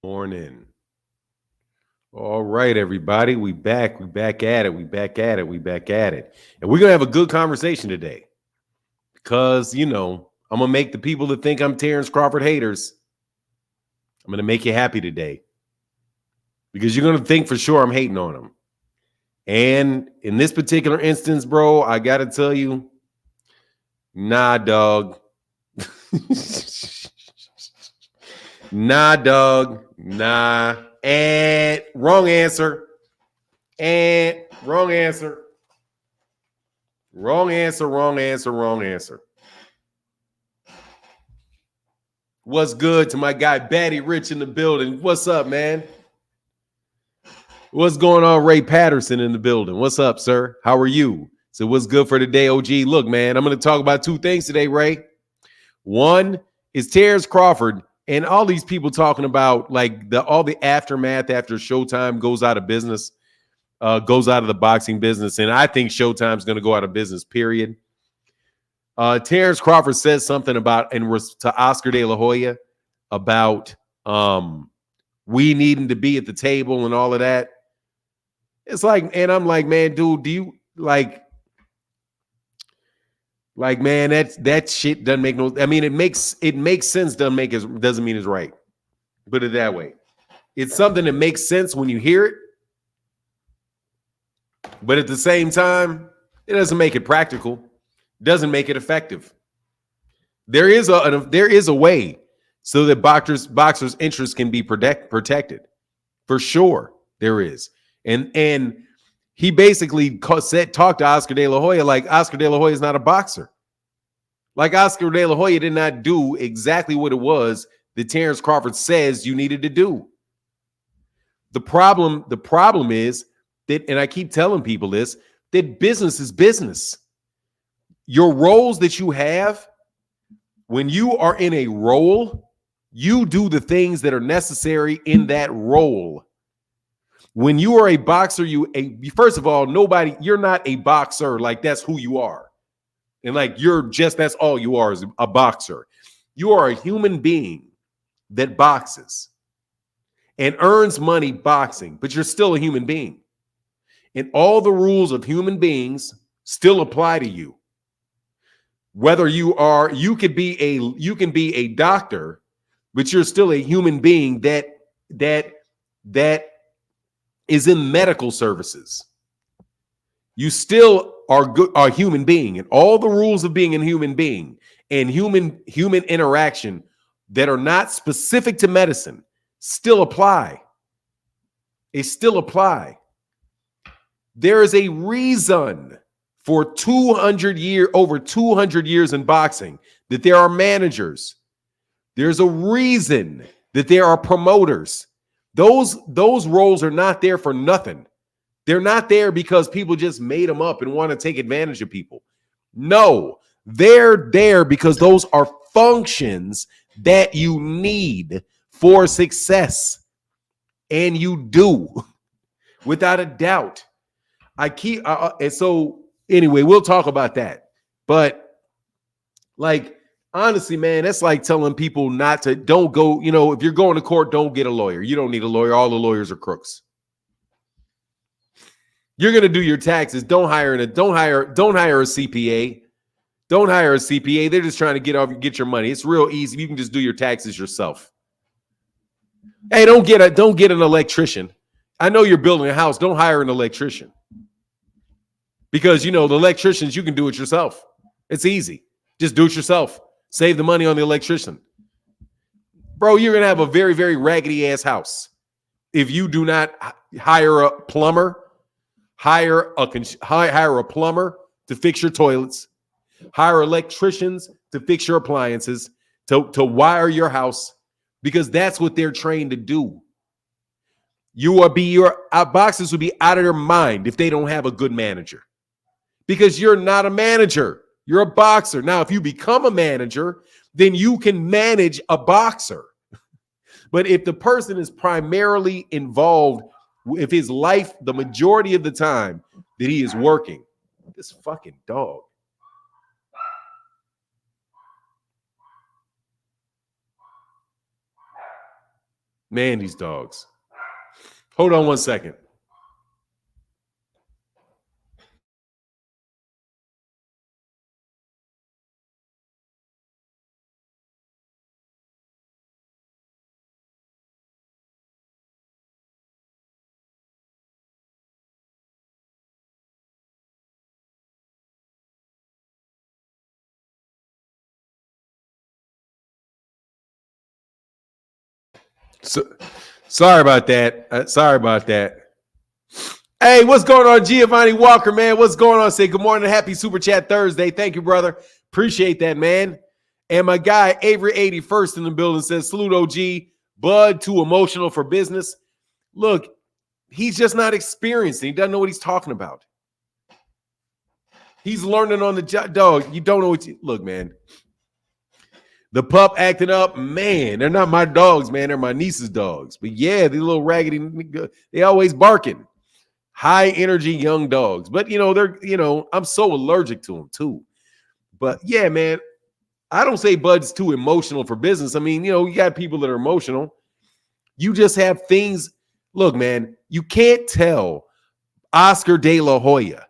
Morning. All right, everybody. We back. We back at it. We back at it. We back at it. And we're gonna have a good conversation today. Because, I'm gonna make the people that think I'm Terence Crawford haters. I'm gonna make you happy today. Because you're gonna think for sure I'm hating on them. And in this particular instance, bro, I gotta tell you, nah, dog. Nah, dog. Nah. And wrong answer. And wrong answer. Wrong answer, wrong answer, wrong answer. What's good to my guy Batty Rich in the building? What's up, man? What's going on, Ray Patterson in the building? What's up, sir? How are you? So what's good for today, OG? Look, man, I'm going to talk about two things today, Ray. One is Terence Crawford and all these people talking about like all the aftermath after Showtime goes out of business, goes out of the boxing business. And I think Showtime's going to go out of business, period. Terence Crawford says something about, and to Oscar De La Hoya, about we needing to be at the table and all of that. It's like, and I'm like, man, dude, do you like, man, that shit doesn't make no. I mean, it makes sense. Doesn't mean it's right. Put it that way. It's something that makes sense when you hear it, but at the same time, it doesn't make it practical. Doesn't make it effective. There is a way so that boxers' interests can be protected. For sure, there is. And he basically talked to Oscar De La Hoya like Oscar De La Hoya is not a boxer. Like Oscar De La Hoya did not do exactly what it was that Terence Crawford says you needed to do. The problem is that, and I keep telling people this, that business is business. Your roles that you have, when you are in a role, you do the things that are necessary in that role. When you are a boxer, first of all, you're not a boxer. Like that's who you are. And like, that's all you are is a boxer. You are a human being that boxes and earns money boxing, but you're still a human being. And all the rules of human beings still apply to you. Whether you can be a doctor, but you're still a human being that is in medical services. You still are a human being, and all the rules of being a human being and human interaction that are not specific to medicine still apply. They still apply. There is a reason for over 200 years in boxing that there are managers. There's a reason that there are promoters. Those roles are not there for nothing. They're not there because people just made them up and want to take advantage of people. No, they're there because those are functions that you need for success. And you do, without a doubt. And so anyway, we'll talk about that. But like, honestly, man, that's like telling people don't go, if you're going to court, don't get a lawyer. You don't need a lawyer. All the lawyers are crooks. You're going to do your taxes. Don't hire a CPA. Don't hire a CPA. They're just trying to get your money. It's real easy. You can just do your taxes yourself. Hey, don't get an electrician. I know you're building a house. Don't hire an electrician. Because, the electricians, you can do it yourself. It's easy. Just do it yourself. Save the money on the electrician. Bro, you're going to have a very, very raggedy ass house. If you do not hire a plumber, hire a plumber to fix your toilets, hire electricians to fix your appliances, to wire your house, because that's what they're trained to do. Boxers would be out of their mind if they don't have a good manager. Because you're not a manager. You're a boxer. Now, if you become a manager, then you can manage a boxer. But if the person is primarily involved, if his life, the majority of the time that he is working, this fucking dog. Man, these dogs. Hold on one second. So, sorry about that. Sorry about that. Hey, what's going on, Giovanni Walker, man? What's going on? Say good morning. Happy Super Chat Thursday. Thank you, brother. Appreciate that, man. And my guy, Avery 81st in the building says, salute OG. Bud, too emotional for business. Look, he's just not experienced. He doesn't know what he's talking about. He's learning on the job. Dog, you don't know what you... Look, man. The pup acting up, man. They're not my dogs, man. They're my niece's dogs. But yeah, these little raggedy, they always barking. High energy young dogs. But, I'm so allergic to them, too. But yeah, man, I don't say Bud's too emotional for business. I mean, you got people that are emotional. You just have things. Look, man, you can't tell Oscar De La Hoya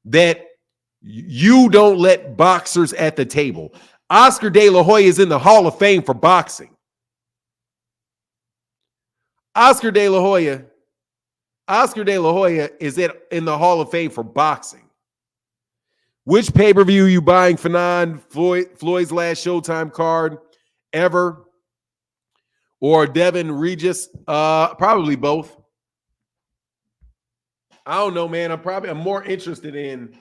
that you don't let boxers at the table. Oscar De La Hoya is in the Hall of Fame for boxing. Oscar De La Hoya is in the Hall of Fame for boxing. Which pay-per-view you buying, Fanon? Floyd's last Showtime card ever? Or Devin Regis? Probably both. I don't know, man. I'm more interested in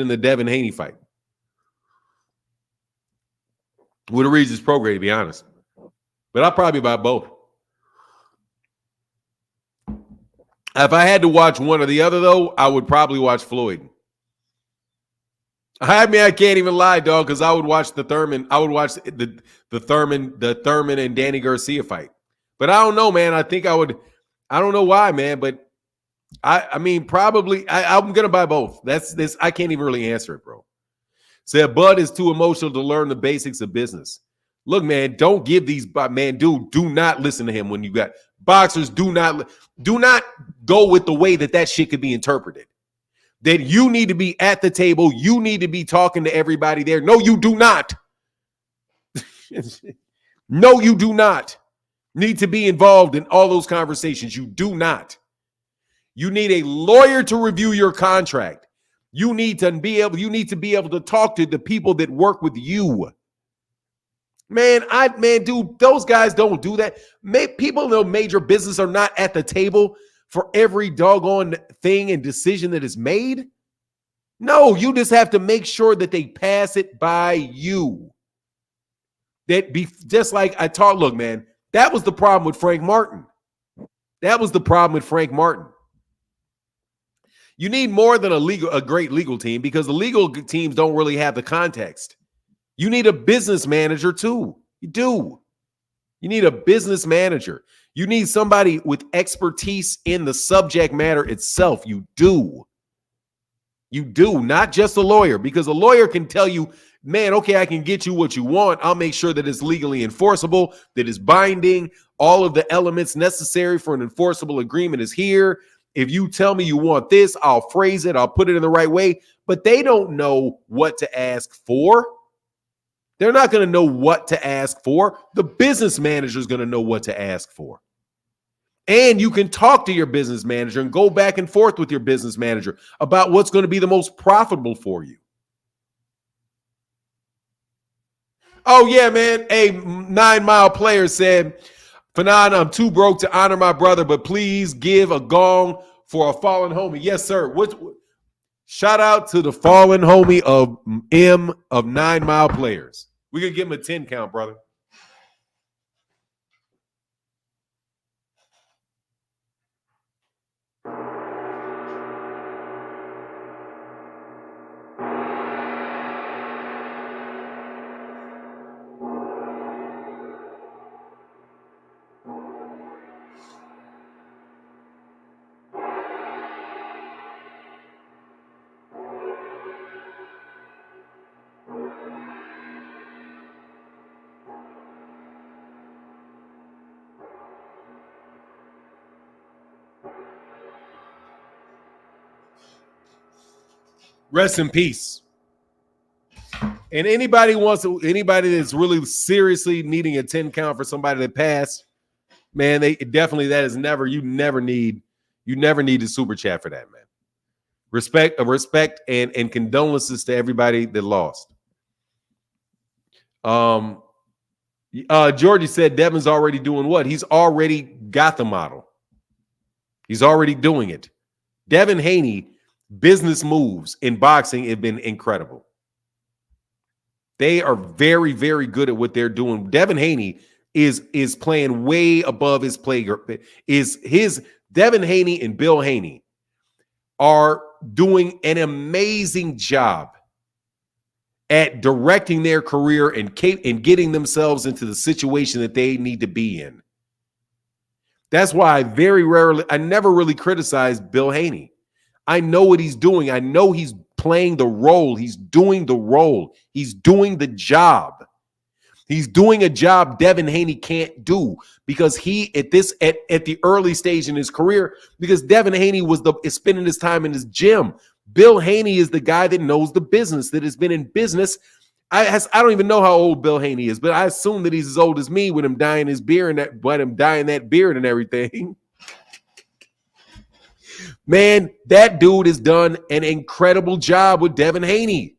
the Devin Haney fight. With a Regis program, to be honest. But I'll probably buy both. If I had to watch one or the other, though, I would probably watch Floyd. I can't even lie, dog, because I would watch the Thurman. I would watch the Thurman and Danny Garcia fight. But I don't know, man. I think I would. I don't know why, man. But I mean, probably I'm gonna buy both. That's this. I can't even really answer it, bro. Said Bud is too emotional to learn the basics of business. Look, man, don't give these dude. Do not listen to him when you got boxers. Do not go with the way that shit could be interpreted. That you need to be at the table. You need to be talking to everybody there. No, you do not. No, you do not need to be involved in all those conversations. You do not. You need a lawyer to review your contract. You need to be able to talk to the people that work with you. Man, dude, those guys don't do that. People in the major business are not at the table for every doggone thing and decision that is made. No, you just have to make sure that they pass it by you. That be just like I taught. Look, man, that was the problem with Frank Martin. You need more than a great legal team, because the legal teams don't really have the context. You need a business manager too. You do. You need a business manager. You need somebody with expertise in the subject matter itself. You do. You do, not just a lawyer, because a lawyer can tell you, man, okay, I can get you what you want. I'll make sure that it's legally enforceable, that it's binding. All of the elements necessary for an enforceable agreement is here. If you tell me you want this, I'll phrase it. I'll put it in the right way. But they don't know what to ask for. They're not going to know what to ask for. The business manager is going to know what to ask for. And you can talk to your business manager and go back and forth with your business manager about what's going to be the most profitable for you. Oh, yeah, man. A 9 Mile player said, Fanon, I'm too broke to honor my brother, but please give a gong for a fallen homie. Yes, sir. Shout out to the fallen homie of 9 Mile players. We can give him a 10 count, brother. Rest in peace. And anybody that's really seriously needing a 10 count for somebody that passed, man, you never need to super chat for that, man. Respect and condolences to everybody that lost. Georgie said Devin's already doing what? He's already got the model. He's already doing it. Devin Haney, business moves in boxing have been incredible. They are very, very good at what they're doing. Devin Haney is playing way above his play. Devin Haney and Bill Haney are doing an amazing job at directing their career and getting themselves into the situation that they need to be in. That's why I never really criticized Bill Haney. I know what he's doing. I know he's playing the role. He's doing the role. He's doing the job. He's doing a job Devin Haney can't do because he at the early stage in his career, because Devin Haney is spending his time in his gym. Bill Haney is the guy that knows the business, that has been in business. I don't even know how old Bill Haney is, but I assume that he's as old as me with him dyeing his beard that beard and everything. Man, that dude has done an incredible job with Devin Haney.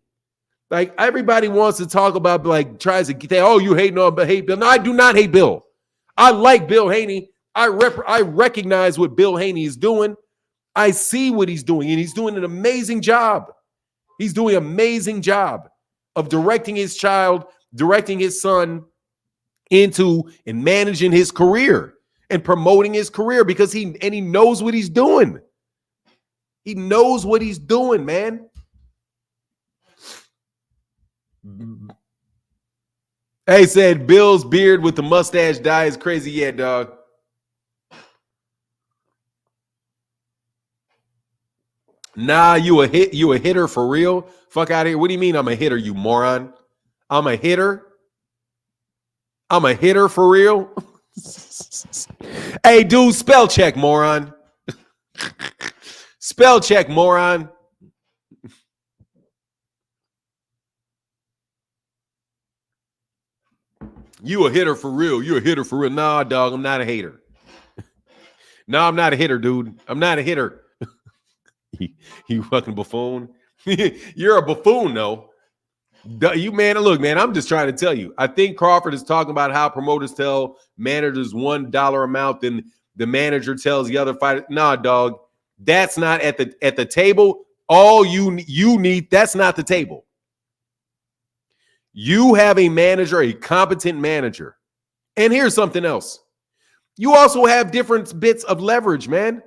Like, everybody wants to talk about, like, tries to get, oh, you hate Bill. No, I do not hate Bill. I like Bill Haney. I recognize what Bill Haney is doing. I see what he's doing, and he's doing an amazing job. He's doing an amazing job of directing his son into and managing his career and promoting his career because he knows what he's doing. He knows what he's doing, man. Hey, said Bill's beard with the mustache dye is crazy. Yeah, dog. Nah, you a hitter for real? Fuck out of here. What do you mean I'm a hitter, you moron? I'm a hitter? I'm a hitter for real? Hey, dude, spell check, moron. Spell check, moron. You a hitter for real. You a hitter for real. Nah, dog, I'm not a hater. No, I'm not a hitter, dude. I'm not a hitter. You fucking buffoon. You're a buffoon, though. You, man, look, man, I'm just trying to tell you. I think Crawford is talking about how promoters tell managers $1 amount, then the manager tells the other fighter, nah, dog, that's not at the table. All you need, that's not the table. You have a manager, a competent manager. And here's something else. You also have different bits of leverage, man.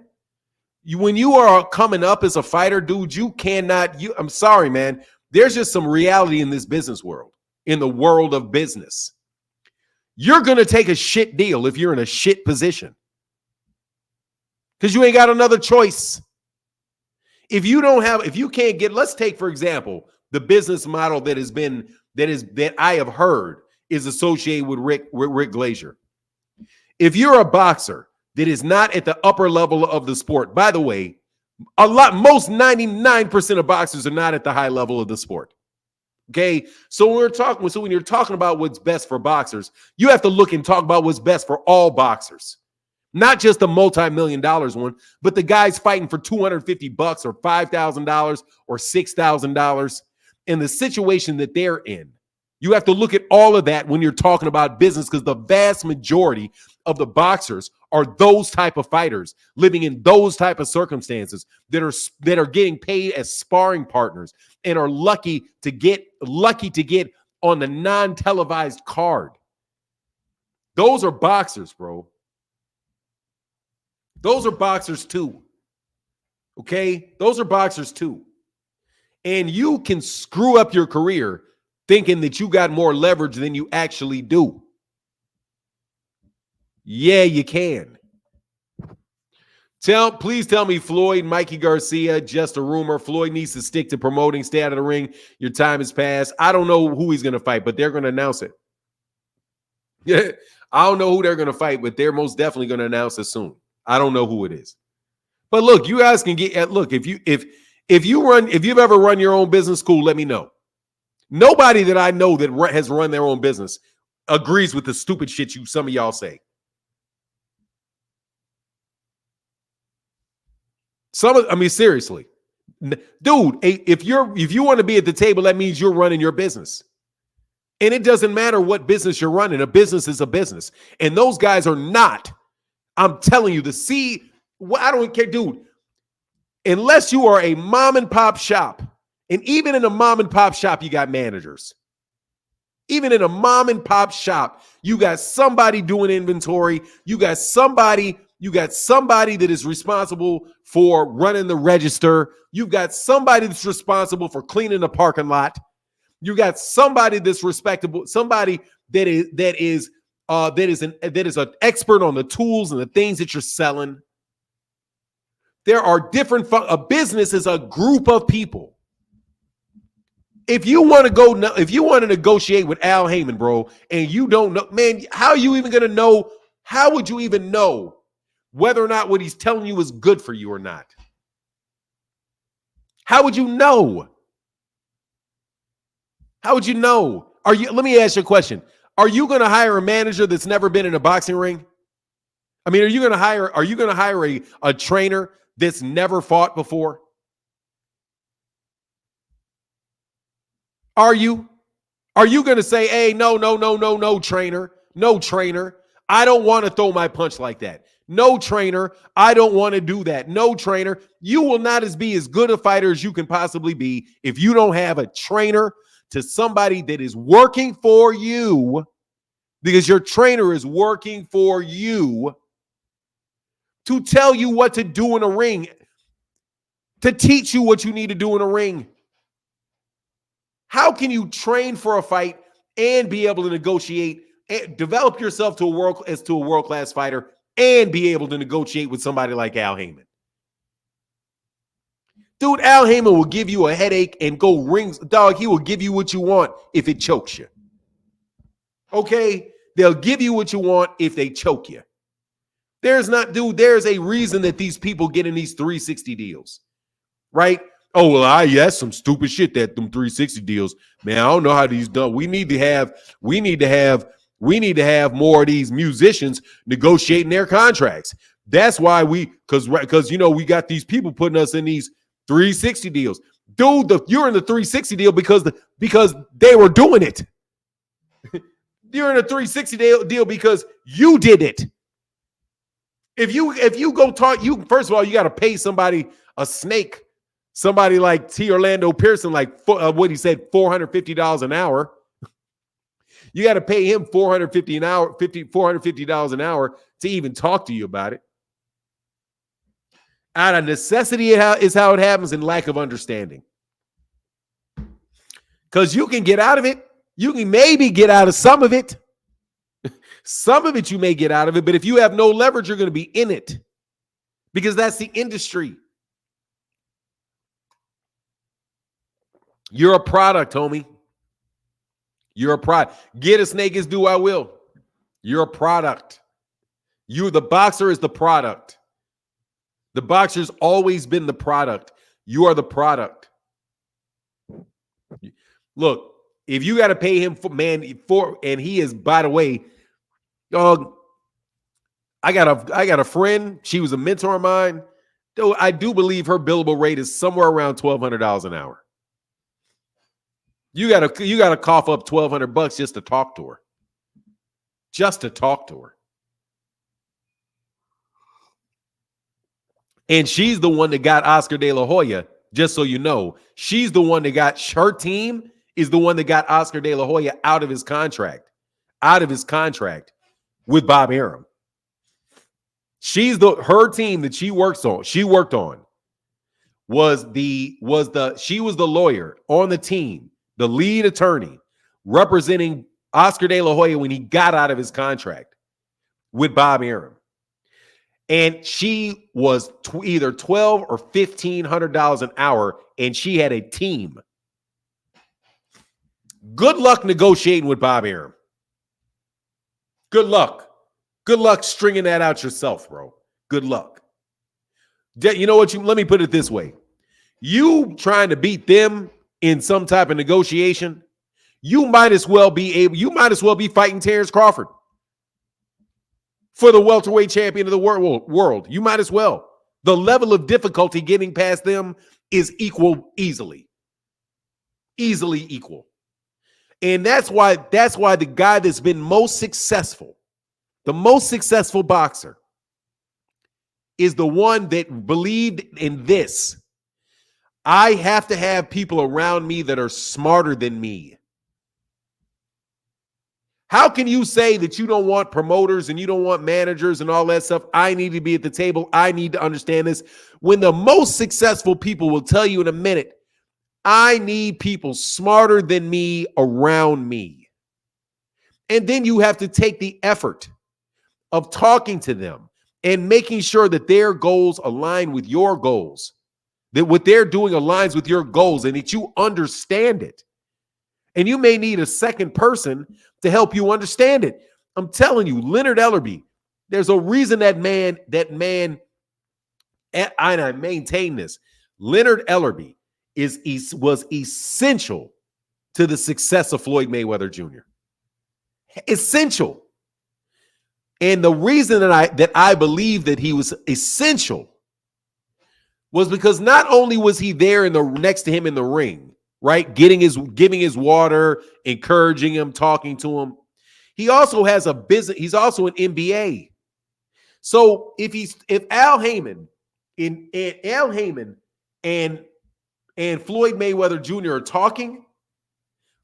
When you are coming up as a fighter, dude, I'm sorry, man. There's just some reality in this business world, in the world of business. You're going to take a shit deal if you're in a shit position because you ain't got another choice. If you can't get, let's take, for example, the business model that I have heard is associated with Rick Glazier. If you're a boxer that is not at the upper level of the sport, by the way, most 99% of boxers are not at the high level of the sport. Okay, so when you're talking about what's best for boxers, you have to look and talk about what's best for all boxers, not just the multi-million-dollar one, but the guys fighting for $250 or $5,000 or $6,000 in the situation that they're in. You have to look at all of that when you're talking about business, because the vast majority of the boxers are those type of fighters living in those type of circumstances that are getting paid as sparring partners and are lucky to get on the non-televised card. Those are boxers, bro. Those are boxers too. Okay? Those are boxers too. And you can screw up your career thinking that you got more leverage than you actually do. Yeah, you can. Please tell me Floyd, Mikey Garcia, just a rumor. Floyd needs to stick to promoting, stay out of the ring. Your time has passed. I don't know who he's going to fight, but they're going to announce it. Yeah, I don't know who they're going to fight, but they're most definitely going to announce it soon. I don't know who it is. But look, you guys can get, look, if If you've ever run your own business, cool, let me know. Nobody that I know that has run their own business agrees with the stupid shit some of y'all say. Seriously. Dude, if you want to be at the table, that means you're running your business. And it doesn't matter what business you're running. A business is a business. And those guys are not. I'm telling you, I don't care, dude. Unless you are a mom and pop shop, and even in a mom and pop shop, you got managers. Even in a mom and pop shop, you got somebody doing inventory. You got somebody that is responsible for running the register. You've got somebody that's responsible for cleaning the parking lot. You got somebody that's respectable, somebody that is an expert on the tools and the things that you're selling. There are different. A business is a group of people. If you want to negotiate with Al Haymon, bro, and you don't know, man, how are you even going to know? How would you even know whether or not what he's telling you is good for you or not? How would you know? How would you know? Let me ask you a question. Are you going to hire a manager that's never been in a boxing ring? I mean, are you going to hire a trainer that's never fought before? Are you going to say, hey, no, trainer. No, trainer. I don't want to throw my punch like that. No, trainer. I don't want to do that. No, trainer. You will not be as good a fighter as you can possibly be if you don't have a trainer to somebody that is working for you, because your trainer is working for you to tell you what to do in a ring, to teach you what you need to do in a ring. How can you train for a fight and be able to negotiate, and develop yourself to a world-class fighter and be able to negotiate with somebody like Al Haymon? Dude, Al Haymon will give you a headache and go rings. Dog, he will give you what you want if it chokes you. Okay? They'll give you what you want if they choke you. There's a reason that these people get in these 360 deals, right? Oh, well, that's some stupid shit, that them 360 deals. Man, I don't know how these done. We need to have more of these musicians negotiating their contracts. That's why because we got these people putting us in these 360 deals. Dude, you're in the 360 deal because they were doing it. You're in a 360 deal because you did it. If you go talk, first of all, you got to pay somebody, a snake, somebody like T. Orlando Pearson, like what he said, $450 an hour. You got to pay him $450 an hour to even talk to you about it. Out of necessity is how it happens, and lack of understanding. Because you can get out of it. You can maybe get out of some of it. Some of it you may get out of it, but if you have no leverage, you're going to be in it. Because that's the industry. You're a product, homie. You're a product. Get a snake as do I will. You're a product. The boxer is the product. The boxer's always been the product. You are the product. Look, if you got to pay him and he is, by the way, I got a friend. She was a mentor of mine. Though I do believe her billable rate is somewhere around $1,200 an hour. You gotta cough up $1,200 just to talk to her. Just to talk to her. And she's the one that got Oscar De La Hoya, just so you know. She's the one that her team is the one that got Oscar De La Hoya out of his contract with Bob Arum. Her team that she worked on she was the lawyer on the team, the lead attorney representing Oscar De La Hoya when he got out of his contract with Bob Arum. And she was either $1,200 or $1,500 an hour, and she had a team. Good luck negotiating with Bob Arum. Good luck. Good luck stringing that out yourself, bro. Good luck. You know what? Let me put it this way. You trying to beat them in some type of negotiation, you might as well be fighting Terence Crawford for the welterweight champion of the world. You might as well. The level of difficulty getting past them is easily equal. And that's why the guy that's been most successful, the most successful boxer, is the one that believed in this. I have to have people around me that are smarter than me. How can you say that you don't want promoters and you don't want managers and all that stuff? I need to be at the table. I need to understand this. When the most successful people will tell you in a minute, I need people smarter than me around me. And then you have to take the effort of talking to them and making sure that their goals align with your goals, that what they're doing aligns with your goals and that you understand it. And you may need a second person to help you understand it. I'm telling you, Leonard Ellerbe, there's a reason that man, and I maintain this, Leonard Ellerbe was essential to the success of Floyd Mayweather Jr. Essential. And the reason that I believe that he was essential was because not only was he there next to him in the ring, right, giving his water, encouraging him, talking to him, he also has a business. He's also an MBA. So if Al Haymon and Floyd Mayweather Jr. are talking,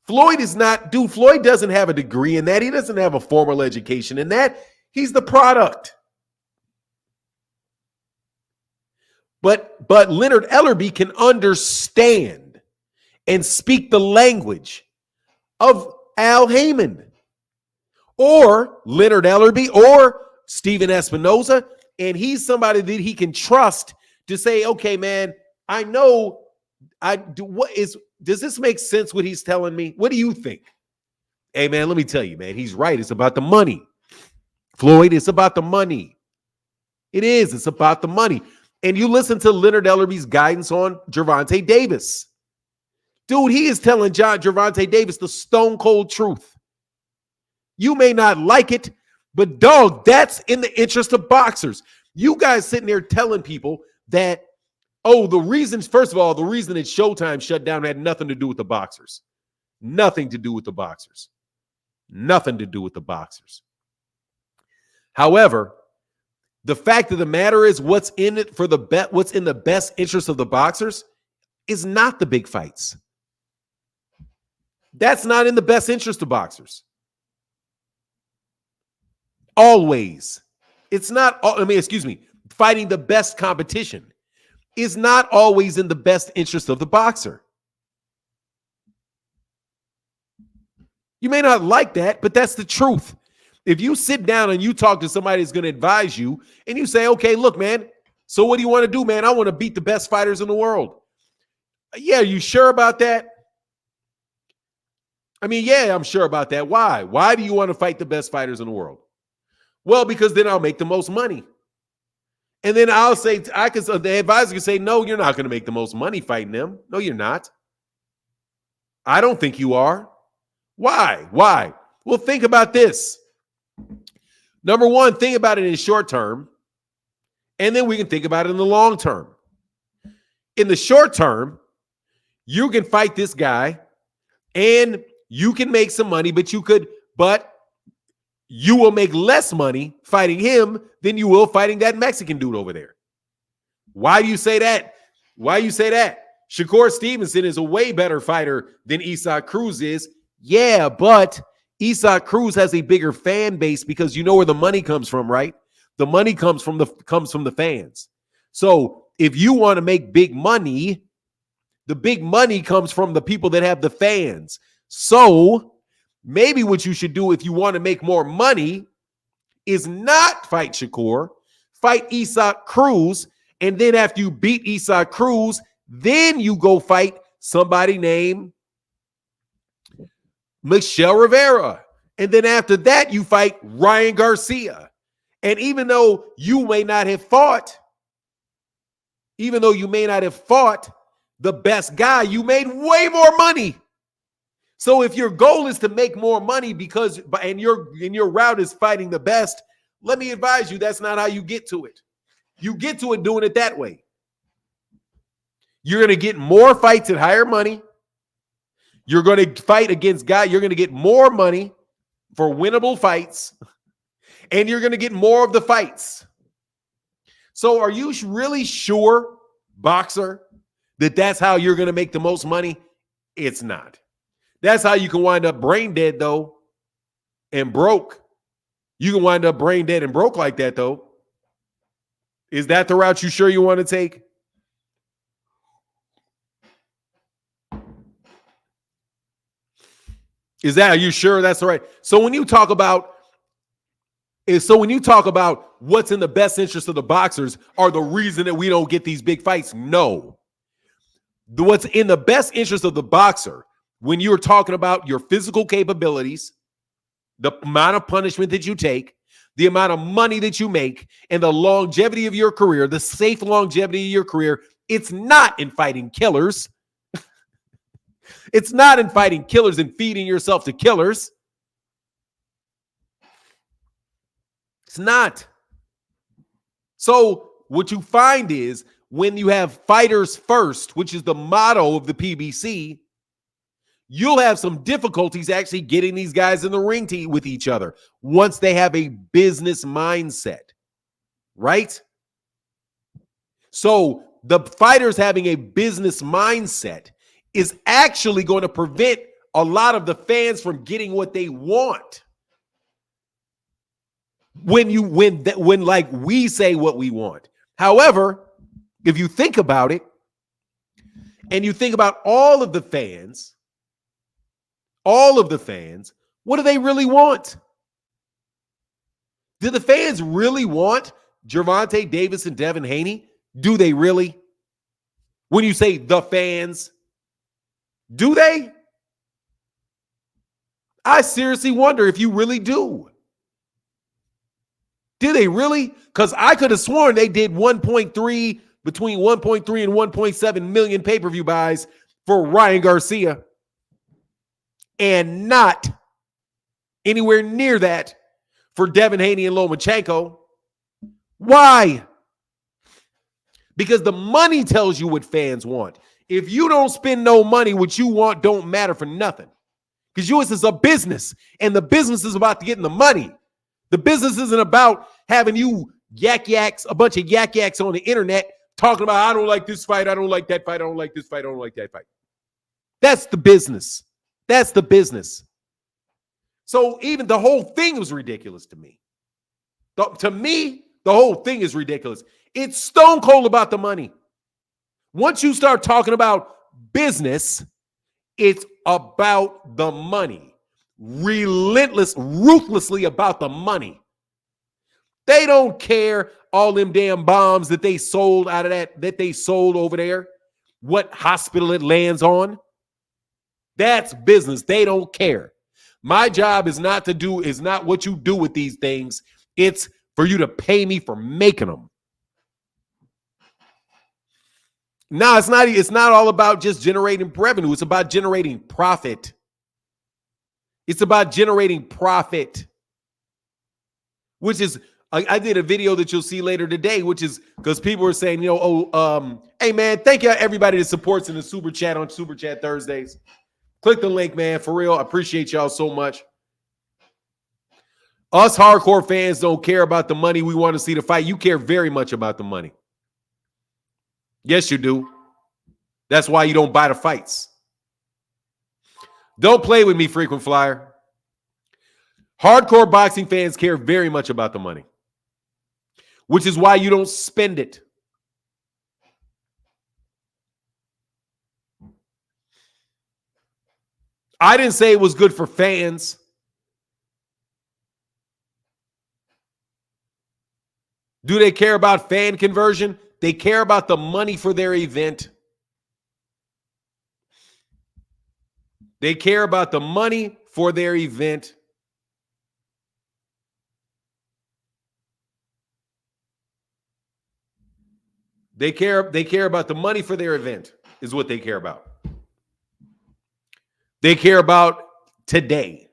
Floyd doesn't have a degree in that. He doesn't have a formal education in that. He's the product. But Leonard Ellerbe can understand and speak the language of Al Haymon or Leonard Ellerbe or Stephen Espinoza, and he's somebody that he can trust to say, okay, man, I know does this make sense what he's telling me? What do you think? Hey, man, let me tell you, man, he's right. It's about the money. Floyd, it's about the money. It is. It's about the money. And you listen to Leonard Ellerbe's guidance on Gervonta Davis. Dude, he is telling Gervonta Davis the stone cold truth. You may not like it, but dog, that's in the interest of boxers. You guys sitting there telling people that, first of all, the reason that Showtime shut down had nothing to do with the boxers. Nothing to do with the boxers. Nothing to do with the boxers. However, the fact of the matter is what's in the best interest of the boxers is not the big fights. That's not in the best interest of boxers. Always. It's not, fighting the best competition is not always in the best interest of the boxer. You may not like that, but that's the truth. If you sit down and you talk to somebody that's going to advise you and you say, okay, look, man, so what do you want to do, man? I want to beat the best fighters in the world. Yeah, you sure about that? Yeah, I'm sure about that. Why? Why do you want to fight the best fighters in the world? Well, because then I'll make the most money. And then I'll say, the advisor can say, no, you're not going to make the most money fighting them. No, you're not. I don't think you are. Why? Why? Well, think about this. Number one, think about it in the short term, and then we can think about it in the long term. In the short term, you can fight this guy, and you can make some money, but you will make less money fighting him than you will fighting that Mexican dude over there. Why do you say that? Shakur Stevenson is a way better fighter than Isaac Cruz is. Yeah, but Isaac Cruz has a bigger fan base because you know where the money comes from, right? The money comes from the fans. So if you want to make big money, the big money comes from the people that have the fans. So maybe what you should do if you want to make more money is not fight Shakur, fight Isaac Cruz, and then after you beat Isaac Cruz, then you go fight somebody named Michelle Rivera. And then after that, you fight Ryan Garcia. And even though you may not have fought, the best guy, you made way more money. So if your goal is to make more money and your route is fighting the best, let me advise you, that's not how you get to it. You get to it doing it that way. You're going to get more fights at higher money. You're going to fight against guys. You're going to get more money for winnable fights, and you're going to get more of the fights. So are you really sure, boxer, that that's how you're going to make the most money? It's not. That's how you can wind up brain dead, though, and broke. You can wind up brain dead and broke like that, though. Is that the route you sure you want to take? Are you sure that's the right? So when you talk about what's in the best interest of the boxers are the reason that we don't get these big fights, no. What's in the best interest of the boxer, when you're talking about your physical capabilities, the amount of punishment that you take, the amount of money that you make, and the longevity of your career, the safe longevity of your career, it's not in fighting killers. It's not in fighting killers and feeding yourself to killers. It's not. So what you find is when you have fighters first, which is the motto of the PBC, you'll have some difficulties actually getting these guys in the ring with each other once they have a business mindset, right? So the fighters having a business mindset is actually going to prevent a lot of the fans from getting what they want. When like we say what we want. However, if you think about it, and you think about all of the fans, what do they really want? Do the fans really want Gervonta Davis and Devin Haney? Do they really? When you say the fans, do they? I seriously wonder if you really do. Do they really? Because I could have sworn they did between 1.3 and 1.7 million pay-per-view buys for Ryan Garcia, and not anywhere near that for Devin Haney and Lomachenko. Why? Because the money tells you what fans want. If you don't spend no money, what you want don't matter for nothing. Because yours is a business, and the business is about getting the money. The business isn't about having you a bunch of yaks on the internet talking about, I don't like this fight, I don't like that fight, I don't like this fight, I don't like that fight. That's the business. That's the business. So even the whole thing was ridiculous to me. To me, the whole thing is ridiculous. It's stone cold about the money. Once you start talking about business, it's about the money. Ruthlessly about the money. They don't care all them damn bombs that they sold out of that they sold over there, what hospital it lands on. That's business. They don't care. My job is not what you do with these things. It's for you to pay me for making them. No, it's not all about just generating revenue. It's about generating profit. It's about generating profit, which is, I did a video that you'll see later today, which is because people are saying, hey man, thank you everybody that supports in the Super Chat on Super Chat Thursdays. Click the link, man, for real. I appreciate y'all so much. Us hardcore fans don't care about the money. We want to see the fight. You care very much about the money. Yes, you do. That's why you don't buy the fights. Don't play with me, frequent flyer. Hardcore boxing fans care very much about the money, which is why you don't spend it. I didn't say it was good for fans. Do they care about fan conversion? They care about the money for their event. They care about the money for their event. They care about the money for their event. is what they care about. They care about today.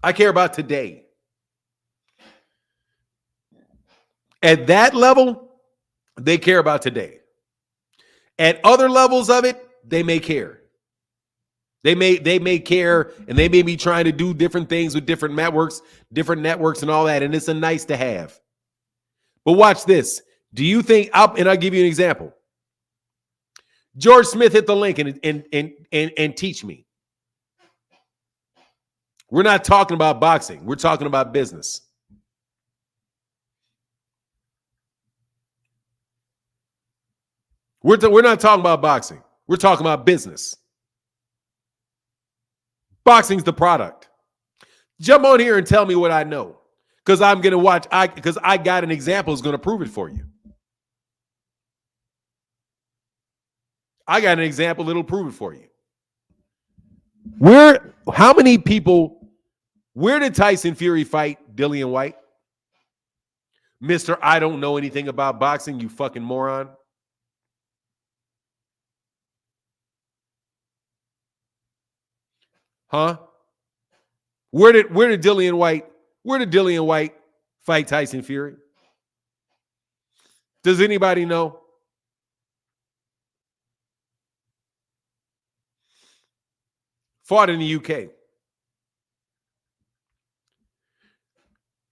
I care about today. At that level, they care about today. At other levels of it, they may care. They may care, and they may be trying to do different things with different networks and all that, and it's a nice to have. But watch this. Do you think, and I'll give you an example. George Smith, hit the link and teach me. We're not talking about boxing. We're talking about business. We're not talking about boxing. We're talking about business. Boxing's the product. Jump on here and tell me what I know. Because I'm going to watch. Because I got an example that's going to prove it for you. I got an example that'll prove it for you. How many people, where did Tyson Fury fight Dillian White? Mr. I don't know anything about boxing, you fucking moron. Huh? Where did Dillian White fight Tyson Fury? Does anybody know? Fought in the UK.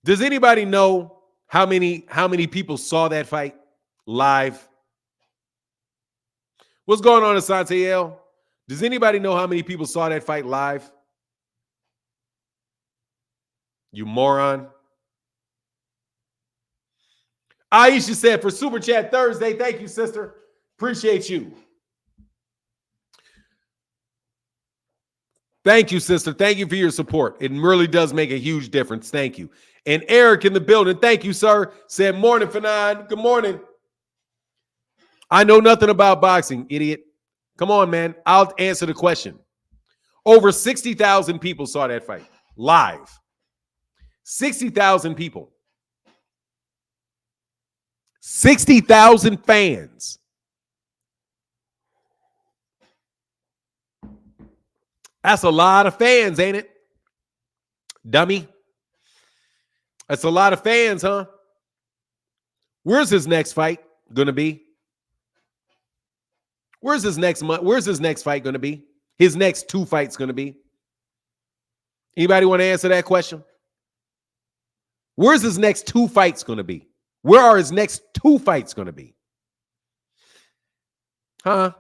Does anybody know how many people saw that fight live? What's going on, Asante L? Does anybody know how many people saw that fight live? You moron. Aisha said for Super Chat Thursday. Thank you, sister. Appreciate you. Thank you, sister. Thank you for your support. It really does make a huge difference. Thank you. And Eric in the building. Thank you, sir. Said morning, Fanon. Good morning. I know nothing about boxing, idiot. Come on, man. I'll answer the question. Over 60,000 people saw that fight live. 60,000 people. 60,000 fans. That's a lot of fans, ain't it? Dummy. That's a lot of fans, huh? Where's his next fight going to be? Where's his next fight going to be? His next 2 fights going to be? Anybody want to answer that question? Where's his next 2 fights going to be? Where are his next 2 fights going to be? Huh?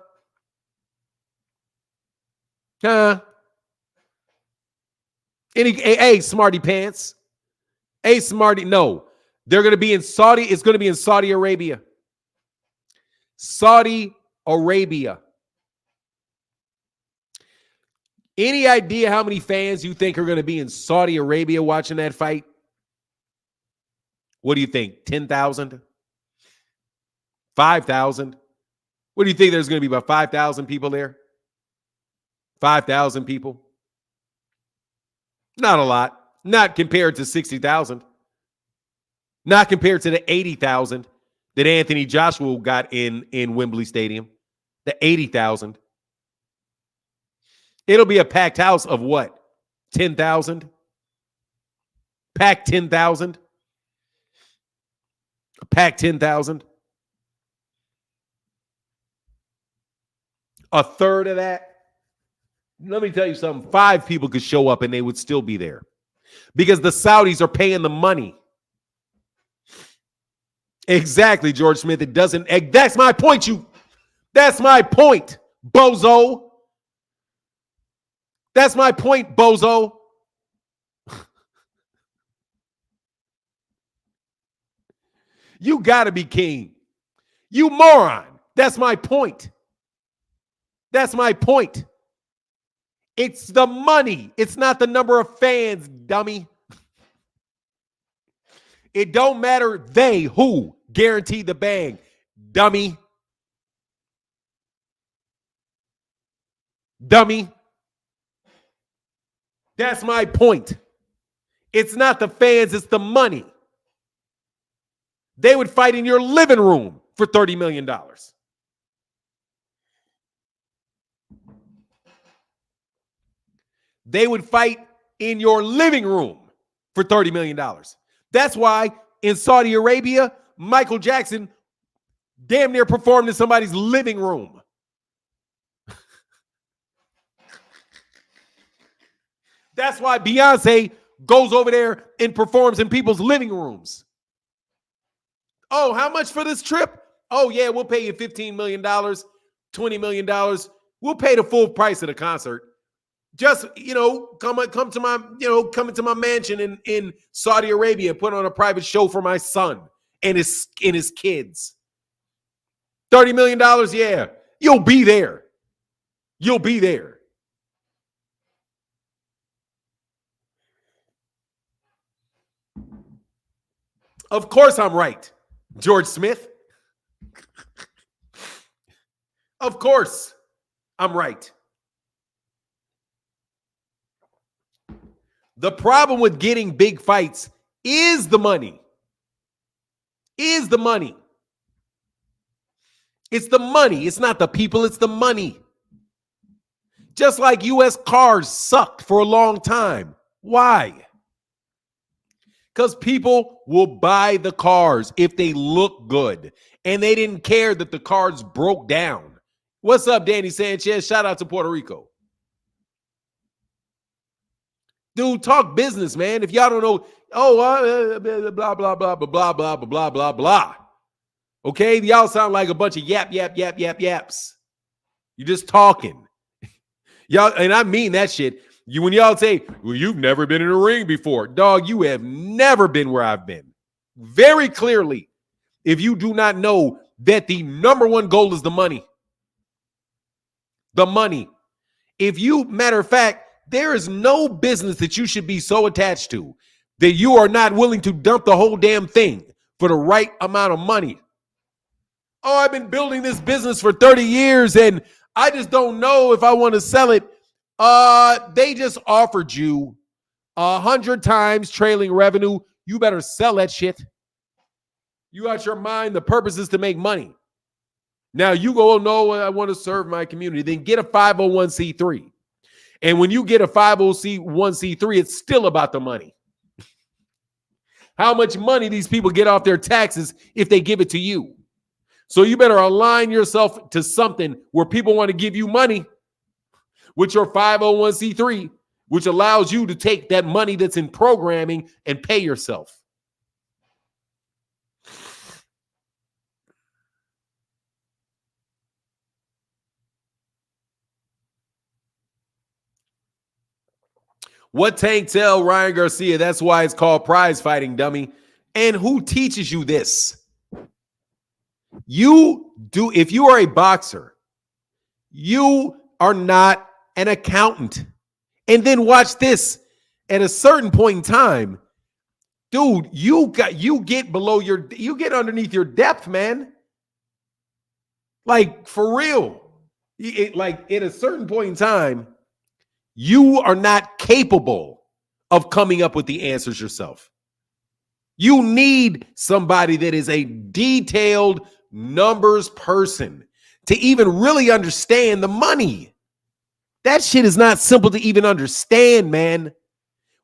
Hey, smarty pants. Hey, smarty. No, they're going to be in Saudi. It's going to be in Saudi Arabia. Saudi Arabia. Any idea how many fans you think are going to be in Saudi Arabia watching that fight? What do you think? 10,000? 5,000? What do you think there's going to be, about 5,000 people there? 5,000 people? Not a lot. Not compared to 60,000. Not compared to the 80,000 that Anthony Joshua got in Wembley Stadium. The 80,000. It'll be a packed house of what? 10,000? Packed 10,000? Packed 10,000? A third of that? Let me tell you something. 5 people could show up and they would still be there. Because the Saudis are paying the money. Exactly, George Smith. It doesn't. That's my point, That's my point, bozo. That's my point, bozo. You gotta be king. You moron. That's my point. That's my point. It's the money. It's not the number of fans, dummy. It don't matter who guaranteed the bag, dummy. Dummy. That's my point. It's not the fans, it's the money. They would fight in your living room for $30 million. They would fight in your living room for $30 million. That's why in Saudi Arabia, Michael Jackson damn near performed in somebody's living room. That's why Beyonce goes over there and performs in people's living rooms. Oh, how much for this trip? Oh, yeah, we'll pay you $15 million, $20 million. We'll pay the full price of the concert. Just, come to my mansion in Saudi Arabia, put on a private show for my son and his kids. $30 million, yeah. You'll be there. You'll be there. Of course I'm right, George Smith. Of course I'm right. The problem with getting big fights is the money. It's the money. It's not the people, it's the money. Just like U.S. cars sucked for a long time. Why? Because people will buy the cars if they look good. And they didn't care that the cars broke down. What's up, Danny Sanchez? Shout out to Puerto Rico. Dude, talk business, man. If y'all don't know, blah, blah, blah, blah, blah, blah, blah, blah, blah. Okay? Y'all sound like a bunch of yaps. You're just talking. Y'all, and I mean that shit. When y'all say, well, you've never been in a ring before. Dog, you have never been where I've been. Very clearly, if you do not know that the number one goal is the money. The money. Matter of fact, there is no business that you should be so attached to that you are not willing to dump the whole damn thing for the right amount of money. Oh, I've been building this business for 30 years and I just don't know if I want to sell it. They just offered you 100 times trailing revenue. You better sell that shit. You out your mind. The purpose is to make money. Now you go, oh, no, I want to serve my community. Then get a 501c3. And when you get a 501c3, it's still about the money. How much money these people get off their taxes if they give it to you. So you better align yourself to something where people want to give you money with your 501c3, which allows you to take that money that's in programming and pay yourself. What Tank tell Ryan Garcia? That's why it's called prize fighting, dummy. And who teaches you this? You do. If you are a boxer, you are not an accountant. And then watch this. At a certain point in time, dude, you get underneath your depth, man. Like, for real. Like, at a certain point in time, you are not capable of coming up with the answers yourself. You need somebody that is a detailed numbers person to even really understand the money. That shit is not simple to even understand, man.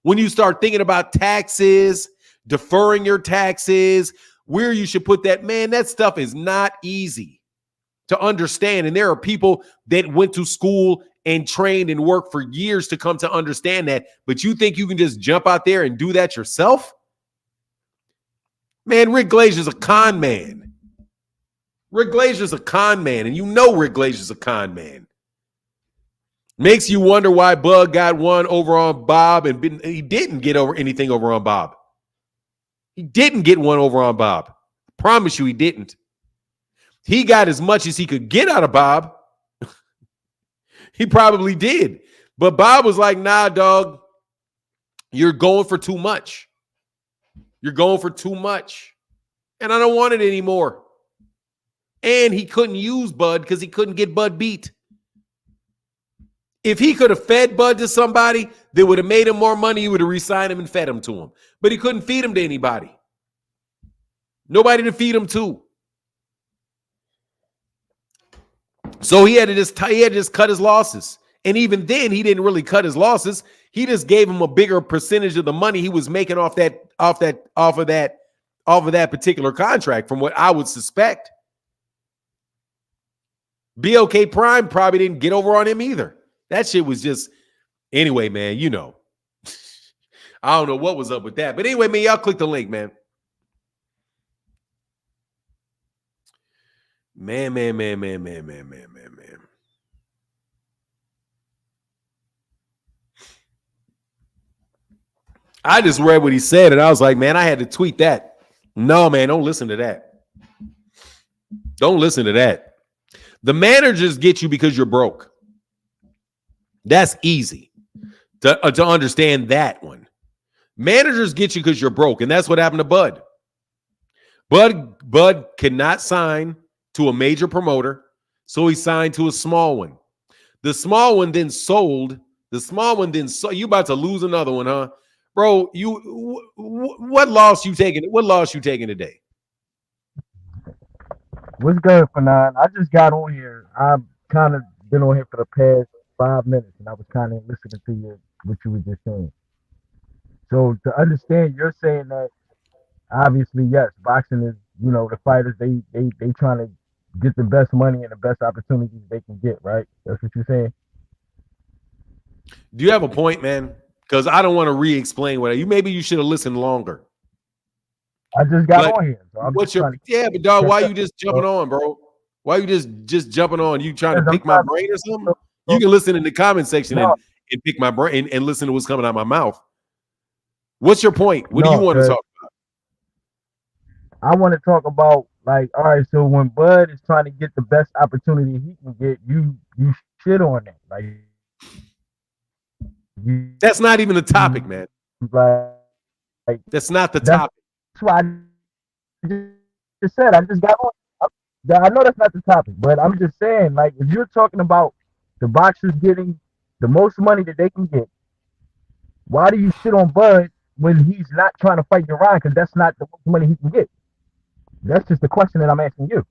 When you start thinking about taxes, deferring your taxes, where you should put that, man, that stuff is not easy to understand. And there are people that went to school and trained and worked for years to come to understand that. But you think you can just jump out there and do that yourself? Man, Rick Glazier's a con man. Rick Glazier's a con man, and you know Rick Glazier's a con man. Makes you wonder why Bug got one over on Bob and he didn't get anything over on Bob. He didn't get one over on Bob. I promise you he didn't. He got as much as he could get out of Bob. He probably did. But Bob was like, nah, dog, you're going for too much. You're going for too much. And I don't want it anymore. And he couldn't use Bud because he couldn't get Bud beat. If he could have fed Bud to somebody that would have made him more money, he would have re-signed him and fed him to him. But he couldn't feed him to anybody. Nobody to feed him to. So he had to just cut his losses And even then, he didn't really cut his losses. He just gave him a bigger percentage of the money he was making off of that particular contract, from what I would suspect. BOK Prime probably didn't get over on him either. That shit was just, anyway, man, you know. I don't know what was up with that. But anyway, man, y'all click the link, man. Man. I just read what he said, and I was like, man, I had to tweet that. No, man, don't listen to that. Don't listen to that. The managers get you because you're broke. That's easy to understand that one. Managers get you because you're broke, and that's what happened to Bud. Bud cannot sign to a major promoter, so he signed to a small one. The small one then sold. You about to lose another one, huh? Bro, what loss you taking? What loss you taking today? What's good, Fanon? I just got on here. I've kind of been on here for the past 5 minutes, and I was kind of listening to what you were just saying. So to understand, you're saying that obviously, yes, boxing is, the fighters, they trying to get the best money and the best opportunities they can get, right? That's what you're saying? Do you have a point, man? Because I don't want to re-explain maybe you should have listened longer. I just got on here. So but dog, why you just jumping on, bro? Why you just jumping on? You trying to pick my brain or something? You can listen in the comment section and pick my brain and listen to what's coming out of my mouth. What's your point? What do you want to talk about? I want to talk about, like, all right, so when Bud is trying to get the best opportunity he can get, you shit on that. Like, that's not even the topic, man. Like that's not the topic. That's why I just said, I just got on. I know that's not the topic, but I'm just saying, like, if you're talking about the boxers getting the most money that they can get, why do you shit on Bud when he's not trying to fight Duran? Because that's not the most money he can get. That's just the question that I'm asking you.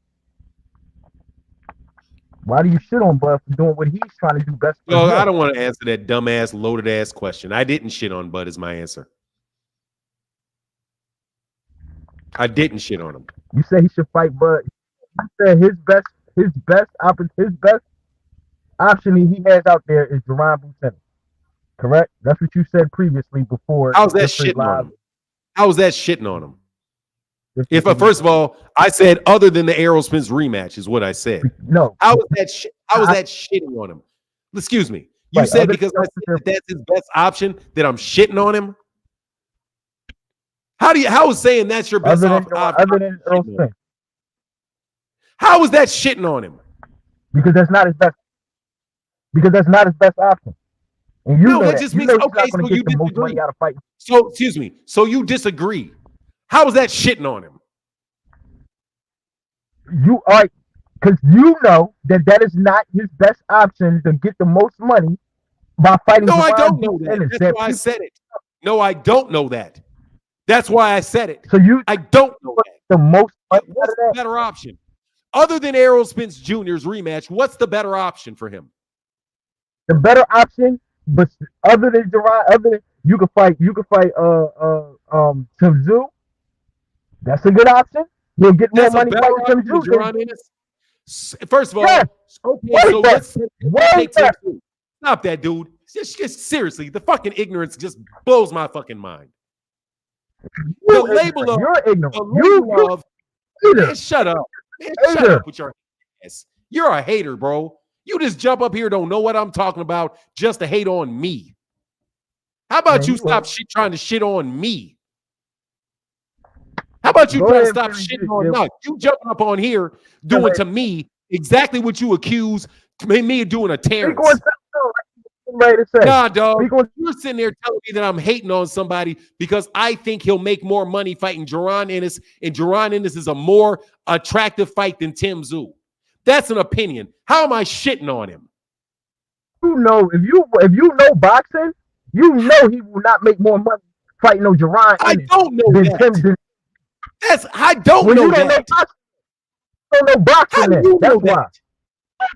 Why do you shit on Bud for doing what he's trying to do best? Well, I don't want to answer that dumbass, loaded ass question. I didn't shit on Bud is my answer. I didn't shit on him. You say he should fight Bud. You said his best option he has out there is Duran Buchanan. Correct? That's what you said previously before. How's that shitting on him? How was that shitting on him? If first of all, I said other than the Errol Spence rematch is what I said. No. How was that shitting on him? Excuse me. You said because I said that's his best option that I'm shitting on him? How is saying that's your best option? Other than Errol Spence. How is that shitting on him? Because that's not his best. Because that's not his best option. And you know that just means okay. So you disagree. So excuse me. So you disagree. How is that shitting on him? You are, because you know that is not his best option to get the most money by fighting. No, I don't know that. That's why I said it. No, I don't know that. That's why I said it. So I don't know that. The most. What's the better option? Other than Errol Spence Jr.'s rematch, what's the better option for him? The better option, but other than Duran, you could fight Tim Tszyu. That's a good option. You'll get more money fighting Tim Tszyu. First of all, yes. Okay, so let's take Tim Tszyu. Stop that, dude. Just seriously, the fucking ignorance just blows my fucking mind. The label of you're ignorant. Man, shut up. Man, shut up with your ass. You're a hater, bro. You just jump up here, don't know what I'm talking about, just to hate on me. How about you stop trying to shit on me? How about you try to stop shitting on me? You jumping up on here doing to me exactly what you accuse me of doing a Terrence. Nah, dog. You're sitting there telling me that I'm hating on somebody because I think he'll make more money fighting Jaron Ennis, and Jaron Ennis is a more attractive fight than Tim Tszyu. That's an opinion. How am I shitting on him? You know, if you know boxing, you know he will not make more money fighting no Jaron Ennis. I don't know that. I don't know that. You don't know boxing. That's why.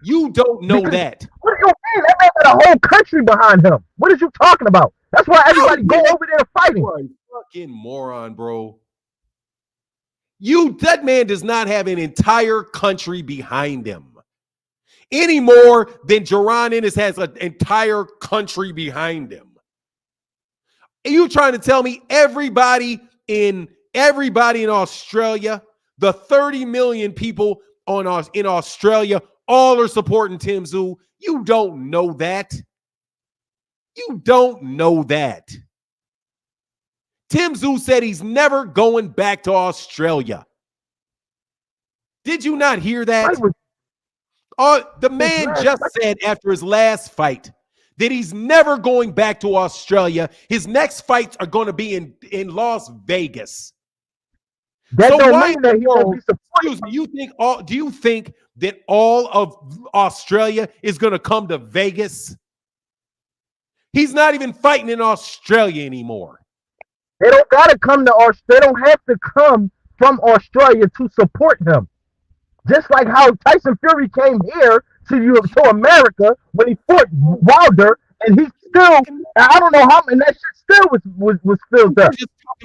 You don't know that. What do you mean? That man got a whole country behind him. What are you talking about? That's why everybody go over there fighting. You are a fucking moron, bro. That man does not have an entire country behind him. Any more than Jaron Ennis has an entire country behind him. Are you trying to tell me everybody in Australia, the 30 million people in Australia, all are supporting Tim Tszyu? You don't know that. You don't know that. Tim Tszyu said he's never going back to Australia. Did you not hear that? The man just said after his last fight that he's never going back to Australia. His next fights are going to be in Las Vegas. That don't mean that he won't be supported. Excuse me, do you think that all of Australia is going to come to Vegas? He's not even fighting in Australia anymore. They don't got to come to Australia. They don't have to come from Australia to support him. Just like how Tyson Fury came here to America when he fought Wilder, and he still, I don't know how, and that shit still was filled up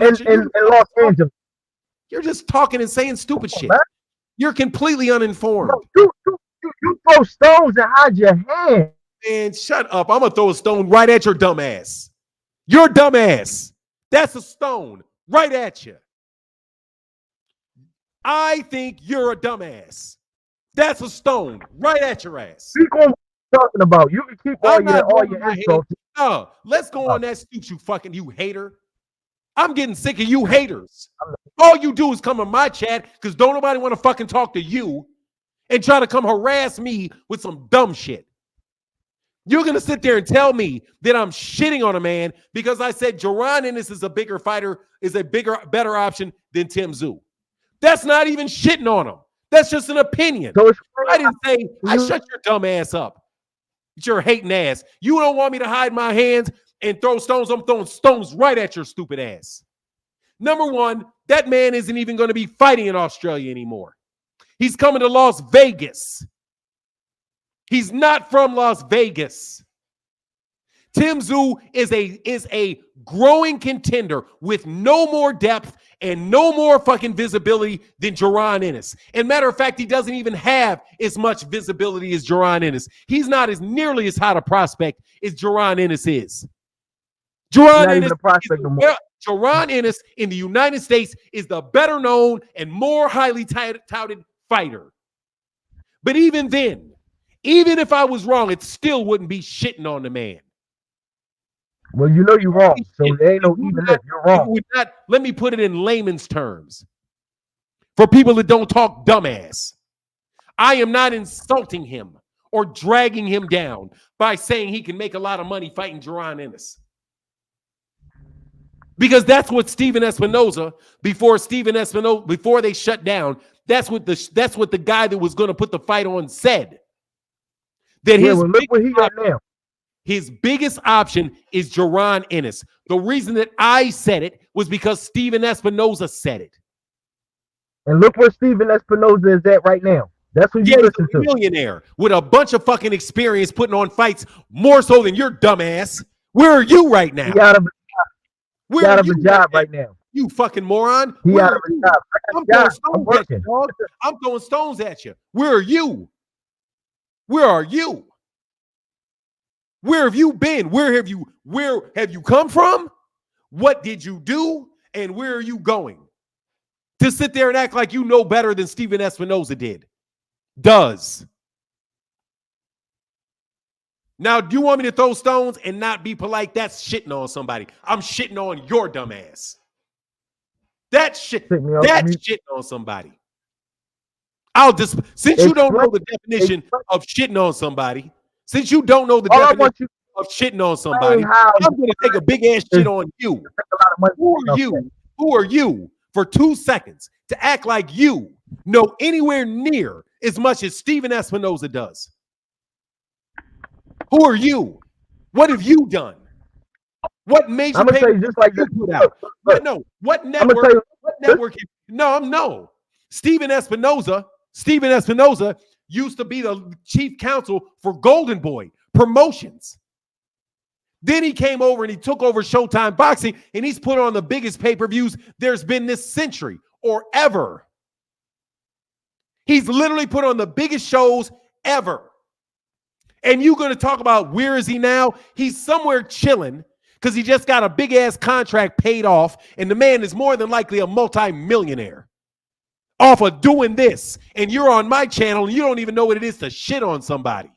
in Los Angeles. You're just talking and saying stupid shit. Man. You're completely uninformed. You throw stones and hide your hand. Man, shut up. I'm going to throw a stone right at your dumb ass. Your dumb ass. That's a stone right at you. I think you're a dumbass. That's a stone right at your ass. Keep on talking about. You can keep all your insults. Let's go on that suit, you hater. I'm getting sick of you haters. All you do is come on my chat because don't nobody want to fucking talk to you and try to come harass me with some dumb shit. You're going to sit there and tell me that I'm shitting on a man because I said Jaron Ennis is a bigger fighter, is a better option than Tim Tszyu. That's not even shitting on him. That's just an opinion. So I didn't say, shut your dumb ass up. Your hating ass. You don't want me to hide my hands and throw stones. I'm throwing stones right at your stupid ass. Number one, that man isn't even going to be fighting in Australia anymore. He's coming to Las Vegas. He's not from Las Vegas. Tim Tszyu is a growing contender with no more depth and no more fucking visibility than Jaron Ennis. And matter of fact, he doesn't even have as much visibility as Jaron Ennis. He's not as nearly as hot a prospect as Jaron Ennis is. Jaron Ennis in the United States is the better known and more highly touted fighter. But even then, even if I was wrong, it still wouldn't be shitting on the man. Well, you know you're wrong, so there ain't no even if you're wrong. Let me put it in layman's terms. For people that don't talk dumbass, I am not insulting him or dragging him down by saying he can make a lot of money fighting Jaron Ennis. Because that's what Steven Espinoza, before they shut down, that's what the guy that was going to put the fight on said. That look where he got now. His biggest option is Jaron Ennis. The reason that I said it was because Steven Espinoza said it. And look where Steven Espinoza is at right now. That's what you listen to. Millionaire with a bunch of fucking experience putting on fights more so than your dumbass. Where are you right now? He out of a job right now. You fucking moron. He out of a job. I'm throwing stones at you, dog. I'm throwing stones at you. Where are you? Where are you? Where have you been? Where have you come from? What did you do? And where are you going? To sit there and act like you know better than Steven Espinoza does. Now, do you want me to throw stones and not be polite? That's shitting on somebody. I'm shitting on your dumb ass. That's shitting on somebody. Since you don't know the definition of shitting on somebody, since you don't know the definition of shitting on somebody, I'm going to take a big ass shit on you. Who are you? Who are you for 2 seconds to act like you know anywhere near as much as Steven Espinoza does? Who are you? What have you done? What major I'm gonna tell you just like this. Put out? What network? No. Steven Espinoza used to be the chief counsel for Golden Boy Promotions. Then he came over and he took over Showtime Boxing, and he's put on the biggest pay-per-views there's been this century or ever. He's literally put on the biggest shows ever. And you're going to talk about where is he now? He's somewhere chilling because he just got a big-ass contract paid off, and the man is more than likely a multi-millionaire off of doing this. And you're on my channel, and you don't even know what it is to shit on somebody.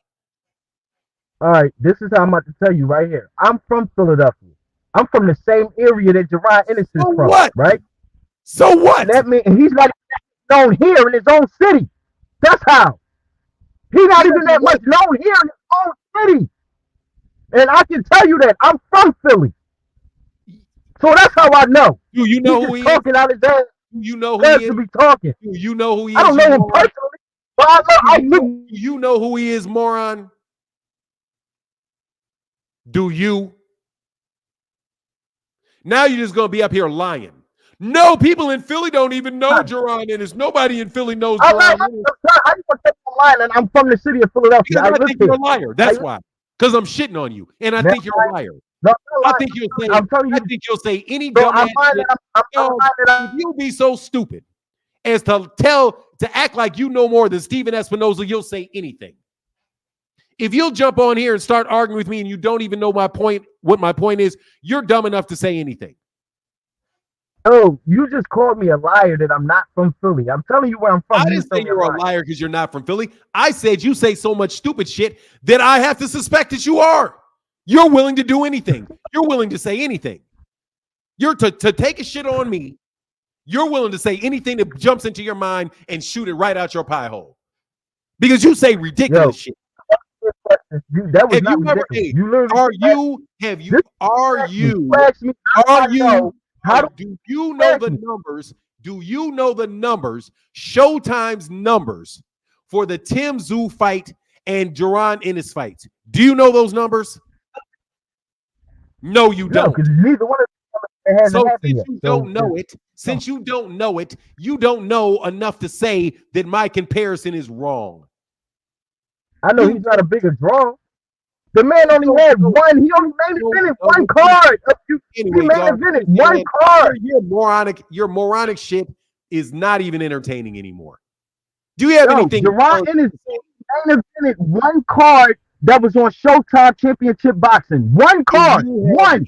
All right, this is how I'm about to tell you right here. I'm from Philadelphia. I'm from the same area that Jerron Ennis is So from, what? right? So what? And that means he's not known here in his own city. That's how. He's not even that much known here in his own city. And I can tell you that I'm from Philly. So that's how I know. Do you know who he is? Talking out his ass. Do you know who he is? To be talking. Do you know who he is? I don't know him personally, but I know. Do you know who he is, moron? Do you? Now you're just going to be up here lying. No, people in Philly don't even know Jerron Ennis. Nobody in Philly knows Jerron Ennis. I just want to take a line, and I'm from the city of Philadelphia. I think you're a liar. That's why. Because I'm shitting on you, and I think you're a liar. No, I think you'll say. I think you'll say any so dumbass shit. If you'll be so stupid as to act like you know more than Steven Espinoza, you'll say anything. If you'll jump on here and start arguing with me and you don't even know my point, what my point is, you're dumb enough to say anything. Oh, you just called me a liar that I'm not from Philly. I'm telling you where I'm from. I didn't say you're a liar because you're not from Philly. I said you say so much stupid shit that I have to suspect that you are. You're willing to do anything. You're willing to say anything. You're to take a shit on me. You're willing to say anything that jumps into your mind and shoot it right out your pie hole. Because you say ridiculous shit. That was not ridiculous. Do you know the numbers? Do you know the numbers? Showtime's numbers for the Tim Tszyu fight and Jerron Ennis fight. Do you know those numbers? No, you don't. Because neither one of them so since you don't know it, you don't know enough to say that my comparison is wrong. I know he's not a bigger draw. The man only had one. He only main evented one card. He main evented one card. Your moronic shit is not even entertaining anymore. Do you have anything? Jerron Ennis main evented one card that was on Showtime Championship Boxing. One card. One.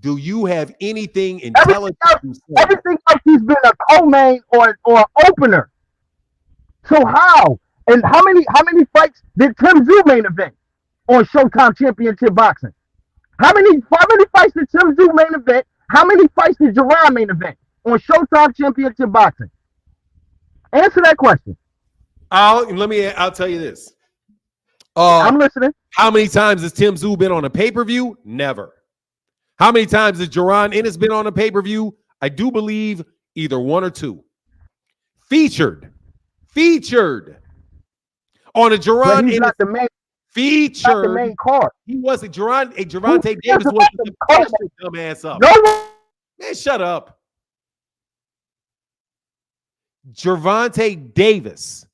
Do you have anything intelligent? Everything else he's been a co-main or opener. So how? And how many fights did Tim Tszyu main event on Showtime Championship Boxing? How many fights did Tim Tszyu main event? How many fights did Jerron main event on Showtime Championship Boxing? Answer that question. I'll tell you this. I'm listening. How many times has Tim Tszyu been on a pay-per-view? Never. How many times has Jerron Ennis been on a pay-per-view? I do believe either one or two. Featured on a Jerron Ennis. Not the main. Featured. Not the main card. He wasn't. Gervonta Davis wasn't the first dumbass up. No. Man, shut up. Gervonta Davis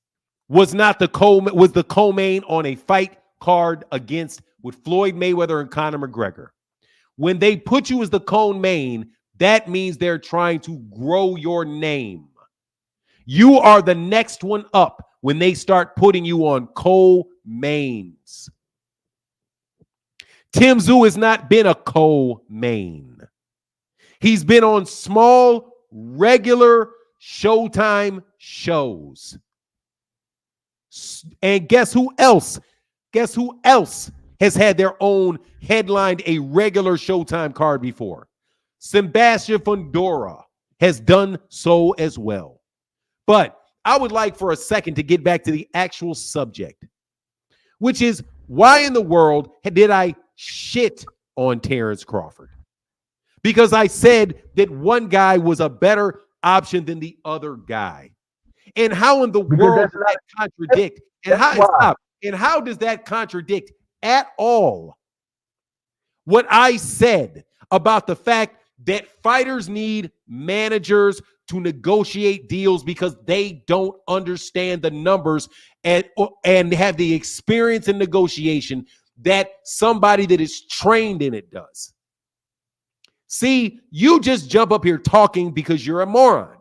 was not the co-main on a fight card with Floyd Mayweather and Conor McGregor. When they put you as the co-main, that means they're trying to grow your name. You are the next one up when they start putting you on co-mains. Tim Tszyu has not been a co-main. He's been on small, regular Showtime shows. And guess who else? Guess who else has had their own headlined a regular Showtime card before? Sebastian Fundora has done so as well. But I would like for a second to get back to the actual subject, which is why in the world did I shit on Terence Crawford? Because I said that one guy was a better option than the other guy. And how in the world does that contradict? And how does that contradict at all what I said about the fact that fighters need managers to negotiate deals because they don't understand the numbers and have the experience in negotiation that somebody that is trained in it does. See, you just jump up here talking because you're a moron.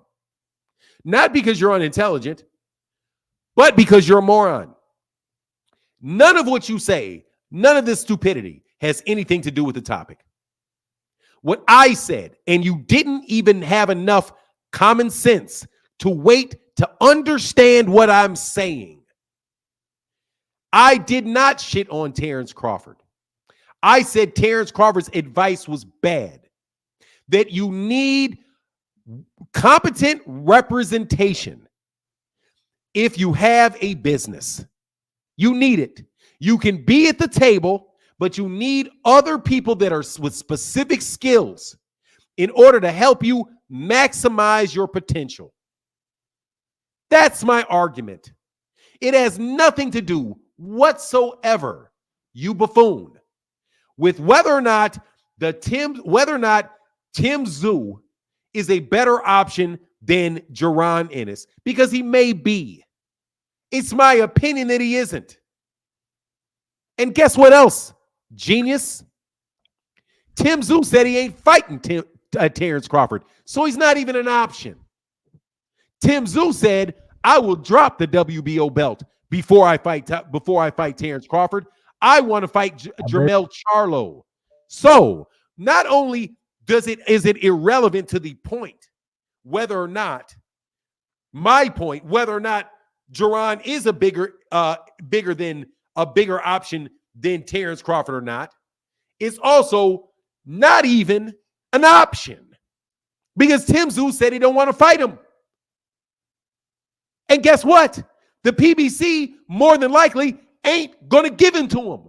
Not because you're unintelligent, but because you're a moron. None of what you say, none of this stupidity has anything to do with the topic. What I said, and you didn't even have enough common sense to wait to understand what I'm saying. I did not shit on Terence Crawford. I said Terence Crawford's advice was bad. That you need competent representation if you have a business. You need it. You can be at the table, but you need other people that are with specific skills in order to help you maximize your potential. That's my argument. It has nothing to do whatsoever, you buffoon, with whether or not Tim Tszyu is a better option than Jaron Ennis, because he may be. It's my opinion that he isn't. And guess what else, genius? Tim Tszyu said he ain't fighting Terence Crawford, so he's not even an option. Tim Tszyu said, I will drop the WBO belt before I fight Terence Crawford. I want to fight Jermell Charlo. So not only is it irrelevant to the point, whether or not Jaron is a bigger option than Terence Crawford or not, it's also not even an option because Tim Tszyu said he don't want to fight him. And guess what? The PBC more than likely ain't going to give him to him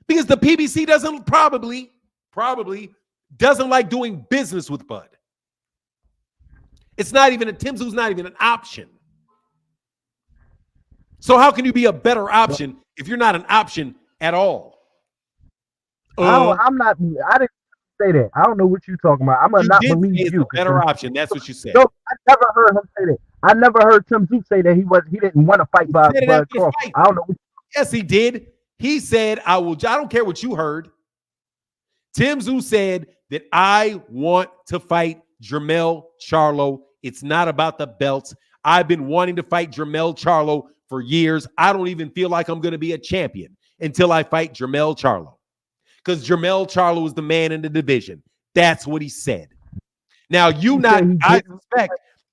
because the PBC doesn't probably doesn't like doing business with Bud. It's not even Tim Tszyu's not even an option. So how can you be a better option if you're not an option at all? I didn't say that. I don't know what you're talking about. I'm gonna not believe you. A better option. That's what you said. No, I never heard him say that. I never heard Tim Tszyu say that he didn't want to fight Bud Crawford. I don't know. Yes, he did. He said, I don't care what you heard. Tim Tszyu said that I want to fight Jermell Charlo. It's not about the belts. I've been wanting to fight Jermell Charlo for years. I don't even feel like I'm going to be a champion until I fight Jermell Charlo. Because Jermell Charlo is the man in the division. That's what he said. Now,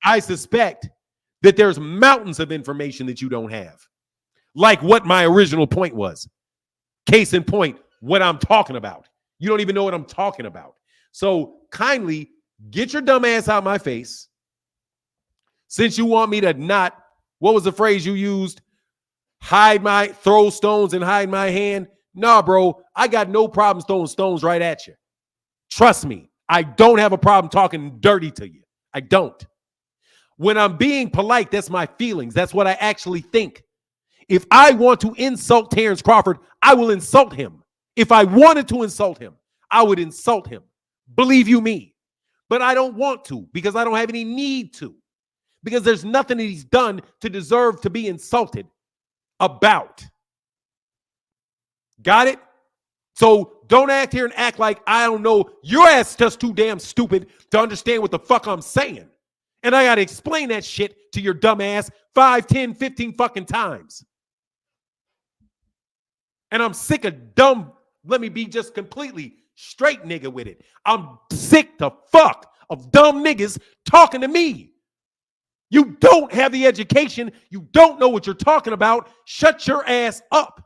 I suspect that there's mountains of information that you don't have. Like what my original point was. Case in point, what I'm talking about. You don't even know what I'm talking about. So kindly get your dumb ass out of my face. Since you want me to not, what was the phrase you used? Throw stones and hide my hand. Nah, bro, I got no problem throwing stones right at you. Trust me, I don't have a problem talking dirty to you. I don't. When I'm being polite, that's my feelings. That's what I actually think. If I want to insult Terence Crawford, I will insult him. If I wanted to insult him, I would insult him. Believe you me. But I don't want to because I don't have any need to. Because there's nothing that he's done to deserve to be insulted about. Got it? So don't act here and act like I don't know. Your ass is just too damn stupid to understand what the fuck I'm saying. And I got to explain that shit to your dumb ass 5, 10, 15 fucking times. And I'm sick of dumb, let me be just completely straight nigga with it. I'm sick to fuck of dumb niggas talking to me. You don't have the education. You don't know what you're talking about. Shut your ass up.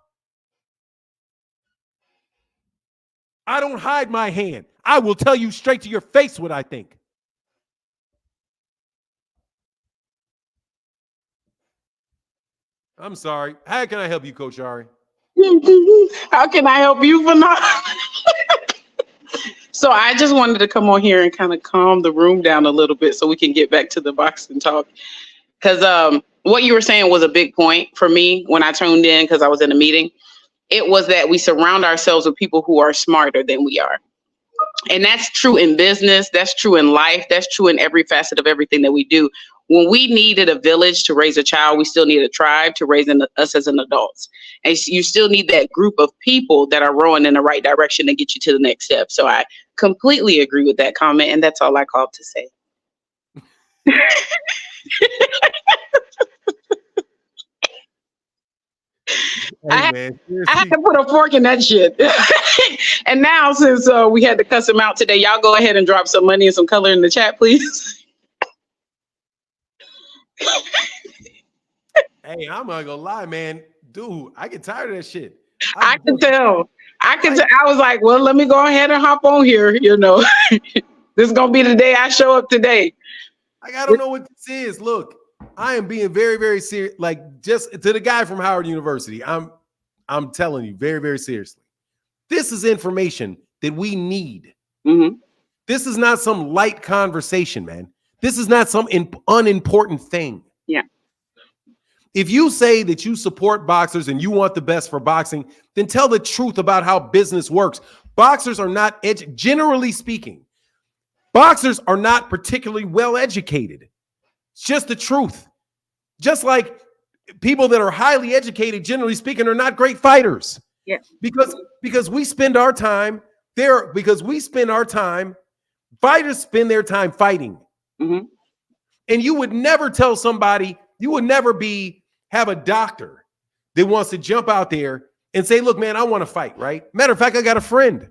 I don't hide my hand. I will tell you straight to your face what I think. I'm sorry. How can I help you, Coach Ari? How can I help you for not? So I just wanted to come on here and kind of calm the room down a little bit so we can get back to the boxing talk. Because what you were saying was a big point for me when I tuned in because I was in a meeting. It was that we surround ourselves with people who are smarter than we are. And that's true in business. That's true in life. That's true in every facet of everything that we do. When we needed a village to raise a child, we still need a tribe to raise us as an adults. And you still need that group of people that are rowing in the right direction to get you to the next step. So I completely agree with that comment. And that's all I called to say. Hey, I had to put a fork in that shit. And now, since we had to cuss him out today, y'all go ahead and drop some money and some color in the chat, please. Hey, I'm not gonna lie, man. Dude, I get tired of that shit. I can tell. I was like, well, let me go ahead and hop on here. You know, this is gonna be the day I show up today. I don't know what this is. Look, I am being very, very serious. Like, just to the guy from Howard University, I'm telling you very, very seriously. This is information that we need. Mm-hmm. This is not some light conversation, man. This is not some unimportant thing. Yeah. If you say that you support boxers and you want the best for boxing, then tell the truth about how business works. Boxers are not, generally speaking, boxers are not particularly well educated. It's just the truth. Just like people that are highly educated, generally speaking, are not great fighters. Yeah. Because we spend our time there, fighters spend their time fighting. Mm-hmm. And you would never tell somebody, you would never have a doctor that wants to jump out there and say, look, man, I want to fight, right? Matter of fact, I got a friend.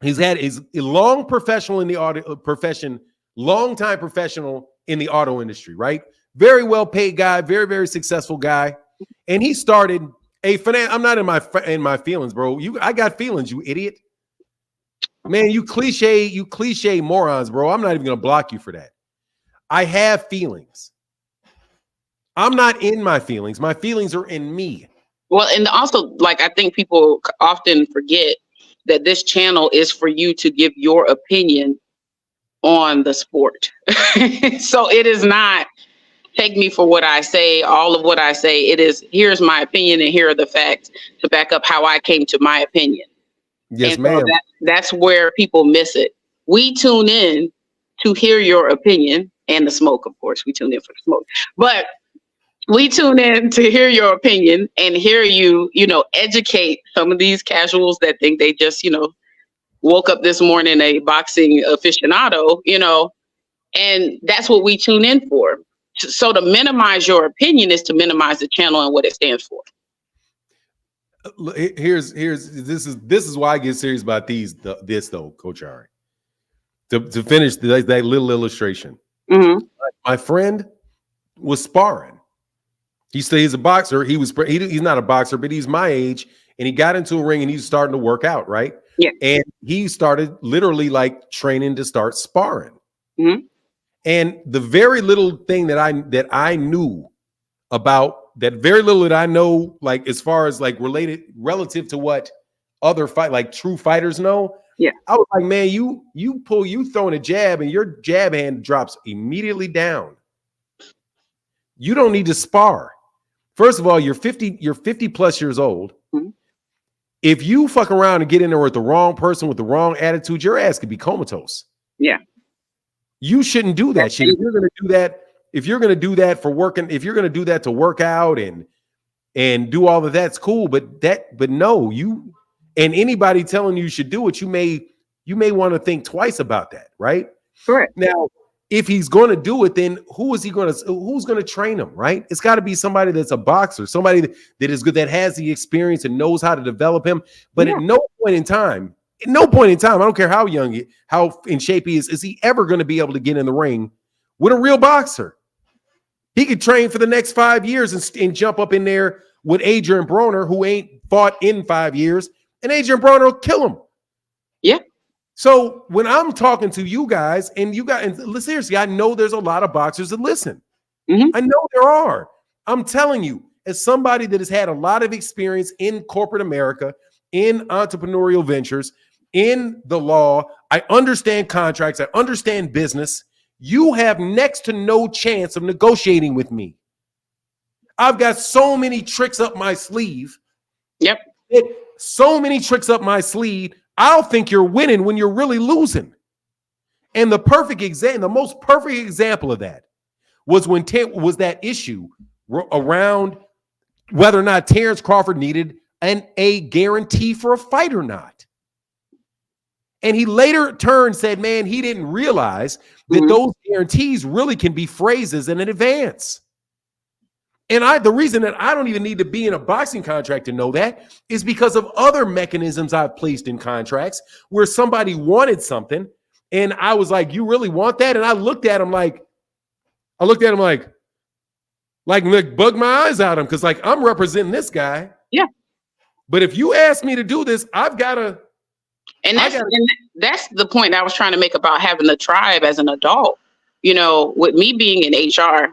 He's had his long professional in the auto profession, long time professional in the auto industry, right? Very well paid guy, very, very successful guy. And he started I'm not in my feelings, bro. I got feelings, you idiot. Man, you cliche morons, bro. I'm not even going to block you for that. I have feelings. I'm not in my feelings. My feelings are in me. Well, and also, like, I think people often forget that this channel is for you to give your opinion on the sport. So it is not take me for what I say, all of what I say. It is, here's my opinion and here are the facts to back up how I came to my opinion. Yes, and ma'am. So that's where people miss it. We tune in to hear your opinion and the smoke, of course. We tune in for the smoke. But we tune in to hear your opinion and hear you, educate some of these casuals that think they just, woke up this morning a boxing aficionado, and that's what we tune in for. So to minimize your opinion is to minimize the channel and what it stands for. This is why I get serious about this though, Coach Ari. To finish that little illustration, mm-hmm. My friend was sparring. He said he's a boxer. He's not a boxer, but he's my age, and he got into a ring and he's starting to work out, right? Yeah. And he started literally like training to start sparring. Mm-hmm. And the very little thing that I knew about that, very little that I know, like as far as like relative to what other true fighters know. Yeah. I was like, man, you throwing a jab and your jab hand drops immediately down. You don't need to spar. First of all, you're 50 plus years old. Mm-hmm. If you fuck around and get in there with the wrong person with the wrong attitude, your ass could be comatose. Yeah. You shouldn't do that shit. If you're going to do that for working, if you're going to do that to work out and do all of that's cool, but no, you and anybody telling you should do it, you may want to think twice about that, right? Correct. Now, if he's going to do it, then who's going to train him, right? It's got to be somebody that's a boxer, somebody that is good, that has the experience and knows how to develop him. But at no point in time, I don't care how young, how in shape he is he ever going to be able to get in the ring with a real boxer? He could train for the next 5 years and jump up in there with Adrian Broner, who ain't fought in 5 years, and Adrian Broner will kill him. Yeah. So when I'm talking to you guys, and seriously, I know there's a lot of boxers that listen. Mm-hmm. I know there are. I'm telling you, as somebody that has had a lot of experience in corporate America, in entrepreneurial ventures, in the law, I understand contracts, I understand business. You have next to no chance of negotiating with me. I've got so many tricks up my sleeve. Yep. So many tricks up my sleeve. I'll think you're winning when you're really losing. And the most perfect example of that was when was that issue around whether or not Terence Crawford needed a guarantee for a fight or not. And he later turned said, man, he didn't realize that those guarantees really can be phrases in advance. And the reason that I don't even need to be in a boxing contract to know that is because of other mechanisms I've placed in contracts where somebody wanted something and I was like, you really want that? And I looked at him like bugged my eyes out of him because like I'm representing this guy. Yeah. But if you ask me to do this, I've got to. And that's the point I was trying to make about having the tribe as an adult. You know, with me being in HR,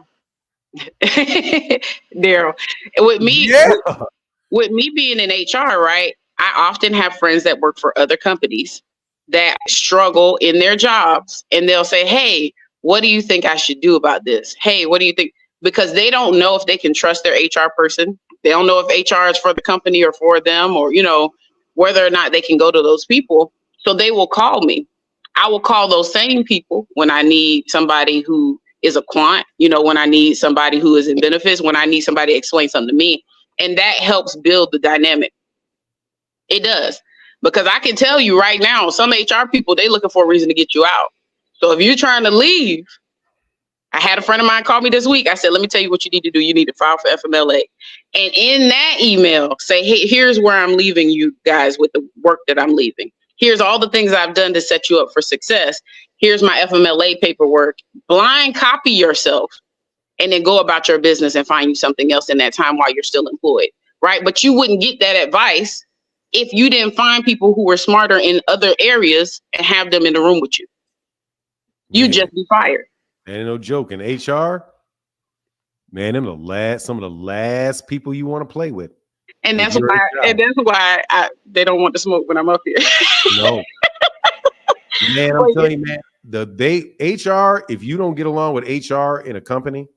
Daryl, with me being in HR, right? I often have friends that work for other companies that struggle in their jobs, and they'll say, hey, what do you think I should do about this? Hey, what do you think? Because they don't know if they can trust their HR person. They don't know if HR is for the company or for them, or, you know, whether or not they can go to those people. So they will call me. I will call those same people when I need somebody who is a quant, you know, when I need somebody who is in benefits, when I need somebody to explain something to me. And that helps build the dynamic. It does. Because I can tell you right now, some HR people, they looking for a reason to get you out. So if you're trying to leave, I had a friend of mine call me this week. I said, let me tell you what you need to do. You need to file for FMLA. And in that email, say, hey, here's where I'm leaving you guys with the work that I'm leaving. Here's all the things I've done to set you up for success. Here's my FMLA paperwork. Blind copy yourself and then go about your business and find you something else in that time while you're still employed, right? But you wouldn't get that advice if you didn't find people who were smarter in other areas and have them in the room with you. You'd just be fired. Ain't no joke. In HR, man, some of the last people you want to play with. And that's why they don't want to smoke when I'm up here. No. Man, I'm telling you, man, HR, if you don't get along with HR in a company,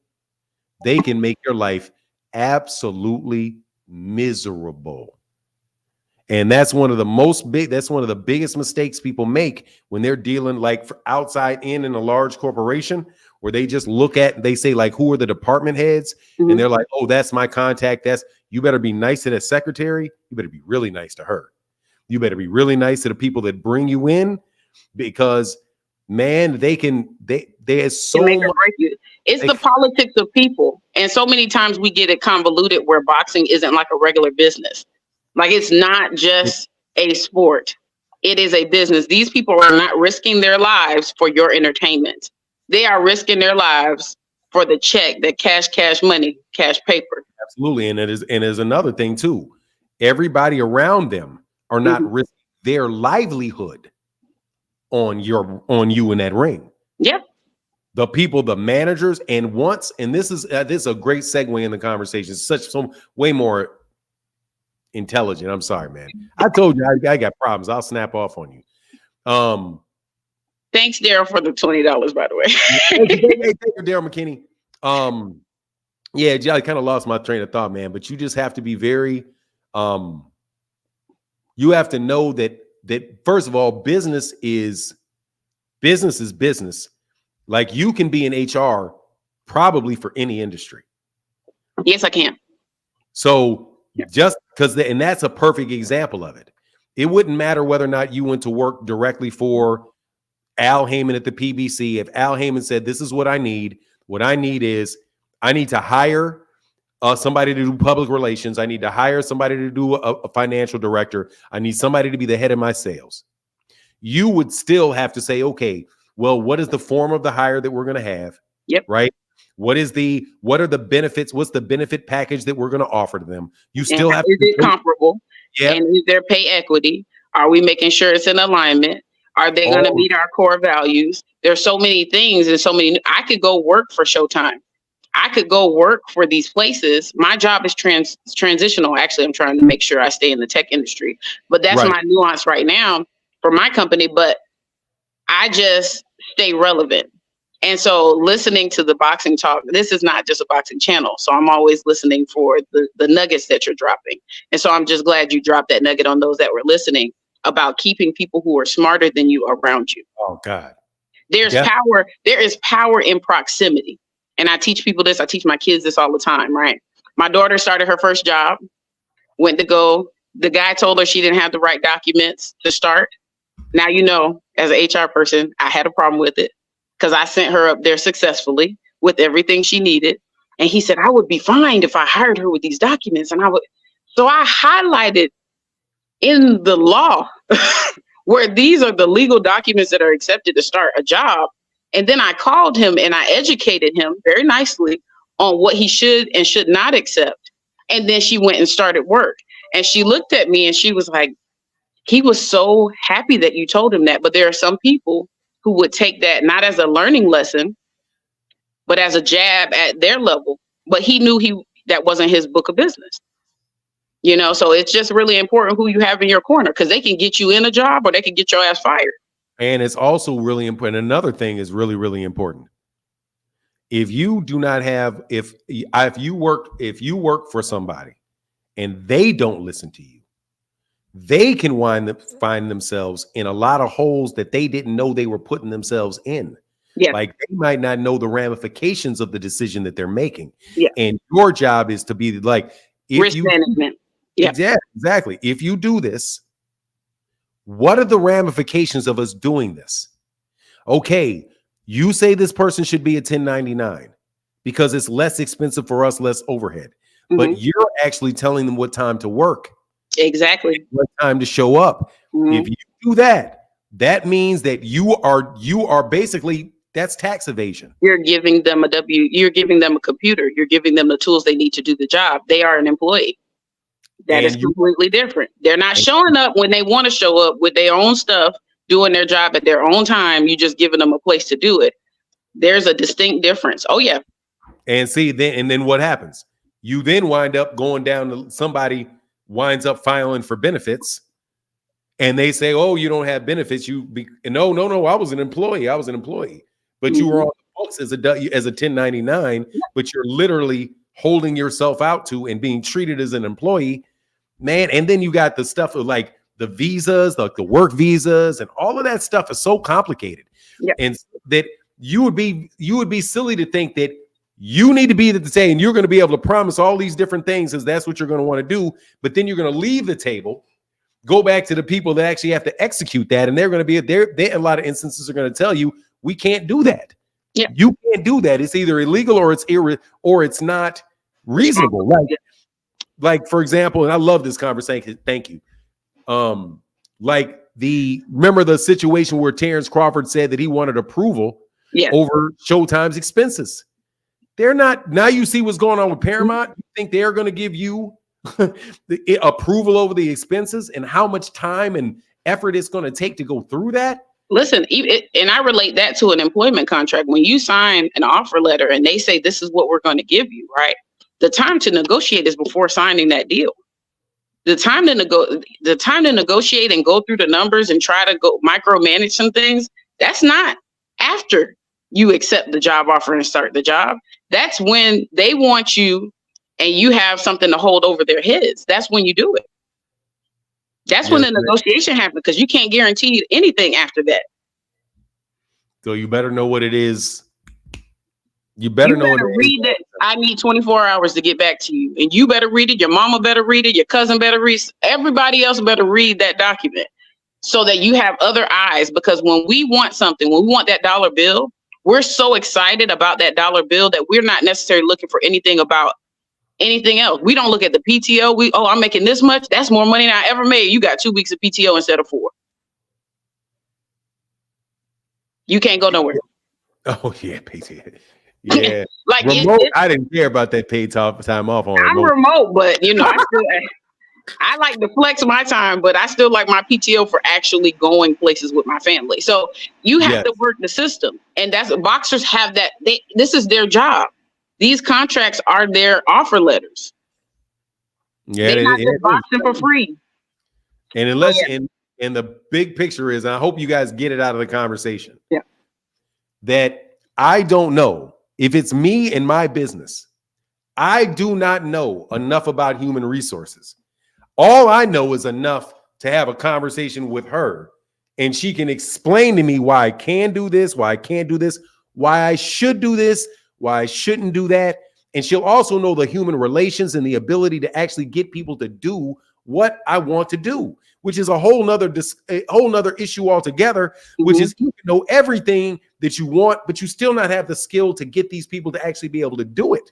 they can make your life absolutely miserable. And that's one of the biggest mistakes people make when they're dealing like for outside in a large corporation, where they just they say like, who are the department heads? And they're like, oh, that's my contact. You better be nice to that secretary. You better be really nice to her. You better be really nice to the people that bring you in, because man, they is so make or break you. It's the politics of people. And so many times we get it convoluted where boxing isn't like a regular business. Like, it's not just a sport. It is a business. These people are not risking their lives for your entertainment. They are risking their lives for the check, the cash money, cash paper. Absolutely. And there's another thing too. Everybody around them are not risking their livelihood on you in that ring. Yep. The people, the managers, and this is a great segue in the conversation. It's way more intelligent. I'm sorry, man. I told you I got problems. I'll snap off on you. Thanks, Daryl, for the $20, by the way. Thank you, Daryl McKinney. Yeah, I kind of lost my train of thought, man. But you just have to be very. You have to know that first of all, business is business. Like, you can be in HR probably for any industry. Yes, I can. So. Just because, and that's a perfect example of it. It wouldn't matter whether or not you went to work directly for Al Haymon at the PBC. If Al Haymon said, this is what I need is I need to hire somebody to do public relations. I need to hire somebody to do a financial director. I need somebody to be the head of my sales. You would still have to say, okay, well, what is the form of the hire that we're going to have? Yep. Right. What are the benefits? What's the benefit package that we're going to offer to them? You still have to. Is it comparable? Yeah. And is there pay equity? Are we making sure it's in alignment? Are they going to meet our core values? There's so many things and I could go work for Showtime. I could go work for these places. My job is transitional. Actually, I'm trying to make sure I stay in the tech industry, but that's my nuance right now for my company. But I just stay relevant. And so listening to the boxing talk, this is not just a boxing channel. So I'm always listening for the nuggets that you're dropping. And so I'm just glad you dropped that nugget on those that were listening. about keeping people who are smarter than you around you. Oh God. There's power. There is power in proximity. And I teach people this. I teach my kids this all the time, right? My daughter started her first job, went to go. The guy told her she didn't have the right documents to start. Now, you know, as an HR person, I had a problem with it because I sent her up there successfully with everything she needed. And he said, I would be fined if I hired her with these documents. And so I highlighted in the law where these are the legal documents that are accepted to start a job. And then I called him and I educated him very nicely on what he should and should not accept. And then she went and started work. And she looked at me and she was like, he was so happy that you told him that. But there are some people who would take that not as a learning lesson, but as a jab at their level. But he knew that wasn't his book of business. You know, so it's just really important who you have in your corner, because they can get you in a job or they can get your ass fired. And it's also really important. Another thing is really, really important. If you do not have, if you work for somebody and they don't listen to you, they can find themselves in a lot of holes that they didn't know they were putting themselves in. Yeah. Like they might not know the ramifications of the decision that they're making. Yeah. And your job is to be like, risk management. Yeah, exactly. If you do this, what are the ramifications of us doing this? Okay, you say this person should be a 1099 because it's less expensive for us, less overhead. Mm-hmm. But you're actually telling them what time to work. Exactly. What time to show up. Mm-hmm. If you do that, that means that you are basically, that's tax evasion. You're giving them you're giving them a computer. You're giving them the tools they need to do the job. They are an employee. That is completely different. They're not showing up when they want to show up with their own stuff, doing their job at their own time. You just giving them a place to do it. There's a distinct difference. Oh yeah. And see, then what happens? You then wind up going down to somebody winds up filing for benefits, and they say, "Oh, you don't have benefits." No. I was an employee. But you were on the books as a 1099. But you're literally holding yourself out to and being treated as an employee. Man, and then you got the stuff of like the visas, like the work visas, and all of that stuff is so complicated. Yeah. And that you would be silly to think that you need to be at the table and you're going to be able to promise all these different things because that's what you're going to want to do. But then you're going to leave the table, go back to the people that actually have to execute that. And they're going to be there. They, in a lot of instances, are going to tell you, we can't do that. Yeah. You can't do that. It's either illegal or it's not reasonable. Like for example, and I love this conversation. Thank you. Remember the situation where Terence Crawford said that he wanted approval over Showtime's expenses. They're not. Now you see what's going on with Paramount. You think they're going to give you the approval over the expenses and how much time and effort it's going to take to go through that? Listen, and I relate that to an employment contract. When you sign an offer letter and they say this is what we're going to give you, right? The time to negotiate is before signing that deal. The time to negotiate and go through the numbers and try to go micromanage some things, that's not after you accept the job offer and start the job. That's when they want you and you have something to hold over their heads. That's when you do it. That's when the negotiation happens, because you can't guarantee anything after that. So you better know what it is. You better read that. I need 24 hours to get back to you. And you better read it. Your mama better read it. Your cousin better read it. Everybody else better read that document so that you have other eyes. Because when we want something, when we want that dollar bill, we're so excited about that dollar bill that we're not necessarily looking for anything about anything else. We don't look at the PTO. I'm making this much. That's more money than I ever made. You got 2 weeks of PTO instead of 4. You can't go nowhere. Oh yeah, PTO. Yeah, like remote. I didn't care about that paid time off on remote. I'm remote, but I like to flex my time, but I still like my PTO for actually going places with my family. So you have to work the system, and that's boxers have that. This is their job. These contracts are their offer letters. Yeah, they're not just boxing for free. And unless and the big picture is, and I hope you guys get it out of the conversation. Yeah, that I don't know. If it's me and my business, I do not know enough about human resources. All I know is enough to have a conversation with her, and she can explain to me why I can do this, why I can't do this, why I should do this, why I shouldn't do that. And she'll also know the human relations and the ability to actually get people to do what I want to do, which is a whole nother issue altogether, which is you can know everything that you want, but you still not have the skill to get these people to actually be able to do it.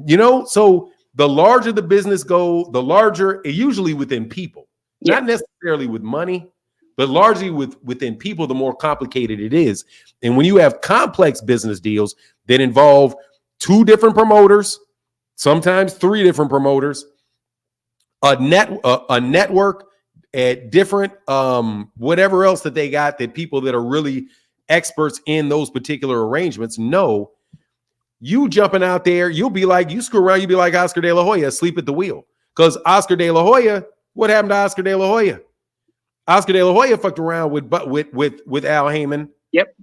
You know, so the larger the business go, the larger, usually within people, not necessarily with money, but largely within people, the more complicated it is. And when you have complex business deals that involve 2 different promoters, sometimes 3 different promoters, a network at different whatever else that they got, that people that are really experts in those particular arrangements know, you jumping out there, you'll be like, you screw around, you'll be like Oscar De La Hoya asleep at the wheel. Because Oscar De La Hoya, what happened to Oscar De La Hoya? Oscar De La Hoya fucked around with Al Haymon,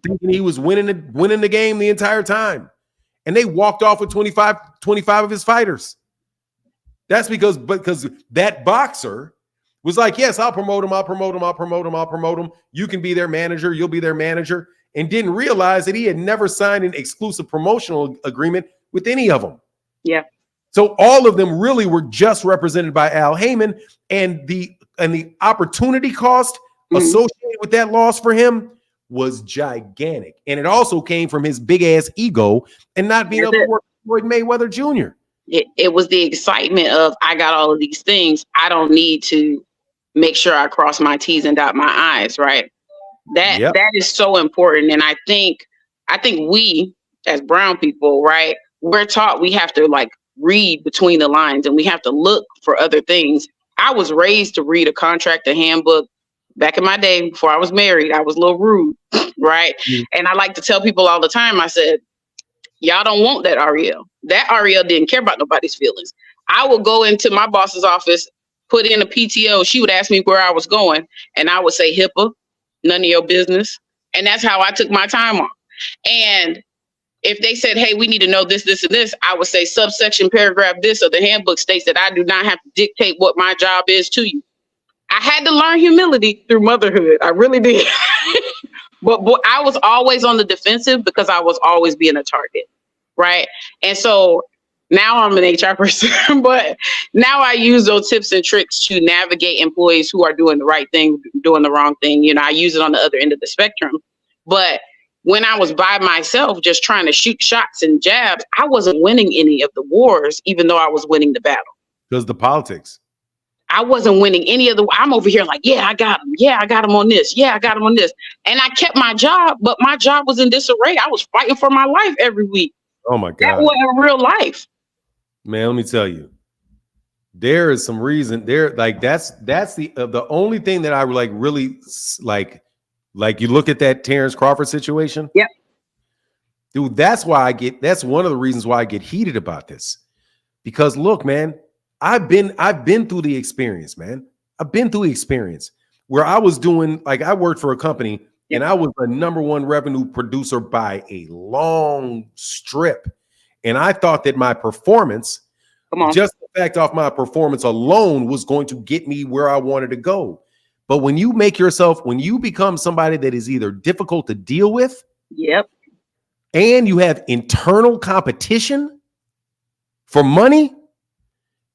thinking he was winning the game the entire time. And they walked off with 25 of his fighters. That's because that boxer was like, yes, I'll promote him. You can be their manager. You'll be their manager. And didn't realize that he had never signed an exclusive promotional agreement with any of them. Yeah. So all of them really were just represented by Al Haymon, and the opportunity cost associated with that loss for him was gigantic. And it also came from his big ass ego and not being able to work with Floyd Mayweather Jr. It was the excitement of, I got all of these things. I don't need to make sure I cross my T's and dot my I's, right? That is so important. And I think we as brown people, right, we're taught we have to like read between the lines and we have to look for other things. I was raised to read a contract, a handbook. Back in my day, before I was married, I was a little rude, right? And I like to tell people all the time, I said, y'all don't want that REL. That REL didn't care about nobody's feelings. I would go into my boss's office, put in a PTO. She would ask me where I was going, and I would say HIPAA, none of your business. And that's how I took my time off. And if they said, hey, we need to know this, this, and this, I would say subsection paragraph this of the handbook states that I do not have to dictate what my job is to you. I had to learn humility through motherhood. I really did. But I was always on the defensive because I was always being a target, right? And so now I'm an HR person, but now I use those tips and tricks to navigate employees who are doing the right thing, doing the wrong thing. You know, I use it on the other end of the spectrum. But when I was by myself, just trying to shoot shots and jabs, I wasn't winning any of the wars, even though I was winning the battle. Because the politics. I wasn't winning any of the, I'm over here like, yeah, I got him. Yeah, I got him on this. Yeah, I got him on this. And I kept my job, but my job was in disarray. I was fighting for my life every week. Oh my God. That wasn't real life. Man, let me tell you, there is some reason there. Like that's the only thing that I like really like you look at that Terence Crawford situation. Yep. Dude, that's one of the reasons why I get heated about this. Because look, man, I've been through the experience, man. I've been through the experience where I was doing, like, I worked for a company and I was the #1 revenue producer by a long strip. And I thought that my performance, just the fact off my performance alone was going to get me where I wanted to go. But when you become somebody that is either difficult to deal with, and you have internal competition for money,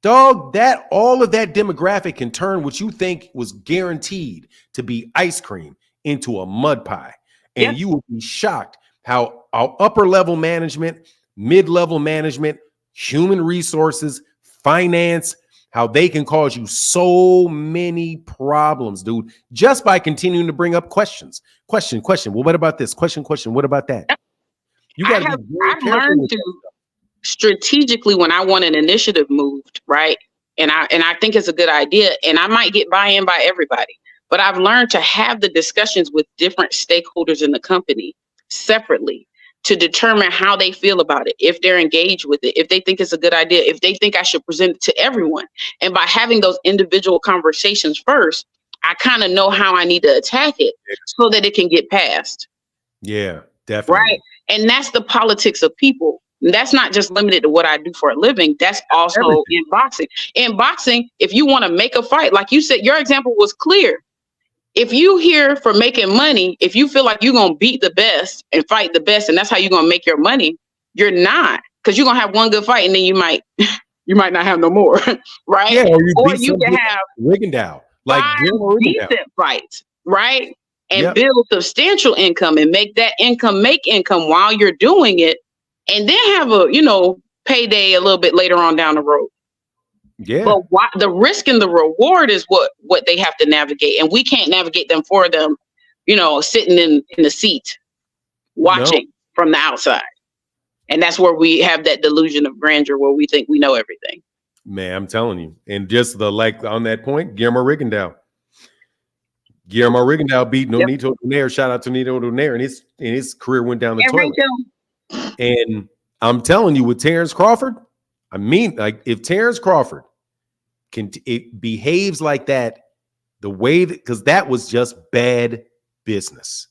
dog, that all of that demographic can turn what you think was guaranteed to be ice cream into a mud pie. And you will be shocked how our upper level management, mid-level management, human resources, finance, how they can cause you so many problems, dude, just by continuing to bring up questions. Question. Well, what about this? Question. What about that? You got to be very careful. I've learned to strategically, when I want an initiative moved, right? And I think it's a good idea, and I might get buy-in by everybody, but I've learned to have the discussions with different stakeholders in the company separately to determine how they feel about it, if they're engaged with it, if they think it's a good idea, if they think I should present it to everyone. And by having those individual conversations first, I kind of know how I need to attack it so that it can get passed. Yeah, definitely. Right. And that's the politics of people. And that's not just limited to what I do for a living. That's also Everything. in boxing. In boxing, if you want to make a fight, like you said, your example was clear. If you here for making money, if you feel like you're going to beat the best and fight the best, and that's how you're going to make your money, you're not, because you're going to have one good fight and then you might not have no more, right? Yeah, or you can have Rigondeaux, like five decent fights, right? And build substantial income and make that income while you're doing it, and then have a payday a little bit later on down the road. Yeah. But the risk and the reward is what they have to navigate, and we can't navigate them for them, sitting in the seat watching from the outside. And that's where we have that delusion of grandeur where we think we know everything. Man, I'm telling you. And just on that point, Guillermo Rigondeaux beat Nonito Donaire. Shout out to Nonito Donaire, and his career went down the toilet. And I'm telling you, with Terence Crawford, I mean, like, if Terence Crawford behaves like that, the way that, because that was just bad business.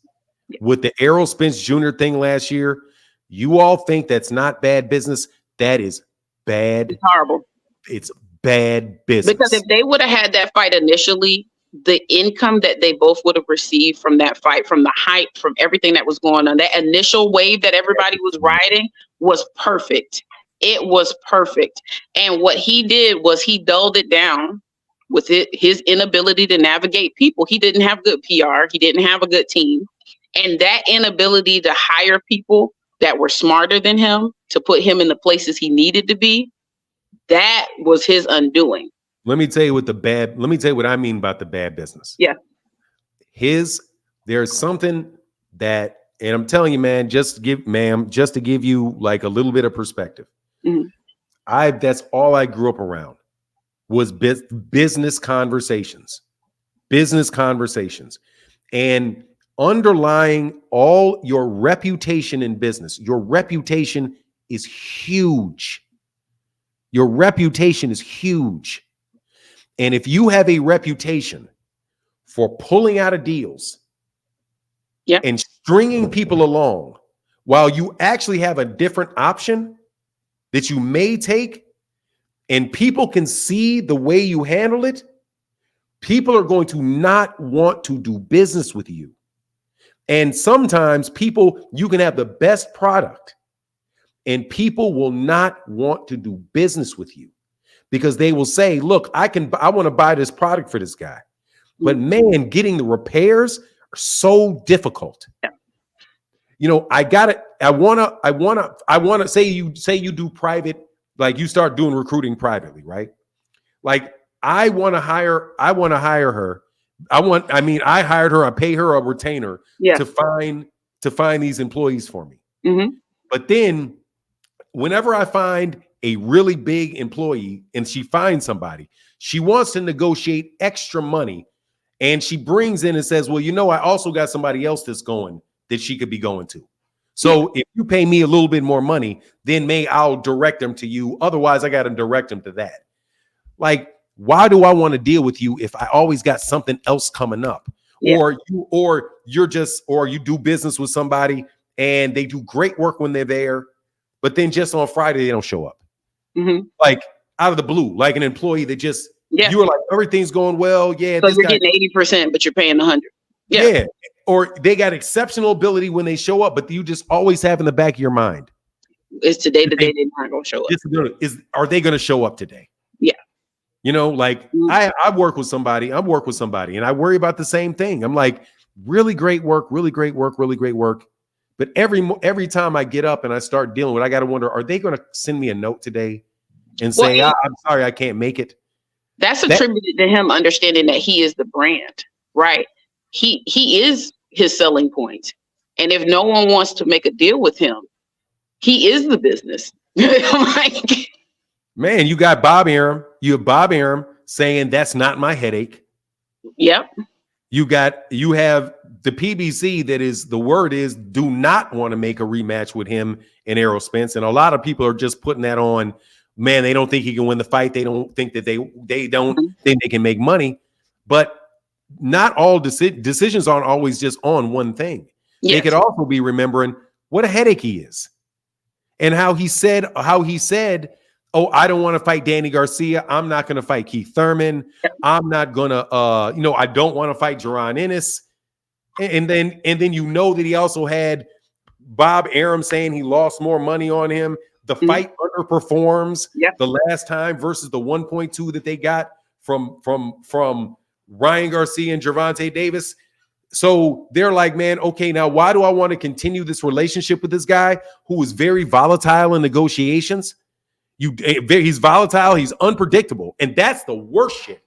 With the Errol Spence Jr. thing last year, you all think that's not bad business. That is bad. It's horrible. It's bad business. Because if they would have had that fight initially, the income that they both would have received from that fight, from the hype, from everything that was going on, that initial wave that everybody was riding was perfect. It was perfect. And what he did was he dulled it down with his inability to navigate people. He didn't have good PR. He didn't have a good team. And that inability to hire people that were smarter than him to put him in the places he needed to be, that was his undoing. Let me tell you what I mean about the bad business. Yeah. There's something that, and I'm telling you, man, just to give you like a little bit of perspective. Mm-hmm. That's all I grew up around was business conversations. And underlying all your reputation in business, your reputation is huge. Your reputation is huge. And if you have a reputation for pulling out of deals and stringing people along while you actually have a different option that you may take, and people can see the way you handle it, people are going to not want to do business with you. And sometimes you can have the best product and people will not want to do business with you because they will say, look, I want to buy this product for this guy. But man, getting the repairs are so difficult. I want to say you do private, like you start doing recruiting privately, right? Like I want to hire her. I hired her, I pay her a retainer to find these employees for me. Mm-hmm. But then whenever I find a really big employee and she finds somebody, she wants to negotiate extra money. And she brings in and says, well, I also got somebody else that's going that she could be going to. So if you pay me a little bit more money, then I'll direct them to you. Otherwise, I got to direct them to that. Like, why do I want to deal with you if I always got something else coming up? Yeah. Or you do business with somebody and they do great work when they're there, but then just on Friday, they don't show up. Mm-hmm. Like out of the blue, like an employee that just, you were like, everything's going well. Yeah. So you're getting 80%, but you're paying 100. Yeah. Or they got exceptional ability when they show up, but you just always have in the back of your mind. Is today the day they're not going to show up? Are they going to show up today? Yeah. I work with somebody and I worry about the same thing. I'm like, really great work. But every time I get up and I start dealing with it, I got to wonder, are they going to send me a note today and say, I'm sorry, I can't make it? That's attributed to him understanding that he is the brand, right? He is his selling point. And if no one wants to make a deal with him, he is the business. Man, you got Bob Arum. You have Bob Arum saying that's not my headache. Yep. You have the PBC that is, the word is, do not want to make a rematch with him and Errol Spence. And a lot of people are just putting that on, man, they don't think he can win the fight. They don't think that they don't think they can make money. But not all decisions aren't always just on one thing. Yes. They could also be remembering what a headache he is. and how he said, oh, I don't want to fight Danny Garcia. I'm not going to fight Keith Thurman. I'm not going to, I don't want to fight Jaron Ennis. And then you know that he also had Bob Arum saying he lost more money on him. The fight underperforms the last time versus the 1.2 that they got from Ryan Garcia and Gervonta Davis. So they're like, man, okay, now why do I want to continue this relationship with this guy who is very volatile in negotiations? He's volatile, he's unpredictable, and that's the worst shit.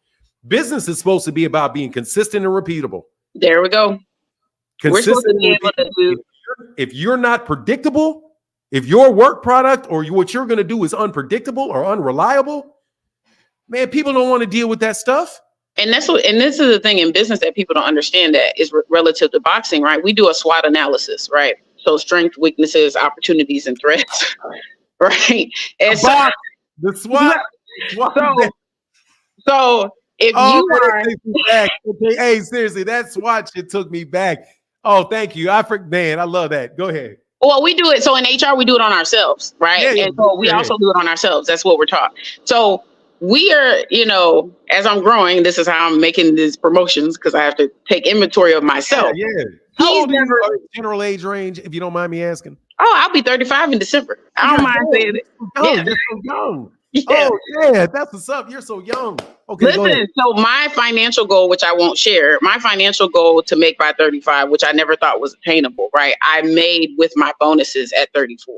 Business is supposed to be about being consistent and repeatable. There we go. We're supposed to be able to do. If you're not predictable, if your work product or what you're going to do is unpredictable or unreliable, man, people don't want to deal with that stuff. And this is the thing in business that people don't understand that is relative to boxing, right? We do a SWOT analysis, right? So strength, weaknesses, opportunities, and threats, right? And so the SWOT. So if you are, okay, hey, seriously, that SWOT shit took me back. Oh, thank you. Man, I love that. Go ahead. Well, we do it. So in HR, we do it on ourselves, right? And so we also do it on ourselves. That's what we're taught. So we are, as I'm growing, this is how I'm making these promotions because I have to take inventory of myself. Yeah. How old are you, general age range, if you don't mind me asking? Oh, I'll be 35 in December. I don't mind saying it. You're so young. Yeah. Oh, yeah, that's what's up. You're so young. Okay, listen, so my financial goal, which I won't share, my financial goal to make by 35, which I never thought was attainable, right? I made with my bonuses at 34.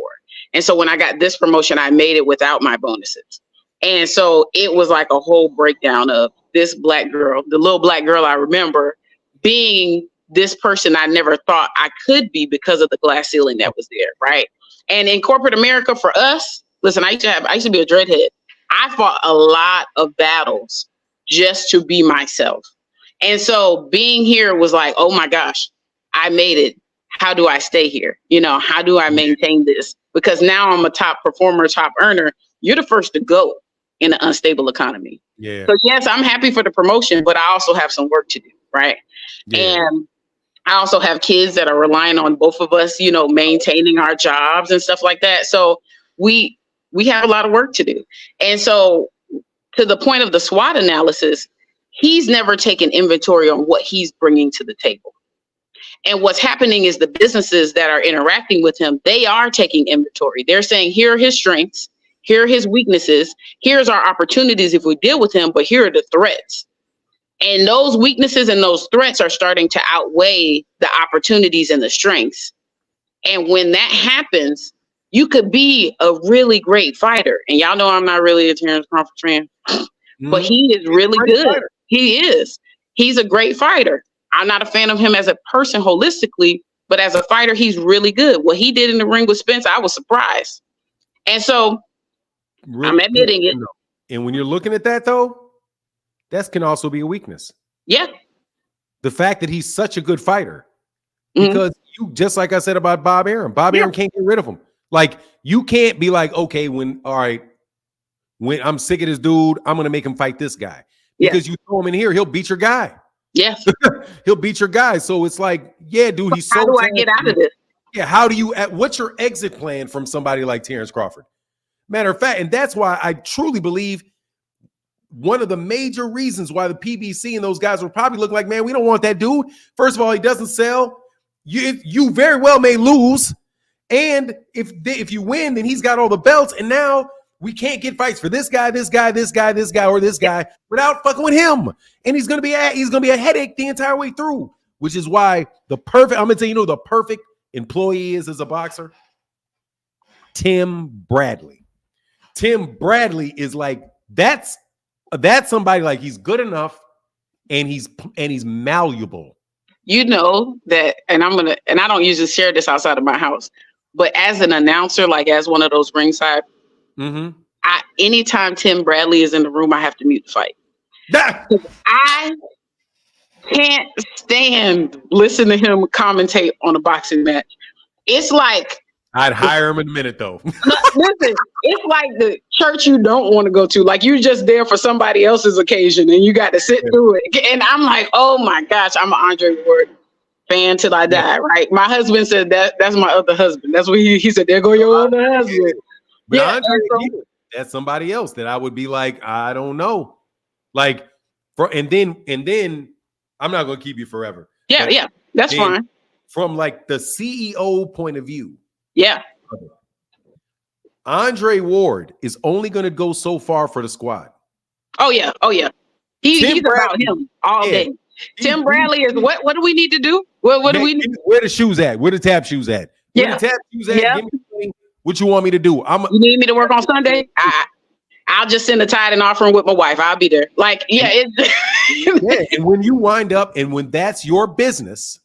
And so when I got this promotion, I made it without my bonuses. And so it was like a whole breakdown of this black girl, the little black girl I remember being this person I never thought I could be because of the glass ceiling that was there, right? And in corporate America, for us, listen, I used to be a dreadhead. I fought a lot of battles just to be myself. And so being here was like, oh my gosh, I made it. How do I stay here? How do I maintain this? Because now I'm a top performer, top earner. You're the first to go in an unstable economy. Yeah. So yes, I'm happy for the promotion, but I also have some work to do, right? Yeah. And I also have kids that are relying on both of us, maintaining our jobs and stuff like that. So we have a lot of work to do. And so to the point of the SWOT analysis, he's never taken inventory on what he's bringing to the table. And what's happening is the businesses that are interacting with him, they are taking inventory. They're saying, here are his strengths, here are his weaknesses, here's our opportunities if we deal with him, but here are the threats. And those weaknesses and those threats are starting to outweigh the opportunities and the strengths. And when that happens, you could be a really great fighter. And y'all know I'm not really a Terence Crawford fan, but he is really good. Fighter. He is. He's a great fighter. I'm not a fan of him as a person holistically, but as a fighter, he's really good. What he did in the ring with Spence, I was surprised. And so really, I'm admitting it. And when you're looking at that, though, that can also be a weakness. Yeah. The fact that he's such a good fighter, because you, just like I said about Bob Arum, Arum can't get rid of him. Like, you can't be like, okay, when I'm sick of this dude, I'm going to make him fight this guy. Because you throw him in here, he'll beat your guy. Yes. He'll beat your guy. So it's like, yeah, dude, he's so. How do I get out of this? Yeah. What's your exit plan from somebody like Terence Crawford? Matter of fact, and that's why I truly believe one of the major reasons why the PBC and those guys will probably look like, man, we don't want that dude. First of all, he doesn't sell. You very well may lose. And if you win, then he's got all the belts. And now we can't get fights for this guy, this guy, this guy, this guy, or this guy without fucking with him. And he's gonna be a headache the entire way through. Which is why I'm gonna tell you, the perfect employee is as a boxer. Tim Bradley. Tim Bradley is like that's somebody like he's good enough and he's malleable. You know that, and I don't usually share this outside of my house, but as an announcer, like as one of those ringside, anytime Tim Bradley is in the room, I have to mute the fight. I can't stand listening to him commentate on a boxing match. It's like I'd hire him in a minute, though. Listen, it's like the church you don't want to go to. Like you're just there for somebody else's occasion and you got to sit through it. And I'm like, oh my gosh, I'm an Andre Ward. Fan till I die, right? My husband said that's my other husband. That's what he said. There go your other husband. But Yeah, Andre, that's somebody else that I would be like, I don't know. Like, and then I'm not gonna keep you forever. Yeah, that's fine. From like the CEO point of view, yeah, Andre Ward is only gonna go so far for the squad. Oh yeah. He's about him all day. Tim Bradley is what? What do we need to do? What do we need? Where the shoes at? Where the tap shoes at? Where the tap shoes at? Give me what you want me to do. You need me to work on Sunday? I'll just send a tithe and offering with my wife. I'll be there. Like, and when you wind up, and when that's your business,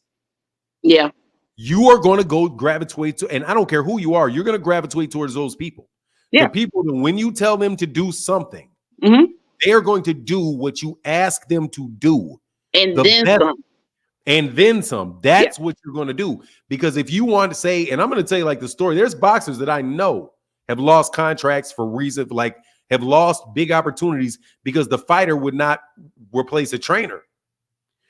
you are going to go gravitate to, and I don't care who you are, you're going to gravitate towards those people. The people that when you tell them to do something, they are going to do what you ask them to do. And then some. And then some. That's what you're going to do. Because if you want to say, and I'm going to tell you like the story, there's boxers that I know have lost contracts for reasons like have lost big opportunities because the fighter would not replace a trainer.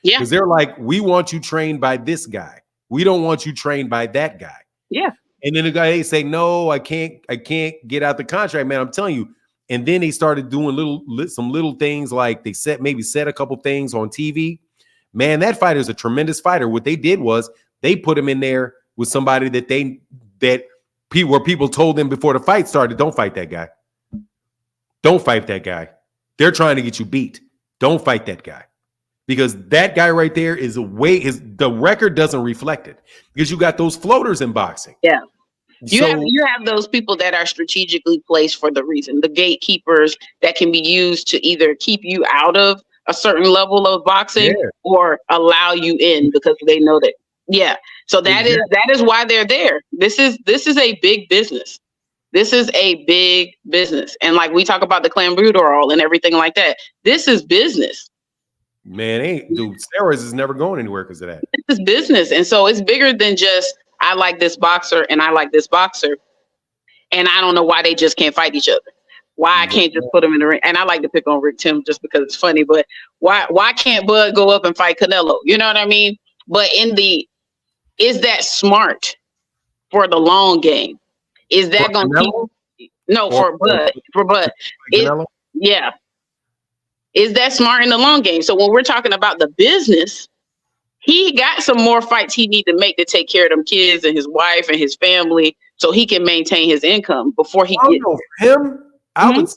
Yeah. Because they're like, we want you trained by this guy. We don't want you trained by that guy. Yeah. And then the guy, they say, no, I can't get out the contract, man. I'm telling you. And then they started doing some little things like they said a couple things on TV. Man, that fighter is a tremendous fighter. What they did was they put him in there with somebody that people told them before the fight started, don't fight that guy. Don't fight that guy. They're trying to get you beat. Don't fight that guy. Because that guy right there the record doesn't reflect it. Because you got those floaters in boxing. Yeah. You have those people that are strategically placed for the reason, the gatekeepers that can be used to either keep you out of a certain level of boxing or allow you in because they know that. Yeah. So that is why they're there. This is a big business. This is a big business. And like we talk about the clenbuterol and everything like that. This is business. Man, steroids is never going anywhere because of that. This is business. And so it's bigger than just I like this boxer and I like this boxer. And I don't know why they just can't fight each other. Why I can't just put them in the ring. And I like to pick on Rick Tim just because it's funny, but why can't Bud go up and fight Canelo? You know what I mean? But is that smart for the long game? Is that going to keep? No, for Bud. Is that smart in the long game? So when we're talking about the business, he got some more fights he need to make to take care of them kids and his wife and his family so he can maintain his income before he gets him. I would say,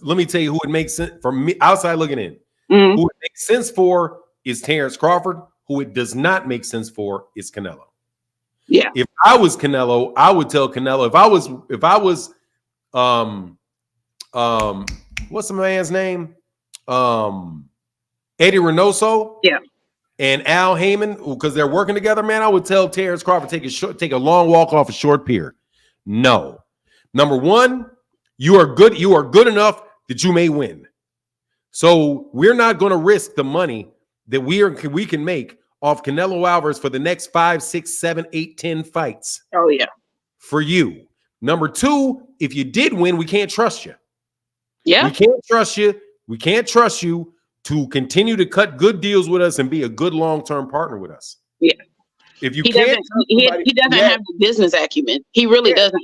let me tell you who it makes sense for me outside looking in. Who it makes sense for is Terence Crawford. Who it does not make sense for is Canelo. Yeah. If I was Canelo, I would tell Canelo. If I was, what's the man's name? Eddie Reynoso. Yeah. And Al Haymon, because they're working together, man, I would tell Terence Crawford take a long walk off a short pier. No. Number one, you are good enough that you may win. So we're not going to risk the money that we can make off Canelo Alvarez for the next 5, 6, 7, 8, 10 fights. Oh yeah. For you. Number two, if you did win, we can't trust you. Yeah. We can't trust you. We can't trust you to continue to cut good deals with us and be a good long-term partner with us. Yeah. If you he can't, doesn't have the business acumen. He really doesn't.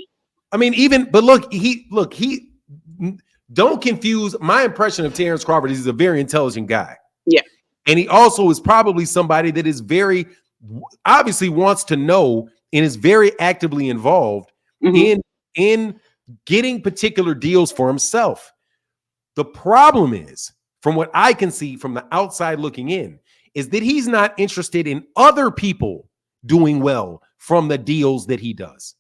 I mean, he don't confuse my impression of Terence Crawford. He's a very intelligent guy. Yeah. And he also is probably somebody that is very obviously wants to know and is very actively involved in getting particular deals for himself. The problem is, from what I can see from the outside looking in, is that he's not interested in other people doing well from the deals that he does.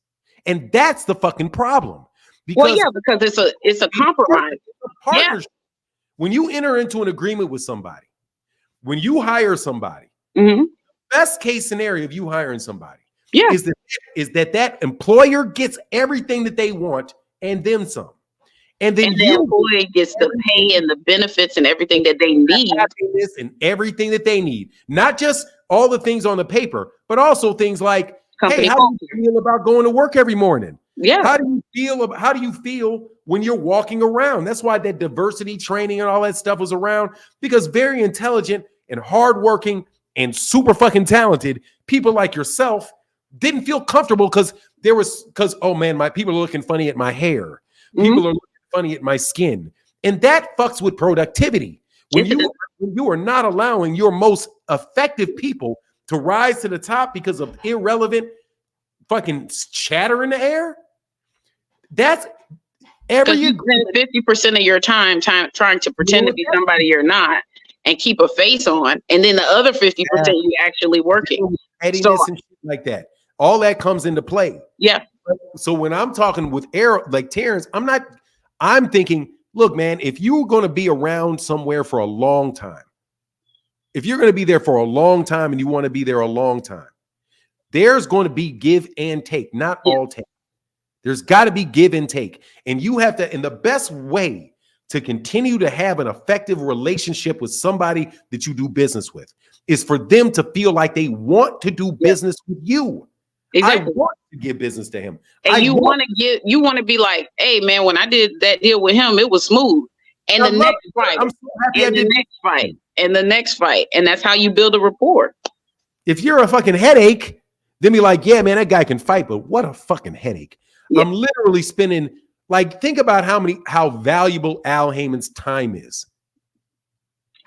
And that's the fucking problem. Because it's a compromise. It's a partnership. Yeah. When you enter into an agreement with somebody, when you hire somebody, best case scenario of you hiring somebody is that employer gets everything that they want and then some. And then the employee gets the pay and the benefits and everything that they need. And everything that they need. Not just all the things on the paper, but also things like, hey, how do you feel about going to work every morning? Yeah. How do you feel when you're walking around? That's why that diversity training and all that stuff was around, because very intelligent and hardworking and super fucking talented, people like yourself didn't feel comfortable because oh man, my people are looking funny at my hair. People are looking funny at my skin. And that fucks with productivity. When you are not allowing your most effective people to rise to the top because of irrelevant fucking chatter in the air, that's because you spend 50% of your time trying to pretend to be somebody you're not and keep a face on, and then the other 50% you actually working. Pettiness and shit like that. All that comes into play. Yeah. So when I'm talking with like Terrence, I'm thinking, look, man, if you're going to be around somewhere for a long time, if you're going to be there for a long time and you want to be there a long time, there's going to be give and take, not all take. There's got to be give and take. And you have to, and the best way to continue to have an effective relationship with somebody that you do business with is for them to feel like they want to do business with you. Exactly. I want to give business to him. And you want to be like, hey man, when I did that deal with him, it was smooth. And the next fight, I'm so happy and the next fight, and the next fight. And that's how you build a rapport. If you're a fucking headache, then be like, yeah, man, that guy can fight, but what a fucking headache. Yeah. I'm literally spending, like, think about how valuable Al Haymon's time is.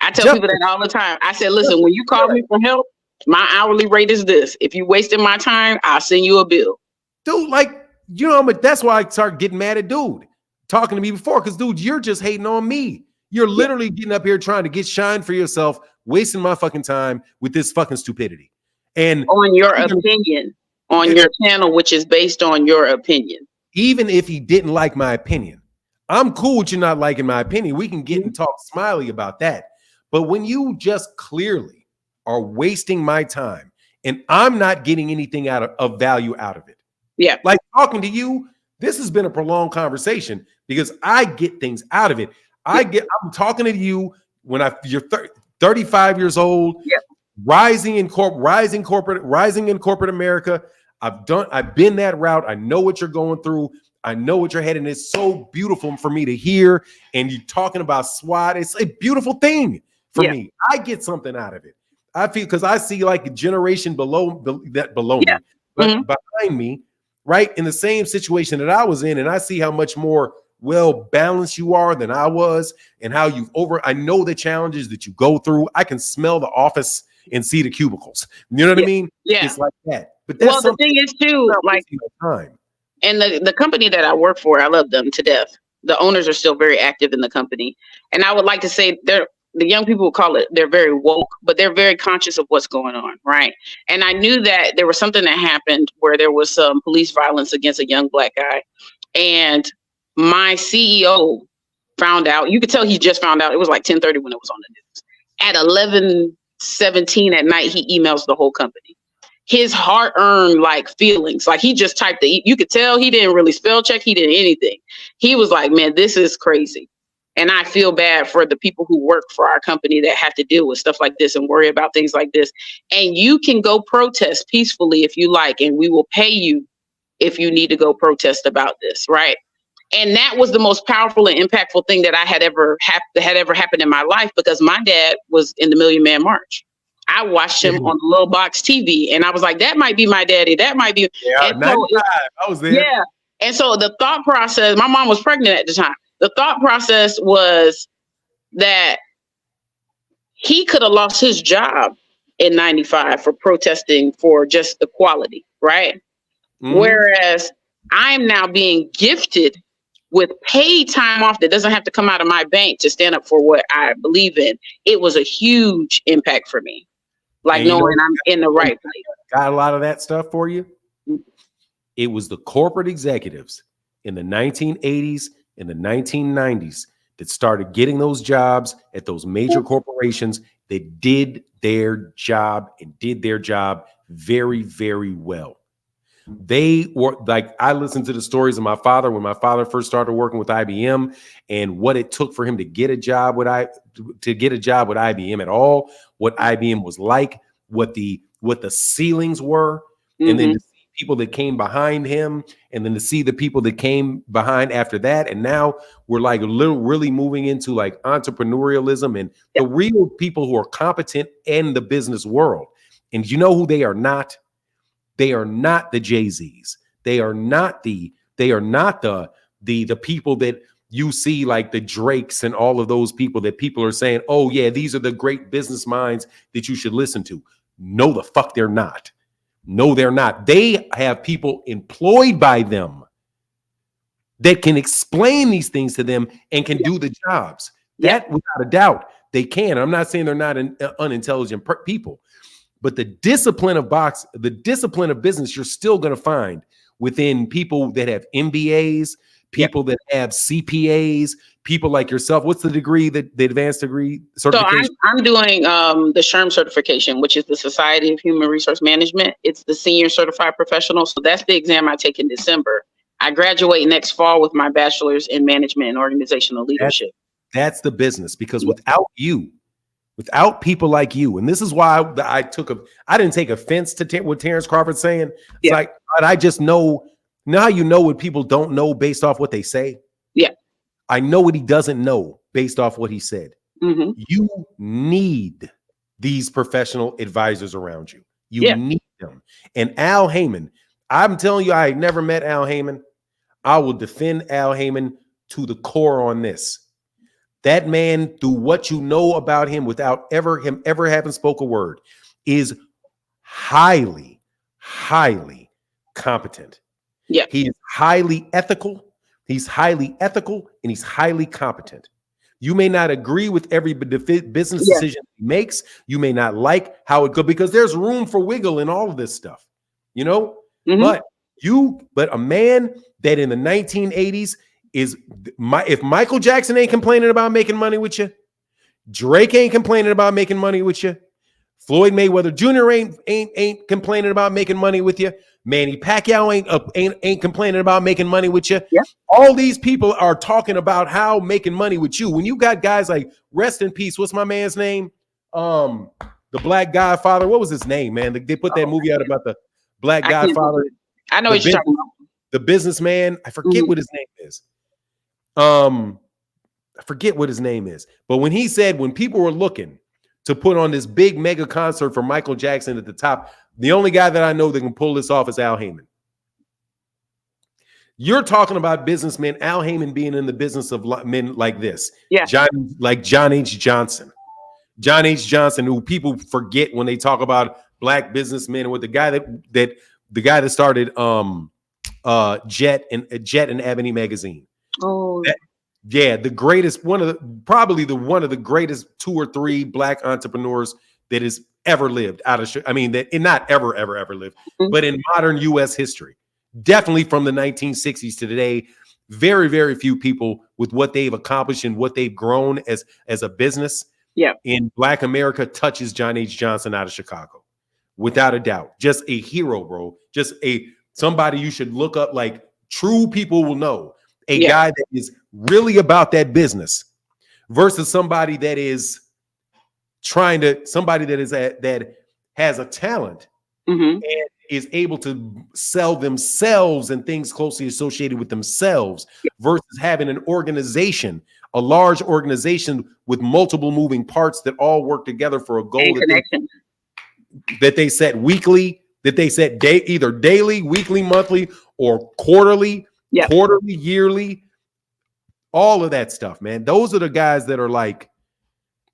I tell people that all the time. I said, listen, when you call me for help, my hourly rate is this. If you wasted my time, I'll send you a bill. Dude, like, you know, that's why I started getting mad at dude talking to me before. Because, dude, you're just hating on me. You're literally getting up here trying to get shine for yourself, wasting my fucking time with this fucking stupidity. And on your opinion, on your channel, which is based on your opinion. Even if he didn't like my opinion, I'm cool with you not liking my opinion. We can get and talk smiley about that. But when you just clearly are wasting my time and I'm not getting anything of value out of it. Yeah. Like talking to you, this has been a prolonged conversation because I get things out of it. I'm talking to you when you're 35 years old, rising in corporate America. I've been that route. I know what you're going through. I know what you're heading. It's so beautiful for me to hear. And you're talking about SWAT. It's a beautiful thing for me. I get something out of it. I feel because I see like a generation below me, but behind me, right in the same situation that I was in, and I see how much more well balanced you are than I was, and how I know the challenges that you go through. I can smell the office and see the cubicles. You know what I mean? Yeah, it's like that. But that's the thing is too, like, and the company that I work for, I love them to death. The owners are still very active in the company, and I would like to say the young people would call it, they're very woke, but they're very conscious of what's going on, right? And I knew that there was something that happened where there was some police violence against a young Black guy. And my CEO found out, you could tell he just found out, it was like 10:30 when it was on the news. At 11:17 at night, he emails the whole company. His hard-earned like feelings, like he just typed you could tell he didn't really spell check, he didn't anything. He was like, man, this is crazy. And I feel bad for the people who work for our company that have to deal with stuff like this and worry about things like this. And you can go protest peacefully if you like, and we will pay you if you need to go protest about this, right? And that was the most powerful and impactful thing that I had ever happened in my life, because my dad was in the Million Man March. I watched him on the little box TV, and I was like, that might be my daddy. That might be. Yeah, 95. I was there. Yeah. And so the thought process, my mom was pregnant at the time. The thought process was that he could have lost his job in 95 for protesting for just equality, right? Mm-hmm. Whereas I'm now being gifted with paid time off that doesn't have to come out of my bank to stand up for what I believe in. It was a huge impact for me, like knowing I'm in the right place. Got a lot of that stuff for you. It was the corporate executives in the 1980s and the 1990s that started getting those jobs at those major corporations that did their job and did their job very, very well. They were like, I listened to the stories of my father when my father first started working with IBM and what it took for him to get a job with IBM at all, what IBM was like, what the ceilings were, and then to see people that came behind him, and then to see the people that came behind after that. And now we're like really moving into like entrepreneurialism and the real people who are competent in the business world. And you know who they are not? They are not the Jay-Z's. They are not the people that you see, like the Drakes and all of those people that people are saying, oh yeah, these are the great business minds that you should listen to. No, the fuck they're not. No, they're not. They have people employed by them that can explain these things to them and can do the jobs. That, without a doubt, they can. I'm not saying they're not unintelligent people, but the discipline of business, you're still going to find within people that have MBAs, people that have CPAs, people like yourself. What's the degree, the advanced degree certification? So I'm doing the SHRM certification, which is the Society of Human Resource Management. It's the Senior Certified Professional. So that's the exam I take in December. I graduate next fall with my bachelor's in management and organizational leadership. That's the business, because without people like you, and this is why I didn't take offense to what Terence Crawford saying. It's like, but I just know. Now you know what people don't know based off what they say. Yeah. I know what he doesn't know based off what he said. Mm-hmm. You need these professional advisors around you. You need them. And Al Haymon, I'm telling you, I never met Al Haymon. I will defend Al Haymon to the core on this. That man, through what you know about him without him ever having spoke a word, is highly, highly competent. Yeah. He is highly ethical. He's highly ethical and he's highly competent. You may not agree with every business decision he makes. You may not like how it goes, because there's room for wiggle in all of this stuff, you know? Mm-hmm. But a man that in the 1980s if Michael Jackson ain't complaining about making money with you, Drake ain't complaining about making money with you, Floyd Mayweather Jr. ain't complaining about making money with you, Manny Pacquiao ain't complaining about making money with you. Yeah. All these people are talking about how making money with you. When you got guys like, rest in peace, what's my man's name? The Black Godfather. What was his name, man? They put that movie out about the Black Godfather. I know what you're talking about. The businessman. I forget what his name is. I forget what his name is. But when he said, when people were looking to put on this big mega concert for Michael Jackson at the top, the only guy that I know that can pull this off is Al Haymon. You're talking about businessmen, Al Haymon being in the business of men like this. Yeah. John H. Johnson. John H. Johnson, who people forget when they talk about black businessmen, with the guy that started Jet and Ebony magazine. Oh. The greatest, one of the greatest 2 or 3 black entrepreneurs that has ever lived not ever lived, but in modern U.S. history. Definitely from the 1960s to today, very, very few people with what they've accomplished and what they've grown as a business in Black America touches John H. Johnson out of Chicago. Without a doubt. Just a hero, bro. Just somebody you should look up, like true people will know. A guy that is really about that business versus somebody that is that has a talent and is able to sell themselves and things closely associated with themselves versus having an organization, a large organization with multiple moving parts that all work together for a goal that they set weekly, that they set either daily, weekly, monthly, or quarterly, yearly, all of that stuff, man. Those are the guys that are like,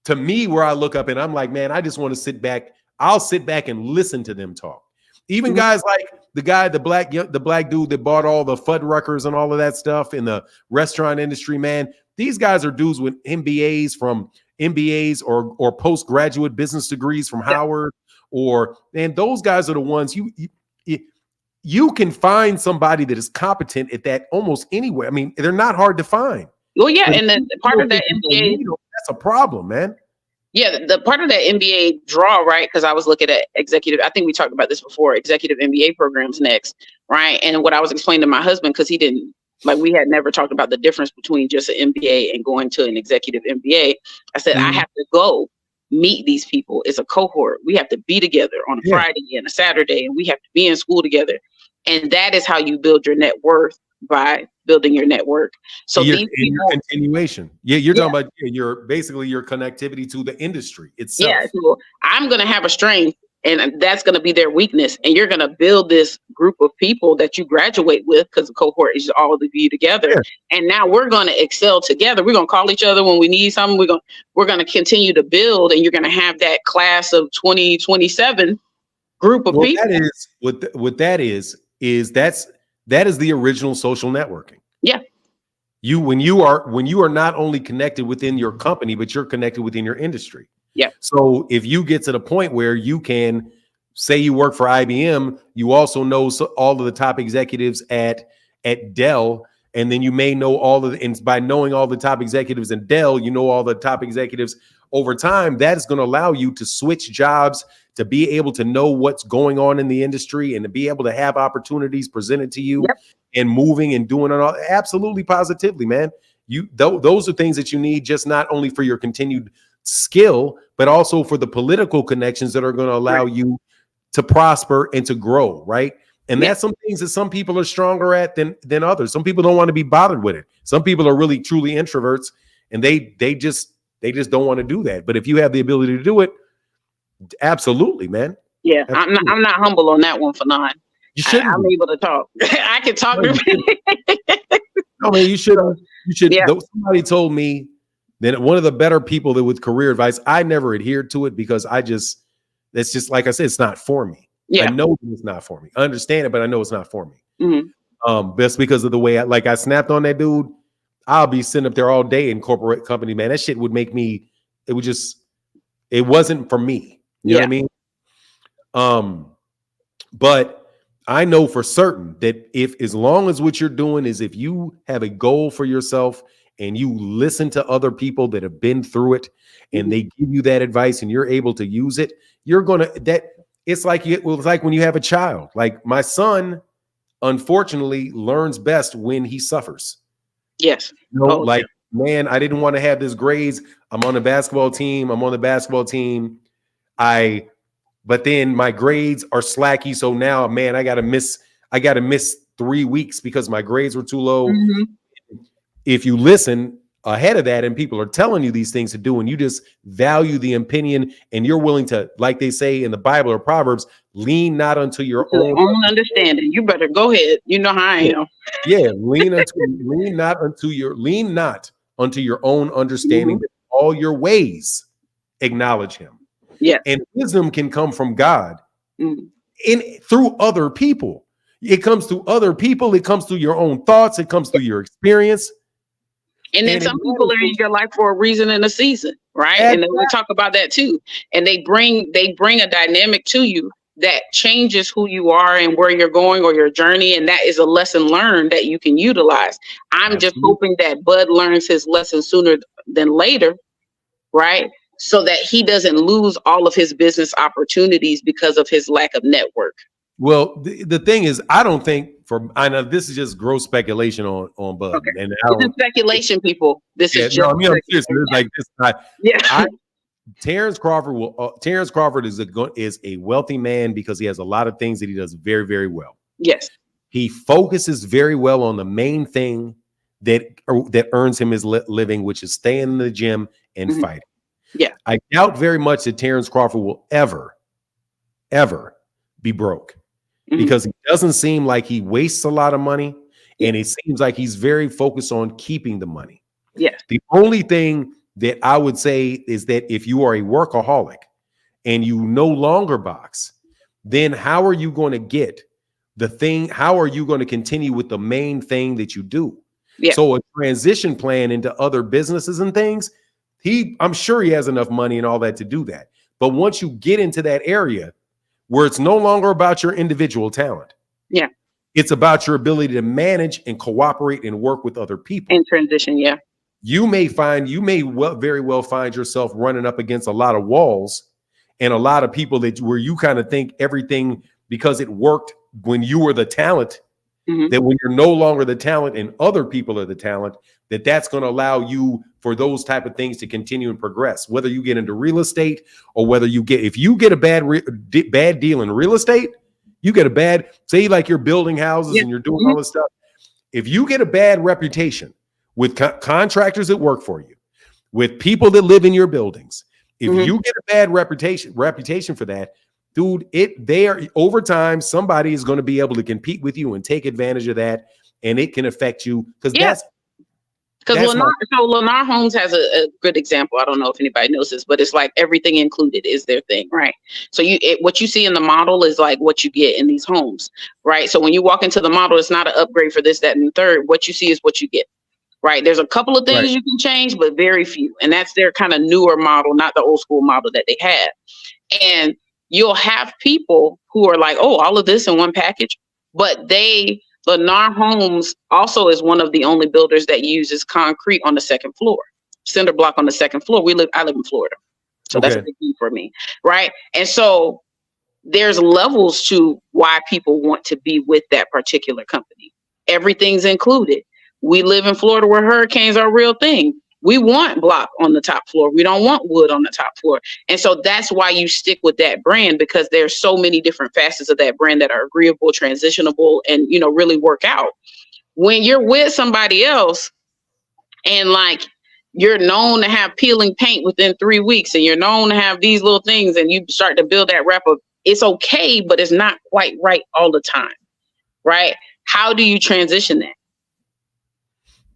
to me, where I look up and I'm like, man, I just want to sit back. I'll sit back and listen to them talk. Even guys like the black dude that bought all the Fuddruckers and all of that stuff in the restaurant industry, man. These guys are dudes with MBAs or postgraduate business degrees from Howard, and those guys are the ones you can find somebody that is competent at that almost anywhere. I mean, they're not hard to find. Well, yeah, and the part of that MBA, that's a problem, man. Yeah, the part of that MBA draw, right? Because I was looking at executive, I think we talked about this before, executive MBA programs next, right? And what I was explaining to my husband, because he didn't, we had never talked about the difference between just an MBA and going to an executive MBA. I said, I have to go meet these people. It's a cohort. We have to be together on a Friday and a Saturday, and we have to be in school together. And that is how you build your net worth, by building your network. So your continuation. You're talking about your basically your connectivity to the industry itself. Yeah, so I'm going to have a strength, and that's going to be their weakness. And you're going to build this group of people that you graduate with, because the cohort is all of you together. Yeah. And now we're going to excel together. We're going to call each other when we need something. We're going to continue to build, and you're going to have that class of 2027 group of people. That is what that is that is the original social networking. Yeah. When you are not only connected within your company, but you're connected within your industry. Yeah. So if you get to the point where you can say you work for IBM, you also know all of the top executives at Dell, and then you may know and by knowing all the top executives in Dell, you know all the top executives over time. That is going to allow you to switch jobs, to be able to know what's going on in the industry, and to be able to have opportunities presented to you. Yep. And moving and doing it all. Absolutely, positively, man. Those are things that you need, just not only for your continued skill, but also for the political connections that are going to allow you to prosper and to grow, right? And that's some things that some people are stronger at than others. Some people don't want to be bothered with it. Some people are really truly introverts, and they just don't want to do that. But if you have the ability to do it, absolutely, man. Yeah, absolutely. I'm not humble on that one for none. I'm able to talk. I can talk. No, man, you should. Yeah. Somebody told me that one of the better people that with career advice, I never adhered to it because that's just like I said, it's not for me. Yeah. I know it's not for me. I understand it, but I know it's not for me. Mm-hmm. That's because of the way I snapped on that dude. I'll be sitting up there all day in corporate company, man. That shit would make me. It wasn't for me. You know what I mean? But I know for certain that as long as what you're doing is if you have a goal for yourself and you listen to other people that have been through it and they give you that advice and you're able to use it, it's like when you have a child. Like my son, unfortunately, learns best when he suffers. Yes. Man, I didn't want to have this grades. I'm on the basketball team. But then my grades are slacky. So now, man, I got to miss 3 weeks because my grades were too low. Mm-hmm. If you listen ahead of that and people are telling you these things to do, and you just value the opinion and you're willing to, like they say in the Bible or Proverbs, lean not unto your own understanding. You better go ahead. You know how I am. Yeah. lean not unto your own understanding. Mm-hmm. All your ways acknowledge him. Yeah. And wisdom can come from God through other people. It comes through other people. It comes through your own thoughts. It comes through your experience. And then some people are in your life for a reason and a season, right? And then we talk about that too. And they bring a dynamic to you that changes who you are and where you're going or your journey. And that is a lesson learned that you can utilize. I'm just hoping that Bud learns his lesson sooner than later, right? So that he doesn't lose all of his business opportunities because of his lack of network. Well, the thing is, I don't think I know this is just gross speculation on Bud. Okay. And this is speculation, people. This is just I'm serious. It's like this. Terence Crawford is a wealthy man because he has a lot of things that he does very, very well. Yes. He focuses very well on the main thing that earns him his living, which is staying in the gym and fighting. Yeah. I doubt very much that Terence Crawford will ever be broke because he doesn't seem like he wastes a lot of money, and it seems like he's very focused on keeping the money. Yeah. The only thing that I would say is that if you are a workaholic and you no longer box, then how are you going to get the thing? How are you going to continue with the main thing that you do? Yeah. So a transition plan into other businesses and things, I'm sure he has enough money and all that to do that. But once you get into that area where it's no longer about your individual talent, it's about your ability to manage and cooperate and work with other people. In transition, you may very well find yourself running up against a lot of walls and a lot of people where you kind of think everything because it worked when you were the talent that when you're no longer the talent and other people are the talent, that's going to allow you for those type of things to continue and progress. Whether you get into real estate or whether if you get a bad deal in real estate, you get a bad, say like you're building houses and you're doing all this stuff. If you get a bad reputation with contractors that work for you, with people that live in your buildings, if you get a bad reputation for that, dude, over time, somebody is going to be able to compete with you and take advantage of that, and it can affect you because Lennar Homes has a good example. I don't know if anybody knows this, but it's like everything included is their thing, right? So what you see in the model is like what you get in these homes, right? So when you walk into the model, it's not an upgrade for this, that, and the third. What you see is what you get, right? There's a couple of things you can change, but very few, and that's their kind of newer model, not the old school model that they had. And you'll have people who are like, oh, all of this in one package, but Lennar Homes also is one of the only builders that uses concrete on the second floor, cinder block on the second floor. I live in Florida, so that's a big thing for me, right? And so there's levels to why people want to be with that particular company. Everything's included. We live in Florida where hurricanes are a real thing. We want block on the top floor. We don't want wood on the top floor. And so that's why you stick with that brand, because there's so many different facets of that brand that are agreeable, transitionable, and, really work out. When you're with somebody else and like you're known to have peeling paint within 3 weeks and you're known to have these little things and you start to build that rapport, it's okay, but it's not quite right all the time, right? How do you transition that?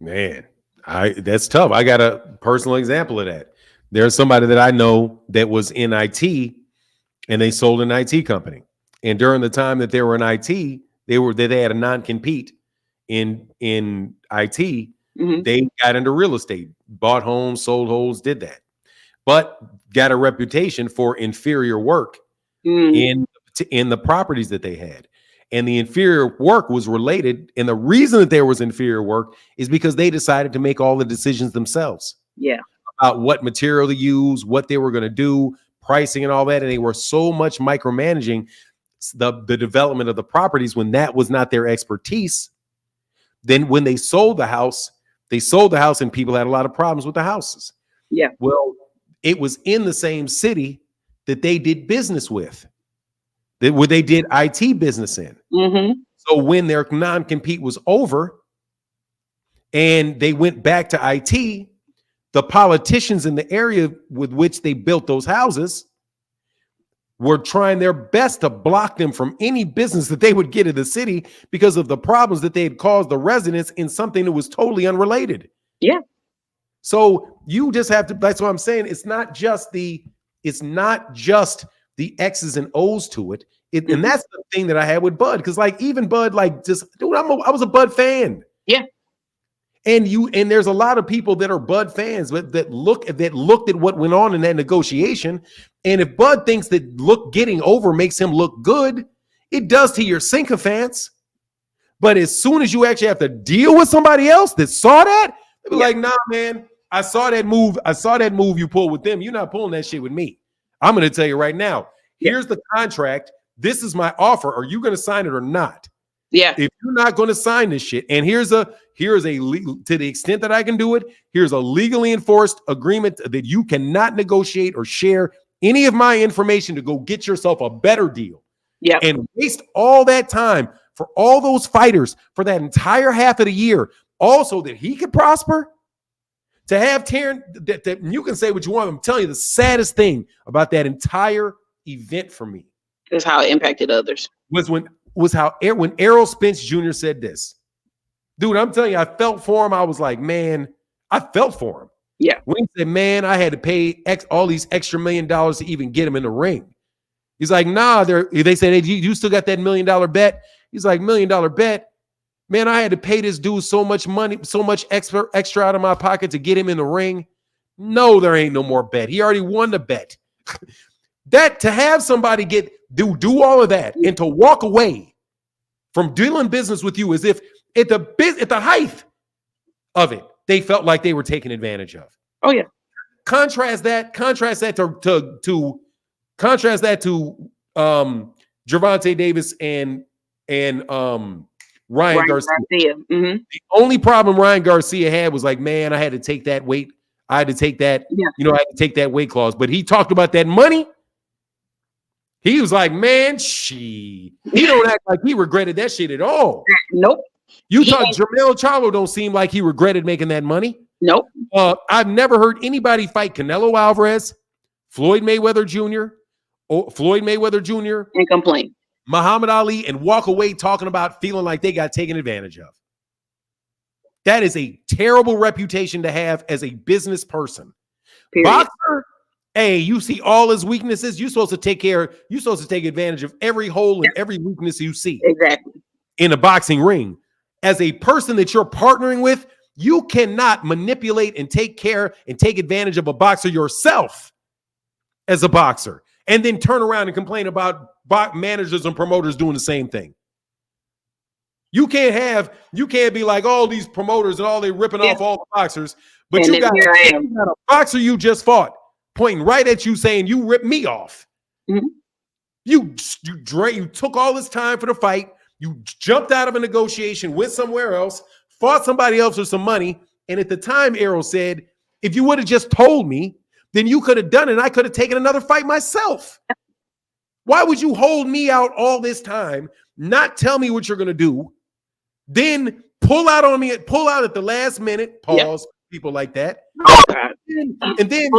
Man. That's tough. I got a personal example of that. There's somebody that I know that was in IT and they sold an IT company. And during the time that they were in IT, they had a non-compete in IT. They got into real estate, bought homes, sold homes, did that, but got a reputation for inferior work in the properties that they had. And the inferior work was related. And the reason that there was inferior work is because they decided to make all the decisions themselves. Yeah. About what material to use, what they were going to do, pricing and all that. And they were so much micromanaging the development of the properties when that was not their expertise. Then when they sold the house and people had a lot of problems with the houses. Yeah. Well, it was in the same city that they did business with. Where they did IT business in. So when their non-compete was over and they went back to IT, the politicians in the area with which they built those houses were trying their best to block them from any business that they would get in the city because of the problems that they had caused the residents in something that was totally unrelated. Yeah. So you just have to, that's what I'm saying. It's not just the X's and O's to it. And that's the thing that I had with Bud. Cause like even Bud, like just, dude, I was a Bud fan. Yeah. And there's a lot of people that are Bud fans that looked at what went on in that negotiation. And if Bud thinks that getting over makes him look good, it does to your sycophants. But as soon as you actually have to deal with somebody else that saw that, they'll be like, nah, man, I saw that move you pulled with them. You're not pulling that shit with me. I'm going to tell you right now, here's the contract. This is my offer. Are you going to sign it or not? Yeah. If you're not going to sign this shit, and here's a legal, to the extent that I can do it, here's a legally enforced agreement that you cannot negotiate or share any of my information to go get yourself a better deal. Yeah. And waste all that time for all those fighters for that entire half of the year, also that he could prosper. To have Terence, that you can say what you want. I'm telling you, the saddest thing about that entire event for me is how it impacted others. When Errol Spence Jr. said this, dude, I'm telling you, I felt for him. I was like, man, I felt for him. Yeah. When he said, man, I had to pay all these extra $1 million to even get him in the ring. He's like, nah, they said, hey, you still got that $1 million bet? He's like, $1 million bet? Man, I had to pay this dude so much money, so much extra out of my pocket to get him in the ring. No, there ain't no more bet. He already won the bet. That to have somebody do all of that and to walk away from dealing business with you as if at the height of it, they felt like they were taken advantage of. Oh yeah. Contrast that to Gervonta Davis and Ryan Garcia. Mm-hmm. The only problem Ryan Garcia had was like, man, I had to take that weight. I had to take that, Yeah. I had to take that weight clause. But he talked about that money. He was like, man, he don't act like he regretted that shit at all. Nope. You talk Jermell Charlo don't seem like he regretted making that money. Nope. I've never heard anybody fight Canelo Alvarez, Floyd Mayweather Jr., and complain. Muhammad Ali, and walk away talking about feeling like they got taken advantage of. That is a terrible reputation to have as a business person. Period. Boxer, hey, you see all his weaknesses. You're supposed to take advantage of every hole and every weakness you see. Exactly. In a boxing ring. As a person that you're partnering with, you cannot manipulate and take advantage of a boxer yourself as a boxer, and then turn around and complain about managers and promoters doing the same thing. You can't be like all these promoters and all they ripping off all the boxers, but and you got a boxer you just fought pointing right at you saying you ripped me off. Mm-hmm. You took all this time for the fight. You jumped out of a negotiation, went somewhere else, fought somebody else for some money. And at the time, Errol said, if you would have just told me, then you could have done it. And I could have taken another fight myself. Why would you hold me out all this time, not tell me what you're going to do, then pull out on me, pull out at the last minute, pause, people like that. Oh, God. And then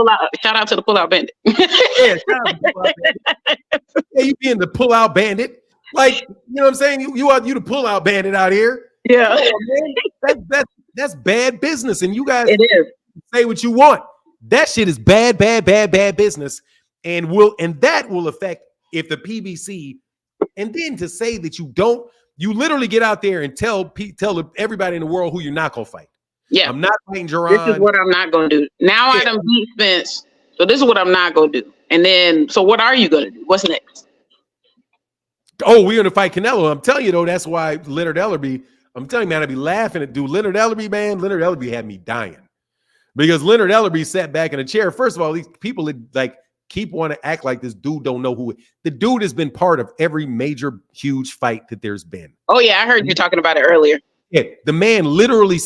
shout out to the pull-out bandit. Yeah, shout out to the pull-out bandit. Yeah, you being the pull-out bandit. Like, you know what I'm saying? You the pull-out bandit out here. Yeah. Oh, that's bad business. And you guys it is. say what you want. That shit is bad business. And that will affect if the PBC, and then to say that you literally get out there and tell everybody in the world who you're not gonna fight. Yeah. I'm not fighting Jerron. This is what I'm not gonna do. Now I done beat Spence. So this is what I'm not gonna do. And then, so what are you gonna do? What's next? Oh, we're gonna fight Canelo. I'm telling you though, that's why Leonard Ellerbe. I'm telling you, man, I'd be laughing at Leonard Ellerbe, man. Leonard Ellerbe had me dying because Leonard Ellerbe sat back in a chair. First of all, these people that like keep wanting to act like this dude don't know who the dude has been part of every major huge fight that there's been. Oh yeah, I heard you talking about it earlier. Yeah, the man literally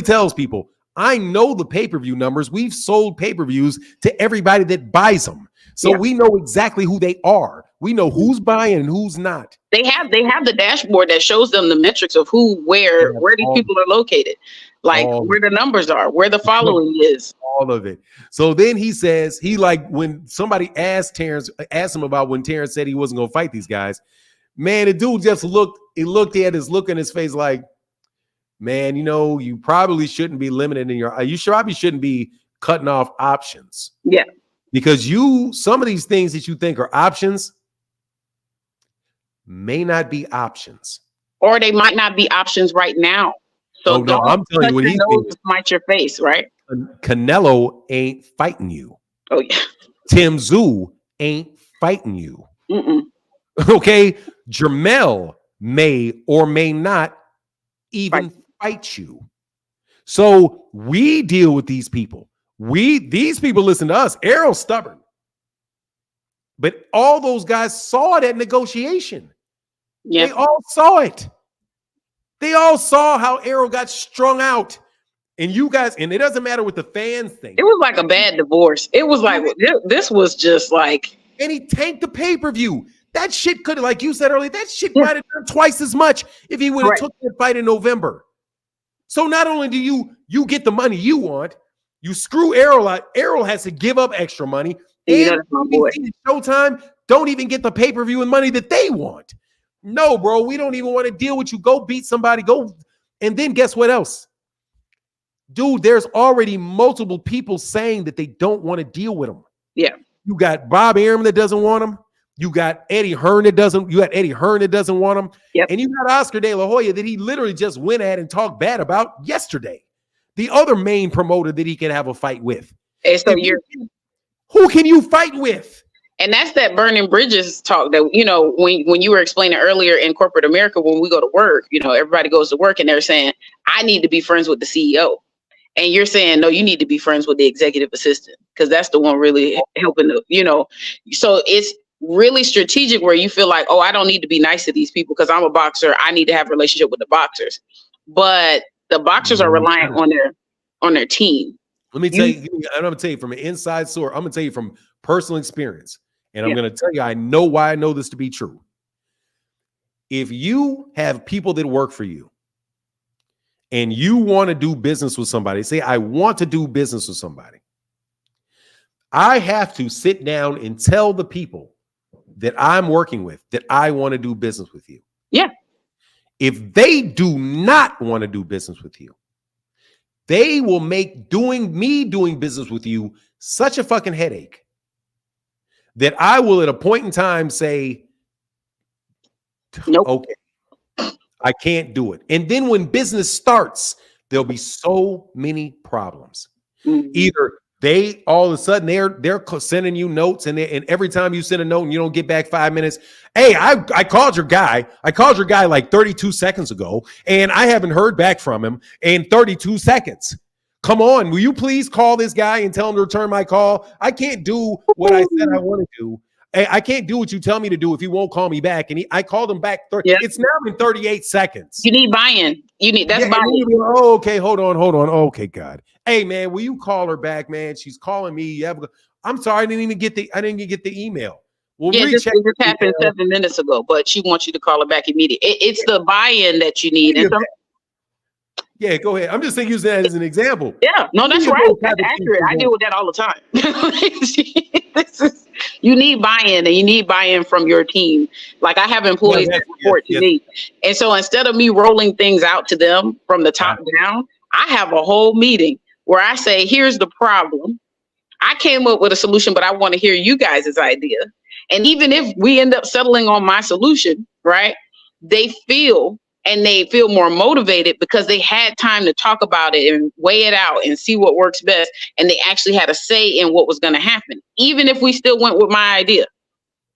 tells people, I know the pay-per-view numbers. We've sold pay-per-views to everybody that buys them. So we know exactly who they are. We know who's buying and who's not. They have the dashboard that shows them the metrics of where these people are located, like where the numbers are, where the following is. All of it. So then he says, when somebody asked him about when Terence said he wasn't going to fight these guys, man, the dude just looked at his look in his face like, man, you probably shouldn't be limited in you probably shouldn't be cutting off options. Yeah. Because some of these things that you think are options may not be options. Or they might not be options right now. So no, I'm telling you what he's thinking. Smite your face, right? Canelo ain't fighting you. Oh, yeah. Tim Tszyu ain't fighting you. Mm-mm. Okay? Jermell may or may not even fight you. So we deal with these people. These people listen to us. Errol's stubborn. But all those guys saw it at negotiation. Yeah. They all saw it. They all saw how Errol got strung out. And you guys, and it doesn't matter what the fans think. It was like a bad divorce. It was like, this was just like. And he tanked the pay-per-view. That shit could have, like you said earlier, that shit might have done twice as much if he would have took that fight in November. So not only do you get the money you want, you screw Errol out. Errol has to give up extra money. And Showtime don't even get the pay-per-view and money that they want. No, bro, we don't even want to deal with you. Go beat somebody. Go. And then guess what else? Dude, there's already multiple people saying that they don't want to deal with him. Yeah. You got Bob Arum that doesn't want him. You got Eddie Hearn that doesn't want him. Yep. And you got Oscar De La Hoya that he literally just went at and talked bad about yesterday. The other main promoter that he can have a fight with. And so who can you fight with? And that's that burning bridges talk that, when you were explaining earlier in corporate America, when we go to work, everybody goes to work and they're saying, I need to be friends with the CEO. And you're saying, no, you need to be friends with the executive assistant because that's the one really helping so really strategic where you feel like, oh, I don't need to be nice to these people because I'm a boxer. I need to have a relationship with the boxers. But the boxers are reliant on their team. Let me tell you, I'm going to tell you from an inside source. I'm going to tell you from personal experience. And I'm going to tell you, I know why I know this to be true. If you have people that work for you and you want to do business with somebody, say, I want to do business with somebody, I have to sit down and tell the people that I'm working with that I want to do business with you. Yeah. If they do not want to do business with you, they will make doing business with you such a fucking headache that I will at a point in time say, nope. Okay, I can't do it. And then when business starts, there'll be so many problems. Mm-hmm. Either they all of a sudden they're sending you notes, and every time you send a note and you don't get back 5 minutes, hey, I called your guy. I called your guy like 32 seconds ago, and I haven't heard back from him in 32 seconds. Come on, will you please call this guy and tell him to return my call? I can't do what I said I want to do. I can't do what you tell me to do if he won't call me back. And I called him back. It's now been 38 seconds. You need buy-in. That's buy-in. Oh, okay, hold on. Okay, God. Hey, man, will you call her back, man? She's calling me. I'm sorry, I didn't even get the email. Well, this happened 7 minutes ago, but she wants you to call her back immediately. It's the buy-in that you need. Yeah, go ahead. I'm just using that as an example. Yeah, no, that's right. That's accurate. I deal with that all the time. You need buy-in, and you need buy-in from your team. Like I have employees that report to me. And so instead of me rolling things out to them from the top down, I have a whole meeting where I say, here's the problem. I came up with a solution, but I want to hear you guys' idea. And even if we end up settling on my solution, right, they feel more motivated because they had time to talk about it and weigh it out and see what works best. And they actually had a say in what was going to happen, even if we still went with my idea.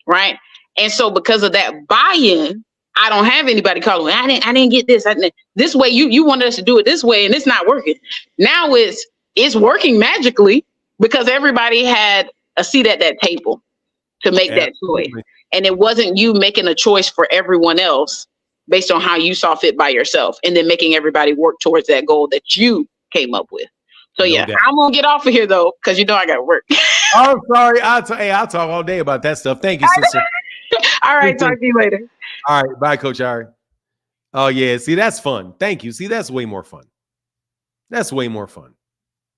Right. And so because of that buy-in, I don't have anybody calling me. I didn't get this. This way you wanted us to do it this way and it's not working. Now it's working magically because everybody had a seat at that table to make that choice. And it wasn't you making a choice for everyone else based on how you saw fit by yourself, and then making everybody work towards that goal that you came up with. So I'm gonna get off of here though, because I gotta work. I'm sorry. I'll talk all day about that stuff. Thank you, sister. All right, talk to you later. All right, bye, Coach Ari. Oh yeah, see, that's fun. Thank you. See, that's way more fun. That's way more fun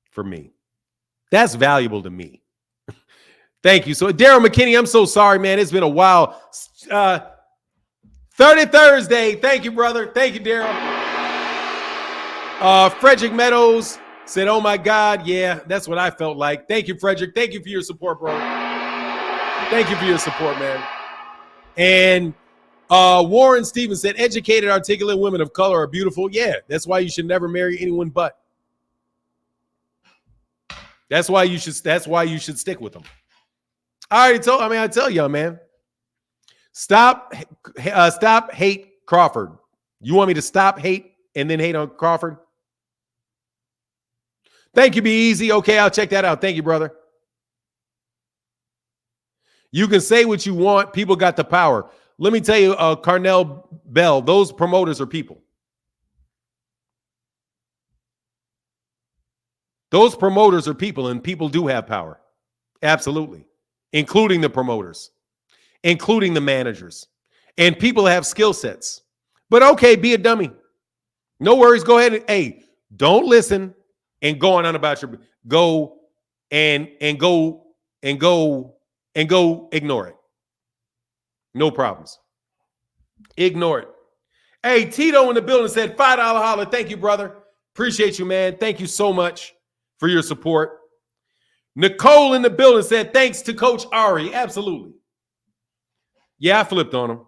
for me. That's valuable to me. Thank you. So, Daryl McKinney, I'm so sorry, man. It's been a while. 30 Thursday. Thank you, brother. Thank you, Daryl. Frederick Meadows said, oh, my God. Yeah, that's what I felt like. Thank you, Frederick. Thank you for your support, bro. Thank you for your support, man. And Warren Stevens said, educated, articulate women of color are beautiful. Yeah, that's why you should never marry anyone but. That's why you should stick with them. I tell y'all, man. Stop hate Crawford. You want me to stop hate and then hate on Crawford? Thank you, Be Easy. Okay, I'll check that out. Thank you, brother. You can say what you want. People got the power. Let me tell you, Carnell Bell, those promoters are people. Those promoters are people, and people do have power. Absolutely. Including the promoters, including the managers. And people have skill sets. But okay, be a dummy. No worries. Go ahead and, don't listen and go on about your go ignore it. No problems. Ignore it. Hey, Tito in the building said $5 holler. Thank you, brother. Appreciate you, man. Thank you so much for your support. Nicole in the building said, thanks to Coach Ari. Absolutely. Yeah, I flipped on him.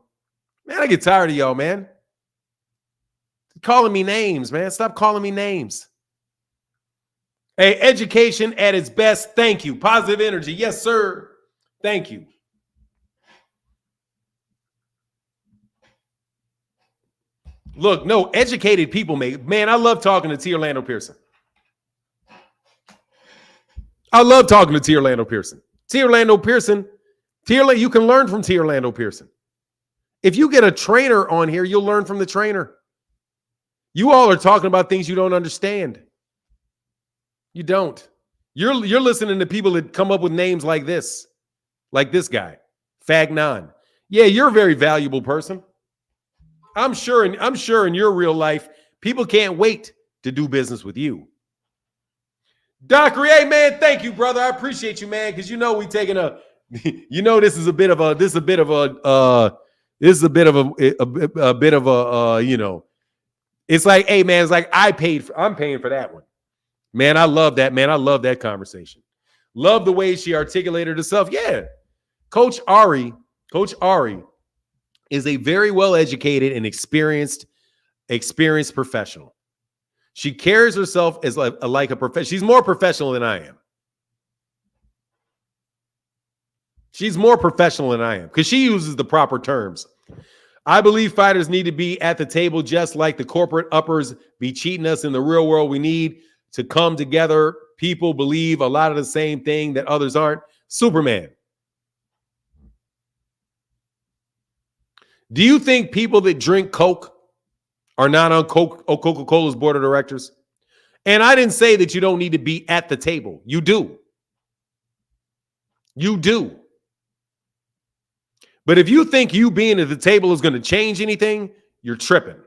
Man, I get tired of y'all, man. Calling me names, man. Stop calling me names. Hey, education at its best. Thank you. Positive energy. Yes, sir. Thank you. Look, no, educated people man, I love talking to T. Orlando Pearson. I love talking to T. Orlando Pearson. T. Orlando Pearson You can learn from T. Orlando Pearson. If you get a trainer on here, you'll learn from the trainer. You all are talking about things you don't understand. You don't. You're listening to people that come up with names like this guy, Fagnon. Yeah, you're a very valuable person. I'm sure in your real life, people can't wait to do business with you. Dockery, hey man, thank you, brother. I appreciate you, man, because we taking a, this is a bit of a, it's like, hey man, it's like I'm paying for that one. Man, I love that, man. I love that conversation. Love the way she articulated herself. Yeah. Coach Ari is a very well-educated and experienced professional. She carries herself as like a professional. She's more professional than I am. She's more professional than I am because she uses the proper terms. I believe fighters need to be at the table just like the corporate uppers be cheating us in the real world. We need to come together. People believe a lot of the same thing that others aren't. Superman. Do you think people that drink Coke are not on Coca-Cola's board of directors? And I didn't say that you don't need to be at the table. You do. You do. But if you think you being at the table is going to change anything, you're tripping.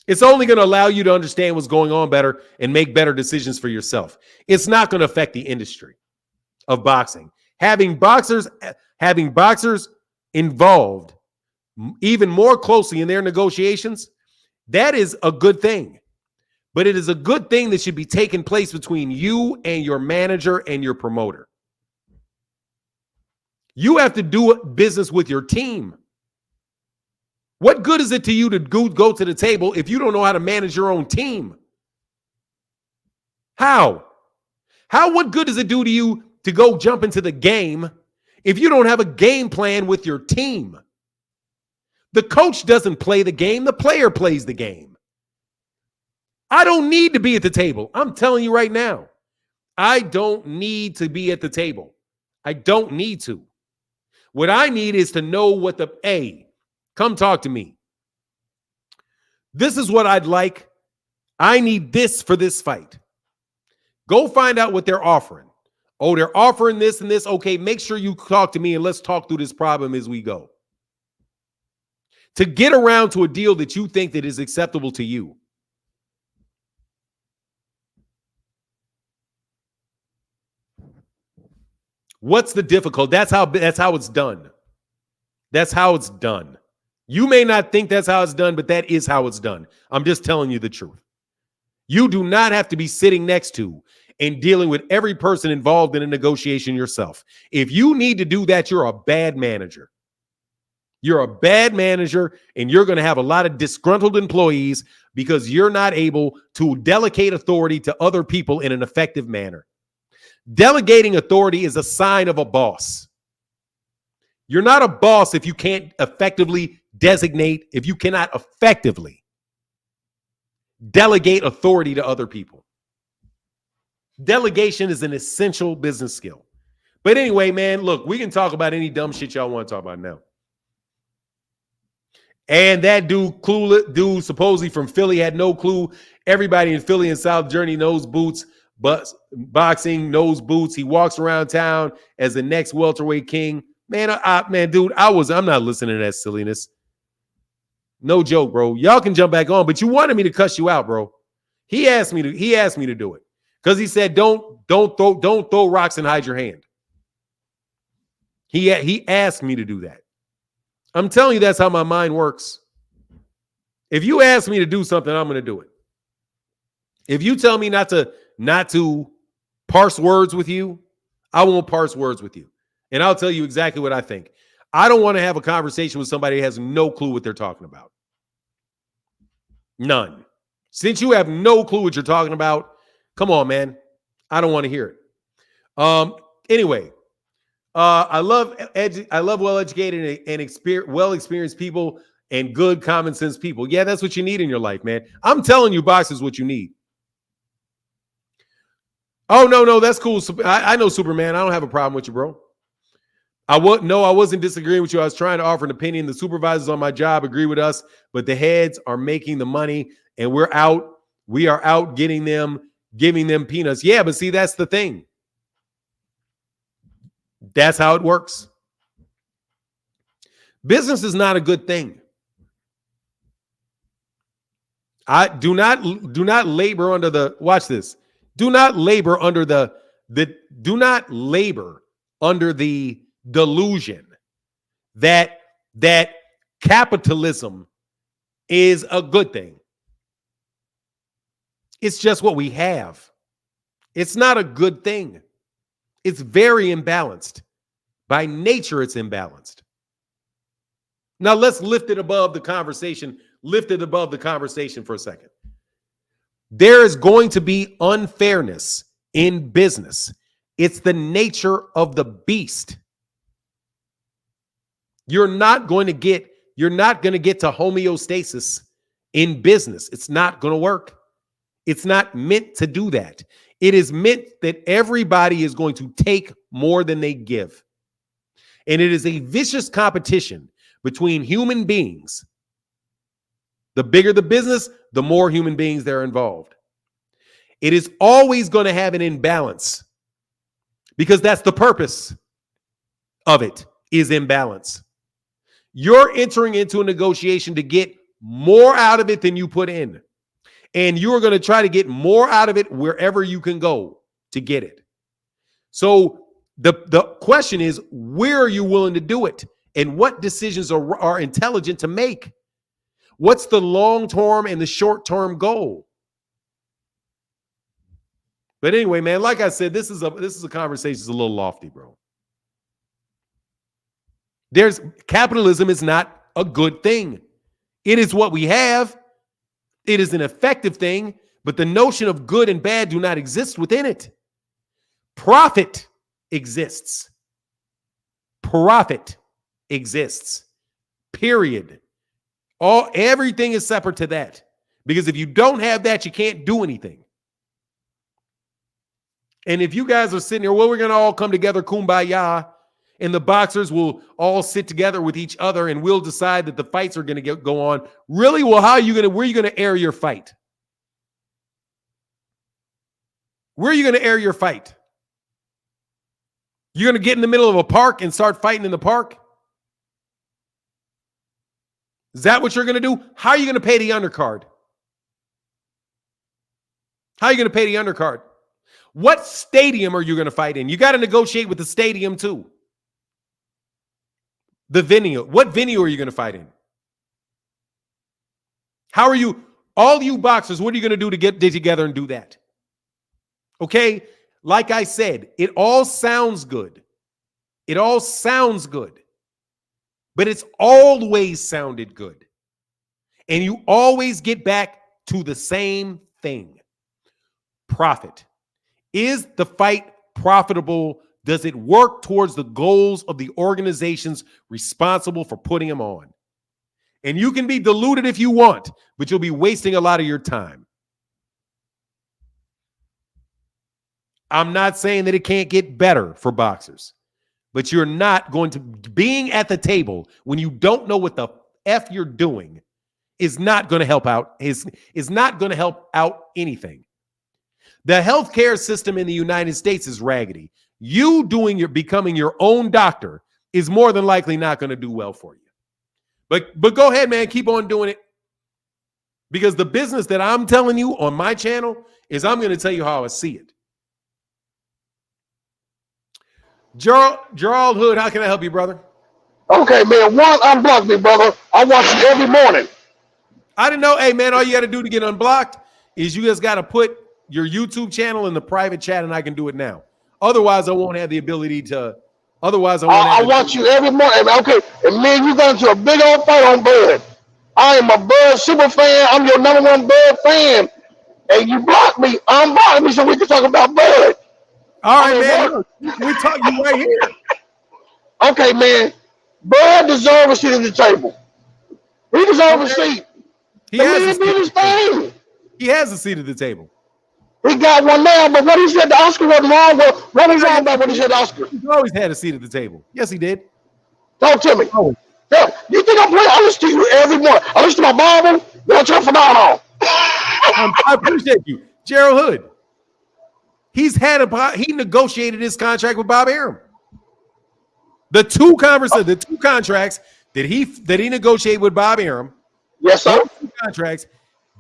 It's only going to allow you to understand what's going on better and make better decisions for yourself. It's not going to affect the industry of boxing. Having boxers involved even more closely in their negotiations, that is a good thing. But it is a good thing that should be taking place between you and your manager and your promoter. You have to do business with your team. What good is it to you to go to the table if you don't know how to manage your own team? How? What good does it do to you to go jump into the game if you don't have a game plan with your team? The coach doesn't play the game. The player plays the game. I don't need to be at the table. I'm telling you right now. I don't need to be at the table. I don't need to. What I need is to know what come talk to me. This is what I'd like. I need this for this fight. Go find out what they're offering. Oh, they're offering this and this. Okay, make sure you talk to me and let's talk through this problem as we go. To get around to a deal that you think that is acceptable to you. What's the difficult? That's how it's done. That's how it's done. You may not think that's how it's done, but that is how it's done. I'm just telling you the truth. You do not have to be sitting next to and dealing with every person involved in a negotiation yourself. If you need to do that, you're a bad manager. You're a bad manager, and you're going to have a lot of disgruntled employees because you're not able to delegate authority to other people in an effective manner. Delegating authority is a sign of a boss. You're not a boss if you can't effectively designate, if you cannot effectively delegate authority to other people. Delegation is an essential business skill. But anyway, man, look, we can talk about any dumb shit y'all want to talk about now. And that dude supposedly from Philly had no clue. Everybody in Philly and South Jersey knows boots, but boxing knows boots. He walks around town as the next welterweight king. Man, dude, I'm not listening to that silliness. No joke, bro. Y'all can jump back on, but you wanted me to cuss you out, bro. He asked me to do it because he said, don't throw rocks and hide your hand. He asked me to do that. I'm telling you, that's how my mind works. If you ask me to do something, I'm going to do it. If you tell me not to parse words with you, I won't parse words with you. And I'll tell you exactly what I think. I don't want to have a conversation with somebody who has no clue what they're talking about. None. Since you have no clue what you're talking about, come on, man. I don't want to hear it. Anyway, I love well-educated and well-experienced people and good common sense people. Yeah, that's what you need in your life, man. I'm telling you, box is what you need. Oh, no, that's cool. I know Superman. I don't have a problem with you, bro. I wasn't disagreeing with you. I was trying to offer an opinion. The supervisors on my job agree with us, but the heads are making the money, and we are out giving them peanuts. Yeah, but see, that's the thing. That's how it works. Business is not a good thing. I do not labor under the, watch this. Do not labor under the delusion that capitalism is a good thing. It's just what we have. It's not a good thing. It's very imbalanced. By nature, it's imbalanced. Now let's lift it above the conversation. Lift it above the conversation for a second. There is going to be unfairness in business. It's the nature of the beast. You're not going to get to homeostasis in business. It's not going to work. It's not meant to do that. It is meant that everybody is going to take more than they give. And it is a vicious competition between human beings. The bigger the business, the more human beings that are involved. It is always going to have an imbalance because that's the purpose of it, is imbalance. You're entering into a negotiation to get more out of it than you put in. And you're going to try to get more out of it wherever you can go to get it. So the question is, where are you willing to do it? And what decisions are intelligent to make? What's the long-term and the short-term goal? But anyway, man, like I said, this is a conversation that's a little lofty, bro. Capitalism is not a good thing. It is what we have. It is an effective thing, but the notion of good and bad do not exist within it. Profit exists. Profit exists. Period. Everything is separate to that. Because if you don't have that, you can't do anything. And if you guys are sitting here, well, we're going to all come together, kumbaya, and the boxers will all sit together with each other and we'll decide that the fights are going to go on. Really? Well, where are you going to air your fight? Where are you going to air your fight? You're going to get in the middle of a park and start fighting in the park? Is that what you're going to do? How are you going to pay the undercard? How are you going to pay the undercard? What stadium are you going to fight in? You got to negotiate with the stadium too. The venue. What venue are you going to fight in? How are you, all you boxers, what are you going to do to get together and do that? Okay? Like I said, it all sounds good. It all sounds good. But it's always sounded good. And you always get back to the same thing. Profit. Is the fight profitable? Does it work towards the goals of the organizations responsible for putting them on? And you can be deluded if you want, but you'll be wasting a lot of your time. I'm not saying that it can't get better for boxers, but you're not going to, being at the table when you don't know what the F you're doing is not going to help out, is not going to help out anything. The healthcare system in the United States is raggedy. You becoming your own doctor is more than likely not going to do well for you. But go ahead, man, keep on doing it. Because the business that I'm telling you on my channel is I'm going to tell you how I see it. Gerald Hood, how can I help you, brother? Okay, man. One, unblock me, brother. I watch you every morning. I didn't know. Hey, man, all you got to do to get unblocked is you just got to put your YouTube channel in the private chat, and I can do it now. Otherwise, I won't have the ability to. Otherwise, I watch you every morning. Okay, and me and you got into a big old fight on Bud. I am a Bud super fan. I'm your number one Bud fan, and you blocked me, unblocked me, so we can talk about Bud. All right, man. Look, we talk you right here. Okay, man. Bud deserves a seat at the table. He deserves a seat. He has a seat at the table. He has a seat at the table. He got one now, but what he said to Oscar wasn't wrong. What was wrong about what he said to Oscar? He's always had a seat at the table. Yes, he did. Talk to me. Oh, Yeah, you think I'm playing? I listen to you every morning. I listen to my Bible. Then I turn from now on. I appreciate you, Gerald Hood. He negotiated his contract with Bob Arum. The two contracts that he negotiated with Bob Arum. Yes, sir. Those two contracts,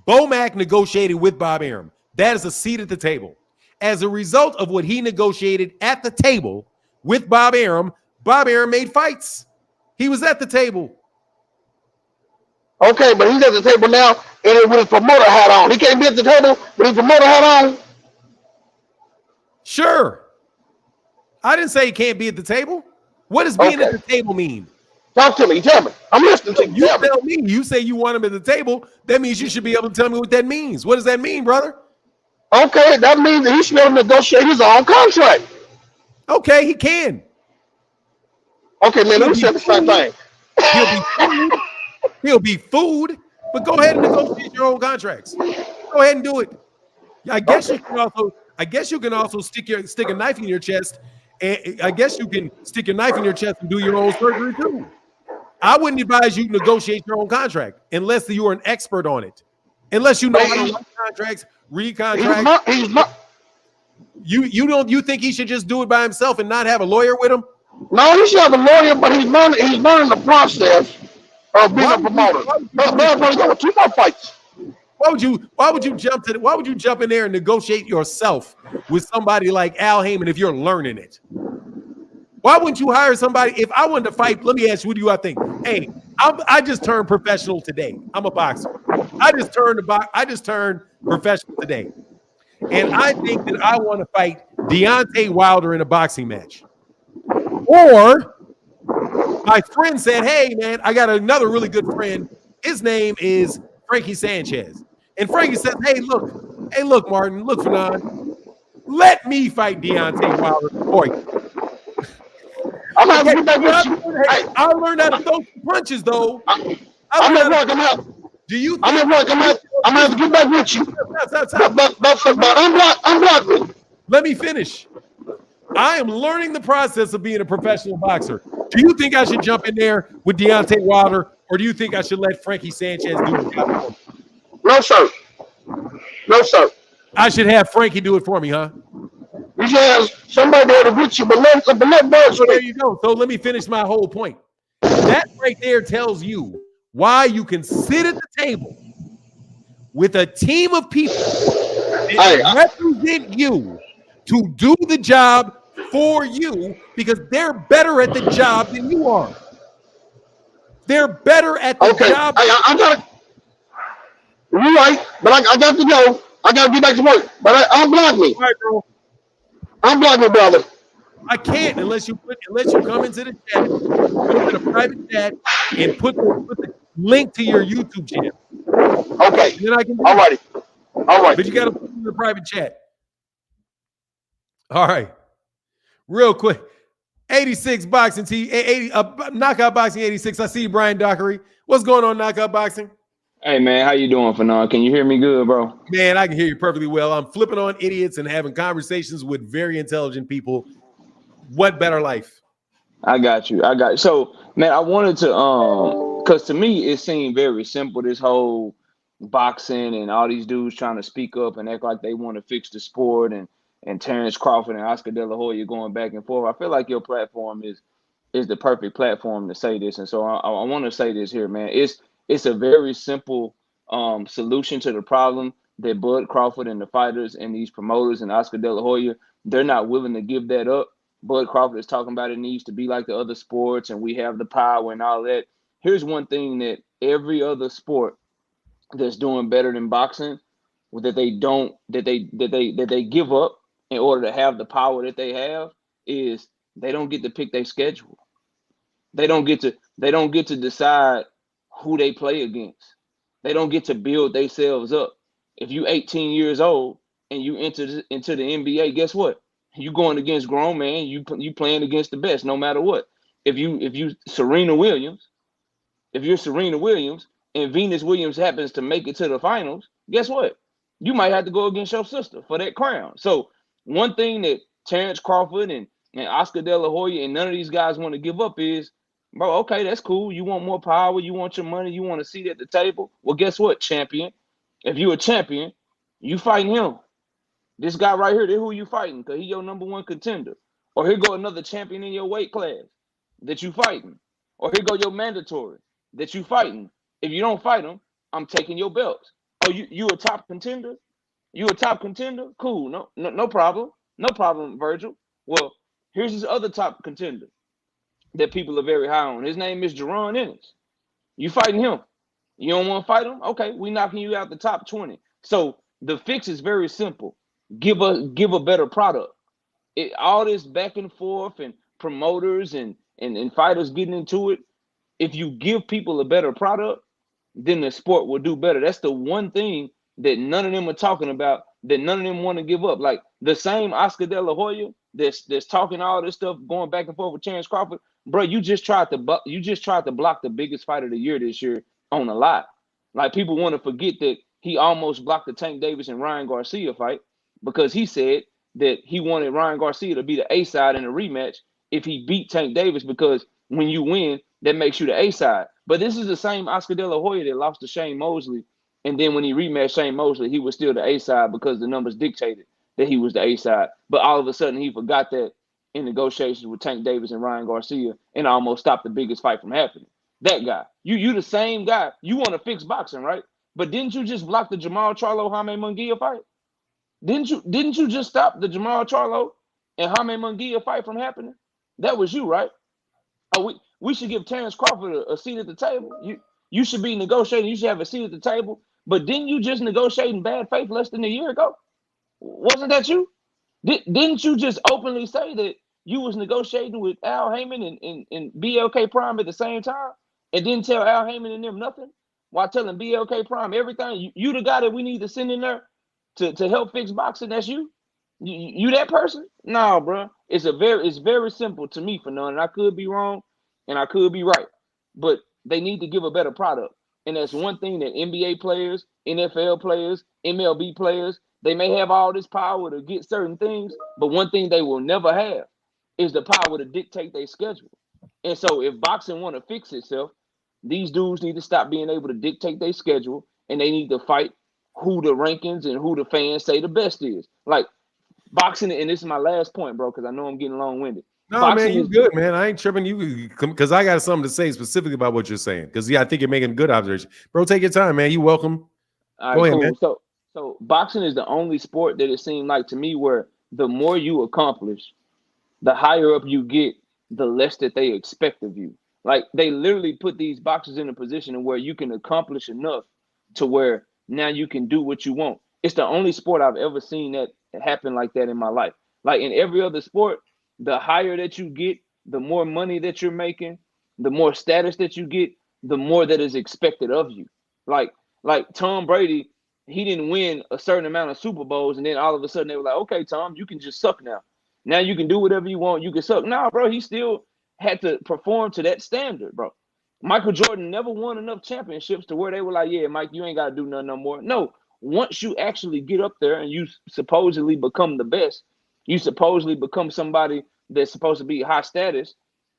Bomac negotiated with Bob Arum. That is a seat at the table. As a result of what he negotiated at the table with Bob Arum made fights. He was at the table. Okay, but he's at the table now, and with his promoter hat on. He can't be at the table with his promoter hat on. Sure. I didn't say he can't be at the table. What does being at the table mean? Talk to me. Tell me. I'm listening to you. You tell me. You say you want him at the table. That means you should be able to tell me what that means. What does that mean, brother? Okay, that means that he should be able to negotiate his own contract. Okay, he can. Okay, man, let me say the same thing. He'll be food, but go ahead and negotiate your own contracts. Go ahead and do it. I guess you can also stick a knife in your chest, and I guess you can stick your knife in your chest and do your own surgery too. I wouldn't advise you to negotiate your own contract unless you are an expert on it. Unless you know how to write contracts, read contracts. He's not. You think he should just do it by himself and not have a lawyer with him? No, he should have a lawyer, but he's learning the process of being a promoter. There's going to 2 more fights. Why would you jump in there and negotiate yourself with somebody like Al Haymon if you're learning it? Why wouldn't you hire somebody? If I wanted to fight, let me ask you, what do I think? Hey, I just turned professional today. I'm a boxer. I just turned professional today. And I think that I want to fight Deontay Wilder in a boxing match. Or my friend said, hey, man, I got another really good friend. His name is Frankie Sanchez. And Frankie says, hey, look, Martin, look, Fanon, let me fight Deontay Wilder for you. I'm not going to get back with you. I learned how to throw some punches, though. I'm at work. I'm out. Do you? I'm at work. I'm going to have to get back with you. But unblock me. Let me finish. I am learning the process of being a professional boxer. Do you think I should jump in there with Deontay Wilder, or do you think I should let Frankie Sanchez do the job for me? No, sir. No, sir. I should have Frankie do it for me, huh? You should have somebody there to reach you, but let birds. So there you go. So let me finish my whole point. That right there tells you why you can sit at the table with a team of people that represent you to do the job for you, because they're better at the job than you are. They're better at the job. I got it. You're right, but I got to go. I got to get back to work. But unblock me. All right, bro. Unblock me, brother. I can't unless you come into the chat, go to the private chat, and put the link to your YouTube channel. Okay. And then I can. All righty. All right. But you got to put it in the private chat. All right. Real quick. 86 boxing knockout boxing 86. I see you, Brian Dockery. What's going on, knockout boxing? Hey man, how you doing, Fanon? Can you hear me good, bro? Man, I can hear you perfectly well. I'm flipping on idiots and having conversations with very intelligent people. What better life? I got you. So, man, I wanted to because to me it seemed very simple, this whole boxing and all these dudes trying to speak up and act like they want to fix the sport, and Terence Crawford and Oscar De La Hoya going back and forth. I feel like your platform is the perfect platform to say this. And so I want to say this here, man. It's a very simple solution to the problem that Bud Crawford and the fighters and these promoters and Oscar De La Hoya, they're not willing to give that up. Bud Crawford is talking about it needs to be like the other sports and we have the power and all that. Here's one thing that every other sport that's doing better than boxing, that they give up in order to have the power that they have, is they don't get to pick their schedule. They don't get to decide who they play against. They don't get to build themselves up. If you 18 years old and you enter into the NBA, guess what? You going against grown man. You playing against the best, no matter what. If you're Serena Williams and Venus Williams happens to make it to the finals, guess what? You might have to go against your sister for that crown. So one thing that Terence Crawford and Oscar De La Hoya and none of these guys want to give up is, bro, okay, that's cool. You want more power, you want your money, you want a seat at the table. Well, guess what, champion? If you're a champion, you fighting him. This guy right here, this who you fighting, because he your number one contender. Or here go another champion in your weight class that you fighting. Or here go your mandatory that you fighting. If you don't fight him, I'm taking your belts. Oh, you a top contender? You a top contender? Cool. No problem. No problem, Virgil. Well, here's his other top contender that people are very high on. His name is Jerron Ennis. You fighting him. You don't want to fight him? Okay, we knocking you out the top 20. So the fix is very simple. Give a better product. All this back and forth and promoters and fighters getting into it. If you give people a better product, then the sport will do better. That's the one thing that none of them are talking about, that none of them want to give up. Like the same Oscar De La Hoya that's talking all this stuff, going back and forth with Terence Crawford. Bro, you just tried to block the biggest fight of the year this year on a lot. Like people want to forget that he almost blocked the Tank Davis and Ryan Garcia fight because he said that he wanted Ryan Garcia to be the A side in a rematch if he beat Tank Davis, because when you win, that makes you the A side. But this is the same Oscar De La Hoya that lost to Shane Mosley. And then when he rematched Shane Mosley, he was still the A side because the numbers dictated that he was the A side. But all of a sudden, he forgot that in negotiations with Tank Davis and Ryan Garcia and almost stopped the biggest fight from happening. That guy. You the same guy. You want to fix boxing, right? But didn't you just block the Jamal Charlo Jaime Munguia fight? Didn't you just stop the Jamal Charlo and Jaime Munguia fight from happening? That was you, right? Oh, we should give Terence Crawford a seat at the table. You should be negotiating. You should have a seat at the table. But didn't you just negotiate in bad faith less than a year ago? Wasn't that you? Didn't you just openly say that you was negotiating with Al Haymon and BLK Prime at the same time and didn't tell Al Haymon and them nothing while telling BLK Prime everything? You the guy that we need to send in there to help fix boxing? That's you? You that person? No, bro. It's very simple to me, for none. And I could be wrong and I could be right. But they need to give a better product. And that's one thing that NBA players, NFL players, MLB players, they may have all this power to get certain things, but one thing they will never have is the power to dictate their schedule. And so if boxing want to fix itself, these dudes need to stop being able to dictate their schedule, and they need to fight who the rankings and who the fans say the best is. Like boxing, and this is my last point, bro, because I know I'm getting long-winded. No, boxing man, you good, man. I ain't tripping you because I got something to say specifically about what you're saying. Because I think you're making good observation. Bro, take your time, man. You welcome. All right, Go ahead, cool. man. So boxing is the only sport that it seemed like to me where the more you accomplish, the higher up you get, the less that they expect of you. Like they literally put these boxers in a position where you can accomplish enough to where now you can do what you want. It's the only sport I've ever seen that happen like that in my life. Like in every other sport, the higher that you get, the more money that you're making, the more status that you get, the more that is expected of you. Like Tom Brady, he didn't win a certain amount of Super Bowls, and then all of a sudden they were like, okay, Tom, you can just suck now. Now you can do whatever you want. You can suck. Nah, bro, he still had to perform to that standard, bro. Michael Jordan never won enough championships to where they were like, yeah, Mike, you ain't got to do nothing no more. No, once you actually get up there and you supposedly become the best, you supposedly become somebody that's supposed to be high status,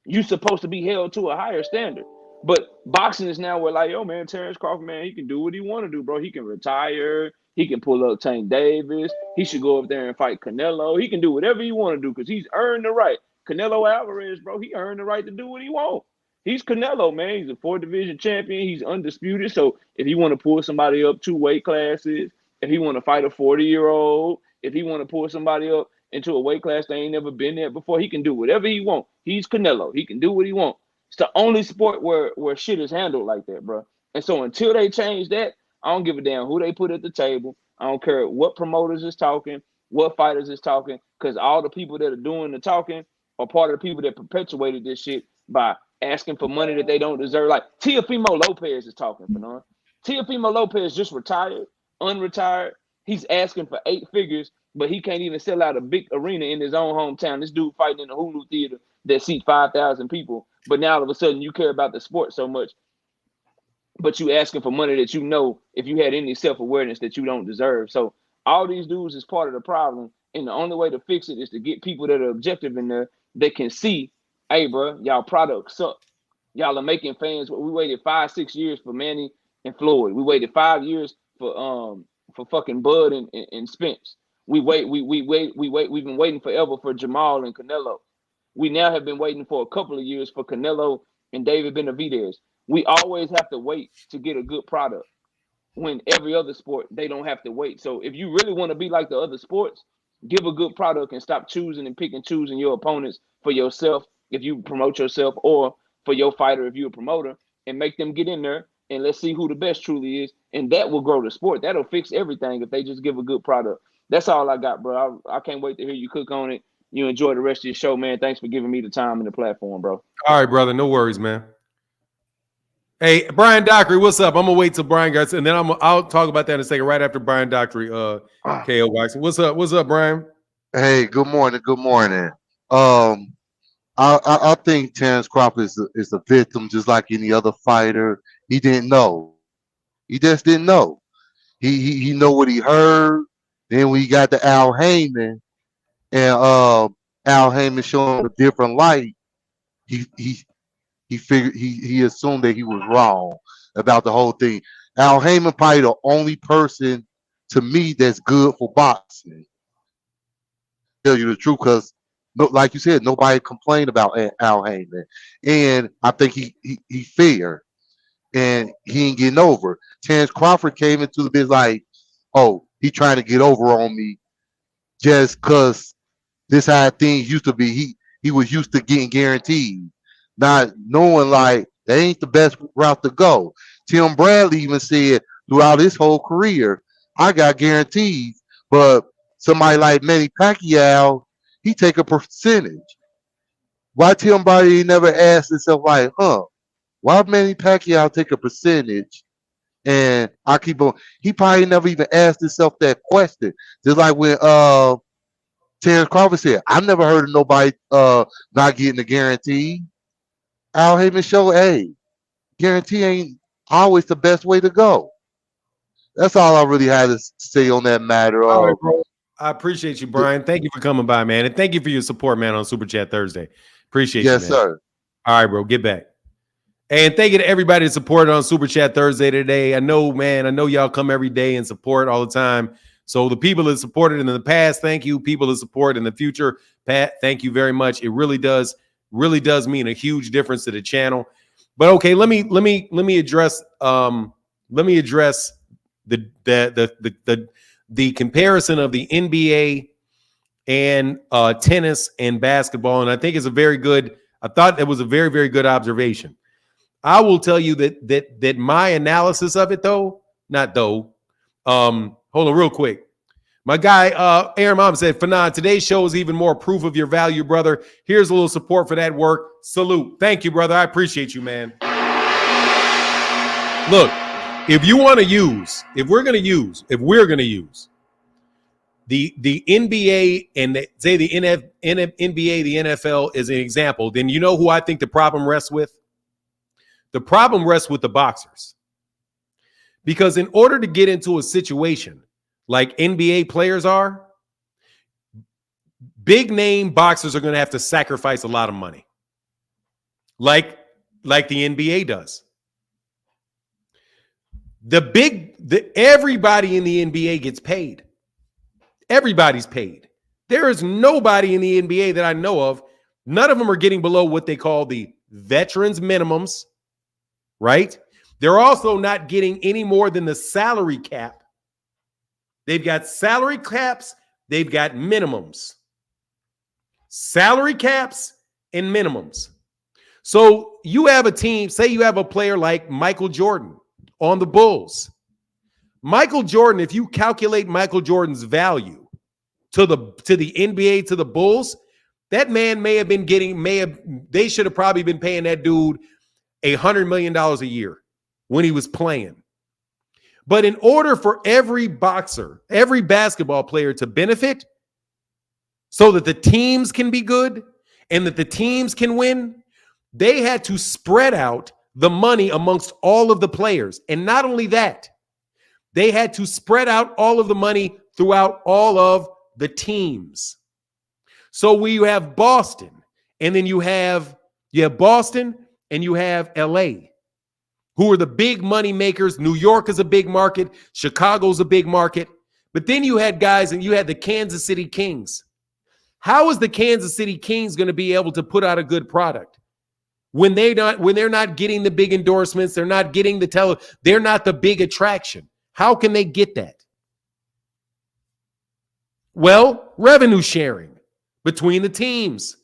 you supposed to be held to a higher standard. But boxing is now where like, yo, man, Terence Crawford, man, he can do what he want to do, bro. He can retire. He can pull up Tank Davis. He should go up there and fight Canelo. He can do whatever he want to do because he's earned the right. Canelo Alvarez, bro, he earned the right to do what he wants. He's Canelo, man. He's a 4th division champion. He's undisputed. So if he want to pull somebody up 2 weight classes, if he want to fight a 40-year-old, if he want to pull somebody up into a weight class they ain't never been there before, he can do whatever he want. He's Canelo. He can do what he want. It's the only sport where shit is handled like that, bro. And so until they change that, I don't give a damn who they put at the table. I don't care what promoters is talking, what fighters is talking, because all the people that are doing the talking are part of the people that perpetuated this shit by asking for money that they don't deserve. Like Teofimo Lopez is talking for none. Teofimo Lopez just retired, unretired. He's asking for 8 figures, but he can't even sell out a big arena in his own hometown. This dude fighting in a Hulu theater that seat 5,000 people. But now all of a sudden you care about the sport so much. but you asking for money that you know, if you had any self-awareness, that you don't deserve. So all these dudes is part of the problem, and the only way to fix it is to get people that are objective in there that can see, hey, bro, y'all products suck. Y'all are making fans. We waited 5-6 years for Manny and Floyd. We waited 5 years for fucking Bud and Spence. We've been waiting forever for Jamal and Canelo. We now have been waiting for a couple of years for Canelo and David Benavidez. We always have to wait to get a good product, when every other sport, they don't have to wait. So if you really want to be like the other sports, give a good product and stop choosing and picking, choosing your opponents for yourself if you promote yourself, or for your fighter if you're a promoter, and make them get in there and let's see who the best truly is. And that will grow the sport. That'll fix everything if they just give a good product. That's all I got, bro. I can't wait to hear you cook on it. You enjoy the rest of your show, man. Thanks for giving me the time and the platform, bro. All right, brother. No worries, man. Hey, Brian Dockery, what's up? I'm gonna wait till Brian gets, and then I'll talk about that in a second, right after Brian Dockery, KO Waxing. What's up? What's up, Brian? Hey, good morning. Good morning. I think Terence Crawford is a victim, just like any other fighter. He didn't know. He just didn't know. He know what he heard. Then we got the Al Haymon, and Al Haymon showing a different light. He figured he assumed that he was wrong about the whole thing. Al Haymon probably the only person to me that's good for boxing. Tell you the truth, because like you said, nobody complained about Al Haymon, and I think he fair, and he ain't getting over. Terence Crawford came into the biz like, oh, he trying to get over on me just because this how things used to be. He was used to getting guaranteed, not knowing like that ain't the best route to go. Tim Bradley even said throughout his whole career, I got guarantees, but somebody like Manny Pacquiao, he take a percentage. Why Tim Bradley never asked himself like, why Manny Pacquiao take a percentage? And I keep on. He probably never even asked himself that question. Just like when Terence Crawford said, I never heard of nobody not getting a guarantee. Al Haymon showed, hey, guarantee ain't always the best way to go. That's all I really had to say on that matter. All right, bro. I appreciate you, Brian. Thank you for coming by, man. And thank you for your support, man, on Super Chat Thursday. Appreciate you, man. Yes, sir. All right, bro. Get back. And thank you to everybody that supported on Super Chat Thursday today. I know, man, I know y'all come every day and support all the time. So the people that supported in the past, thank you. People that support in the future, Pat, thank you very much. It really does mean a huge difference to the channel. But okay, let me address the comparison of the NBA and tennis and basketball, and I think it's I thought it was a very, very good observation. I will tell you that my analysis of it, hold on real quick. My guy, Aaron Mom said, Fanon, today's show is even more proof of your value, brother. Here's a little support for that work. Salute. Thank you, brother. I appreciate you, man. Look, if we're going to use the NBA and the NBA, the NFL as an example, then you know who I think the problem rests with? The problem rests with the boxers. Because in order to get into a situation like NBA players are, big name boxers are going to have to sacrifice a lot of money. Like the NBA does. Everybody in the NBA gets paid. Everybody's paid. There is nobody in the NBA that I know of. None of them are getting below what they call the veterans minimums, right? They're also not getting any more than the salary cap. They've got salary caps. They've got minimums. Salary caps and minimums. So you have a team, say you have a player like Michael Jordan on the Bulls. Michael Jordan, if you calculate Michael Jordan's value to the NBA, to the Bulls, that man they should have probably been paying that dude $100 million a year when he was playing. But in order for every boxer, every basketball player to benefit so that the teams can be good and that the teams can win, they had to spread out the money amongst all of the players. And not only that, they had to spread out all of the money throughout all of the teams. So we have Boston, and then you have Boston and you have LA, who are the big money makers. New York is a big market. Chicago's a big market. But then you had guys, and you had the Kansas City Kings. How is the Kansas City Kings going to be able to put out a good product when they're not getting the big endorsements? They're not getting they're not the big attraction. How can they get that? Well, revenue sharing between the teams.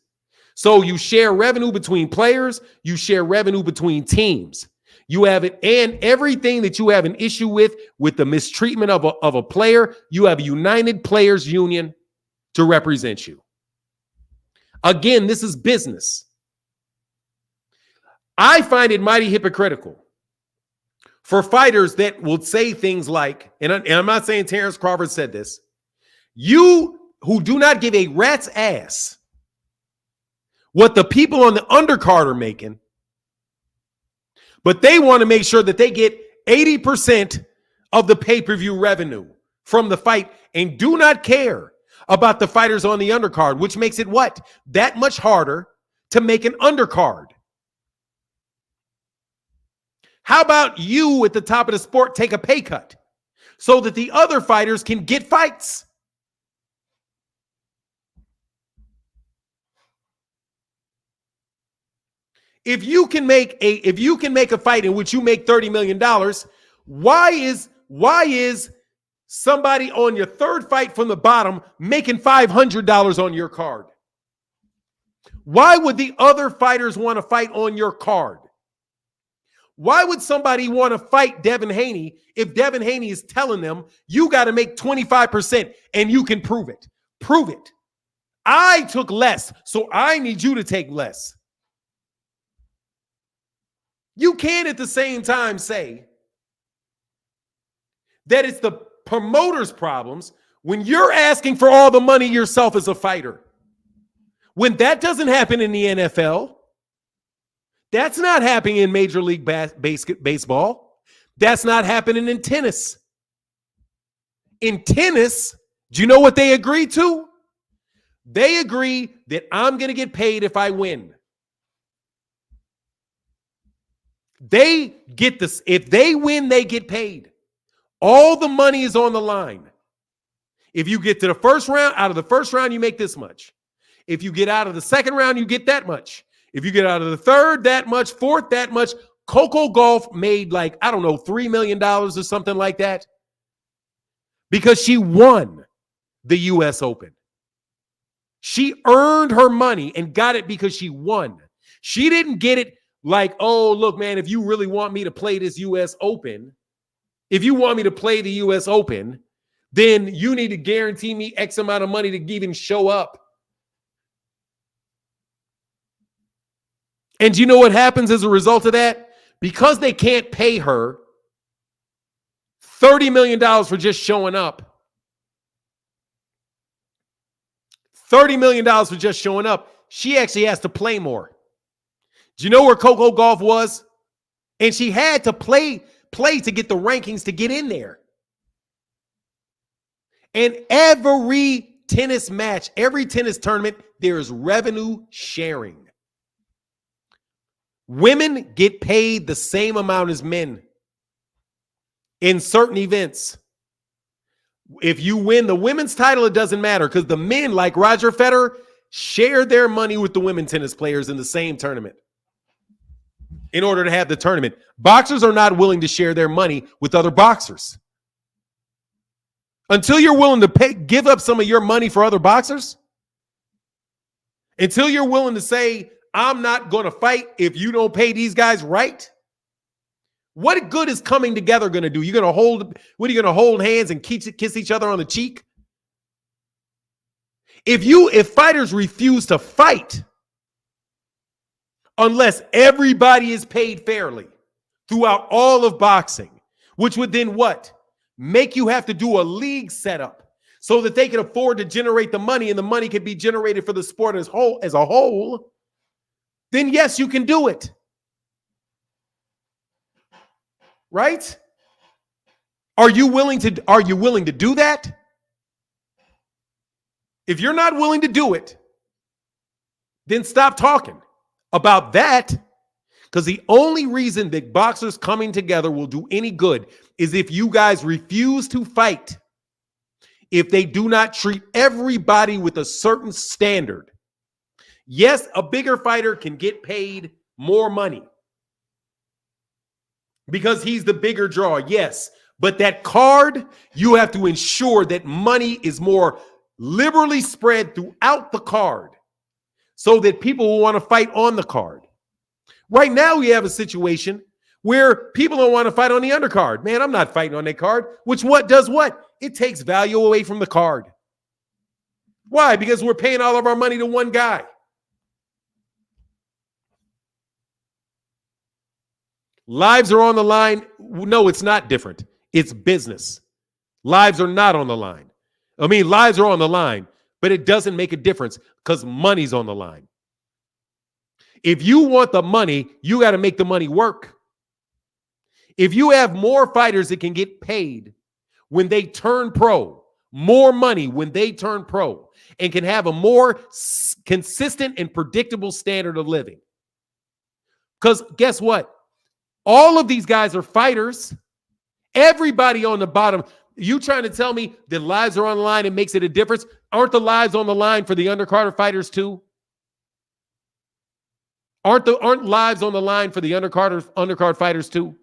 So you share revenue between players, you share revenue between teams. You have it, and everything that you have an issue with the mistreatment of a player, you have a United Players Union to represent you. Again, this is business. I find it mighty hypocritical for fighters that will say things like, and I'm not saying Terence Crawford said this, you who do not give a rat's ass what the people on the undercard are making, but they want to make sure that they get 80% of the pay-per-view revenue from the fight and do not care about the fighters on the undercard, which makes it what? That much harder to make an undercard. How about you at the top of the sport take a pay cut so that the other fighters can get fights? If you can make a fight in which you make $30 million, why is somebody on your third fight from the bottom making $500 on your card? Why would the other fighters want to fight on your card? Why would somebody want to fight Devin Haney if Devin Haney is telling them you got to make 25% and you can prove it? Prove it. I took less, so I need you to take less. You can't at the same time say that it's the promoter's problems when you're asking for all the money yourself as a fighter. When that doesn't happen in the NFL, that's not happening in Major League Baseball. That's not happening in tennis. In tennis, do you know what they agree to? They agree that I'm going to get paid if I win. They get this. If they win, they get paid. All the money is on the line. If you get to the first round, out of the first round, you make this much. If you get out of the second round, you get that much. If you get out of the third, that much. Fourth, that much. Coco Gauff made like, I don't know, $3 million or something like that because she won the U.S. Open. She earned her money and got it because she won. She didn't get it like, oh, look, man, if you really want me to play this U.S. Open, if you want me to play the U.S. Open, then you need to guarantee me X amount of money to even show up. And do you know what happens as a result of that? Because they can't pay her $30 million for just showing up. $30 million for just showing up. She actually has to play more. Do you know where Coco Gauff was? And she had to play to get the rankings to get in there. And every tennis match, every tennis tournament, there is revenue sharing. Women get paid the same amount as men in certain events. If you win the women's title, it doesn't matter because the men, like Roger Federer, share their money with the women tennis players in the same tournament in order to have the tournament. Boxers are not willing to share their money with other boxers. Until you're willing to give up some of your money for other boxers, until you're willing to say, I'm not going to fight if you don't pay these guys right. What good is coming together going to do? What are you going to hold hands and kiss each other on the cheek? If fighters refuse to fight unless everybody is paid fairly throughout all of boxing, which would then what? Make you have to do a league setup so that they can afford to generate the money and the money can be generated for the sport as a whole, then yes, you can do it. right? Are you willing to do that? If you're not willing to do it, then stop talking about that. Because the only reason that boxers coming together will do any good is if you guys refuse to fight. If they do not treat everybody with a certain standard. Yes, a bigger fighter can get paid more money because he's the bigger draw. Yes, but that card, you have to ensure that money is more liberally spread throughout the card so that people will want to fight on the card. Right now, we have a situation where people don't want to fight on the undercard. Man, I'm not fighting on that card, which does what? It takes value away from the card. Why? Because we're paying all of our money to one guy. Lives are on the line. No, it's not different. It's business. Lives are not on the line. I mean, lives are on the line, but it doesn't make a difference because money's on the line. If you want the money, you got to make the money work. If you have more fighters that can get paid when they turn pro, more money when they turn pro, and can have a more consistent and predictable standard of living. Because guess what? All of these guys are fighters. Everybody on the bottom. You trying to tell me that lives are on the line and makes it a difference? Aren't the lives on the line for the undercard fighters too? Aren't lives on the line for the undercard fighters too?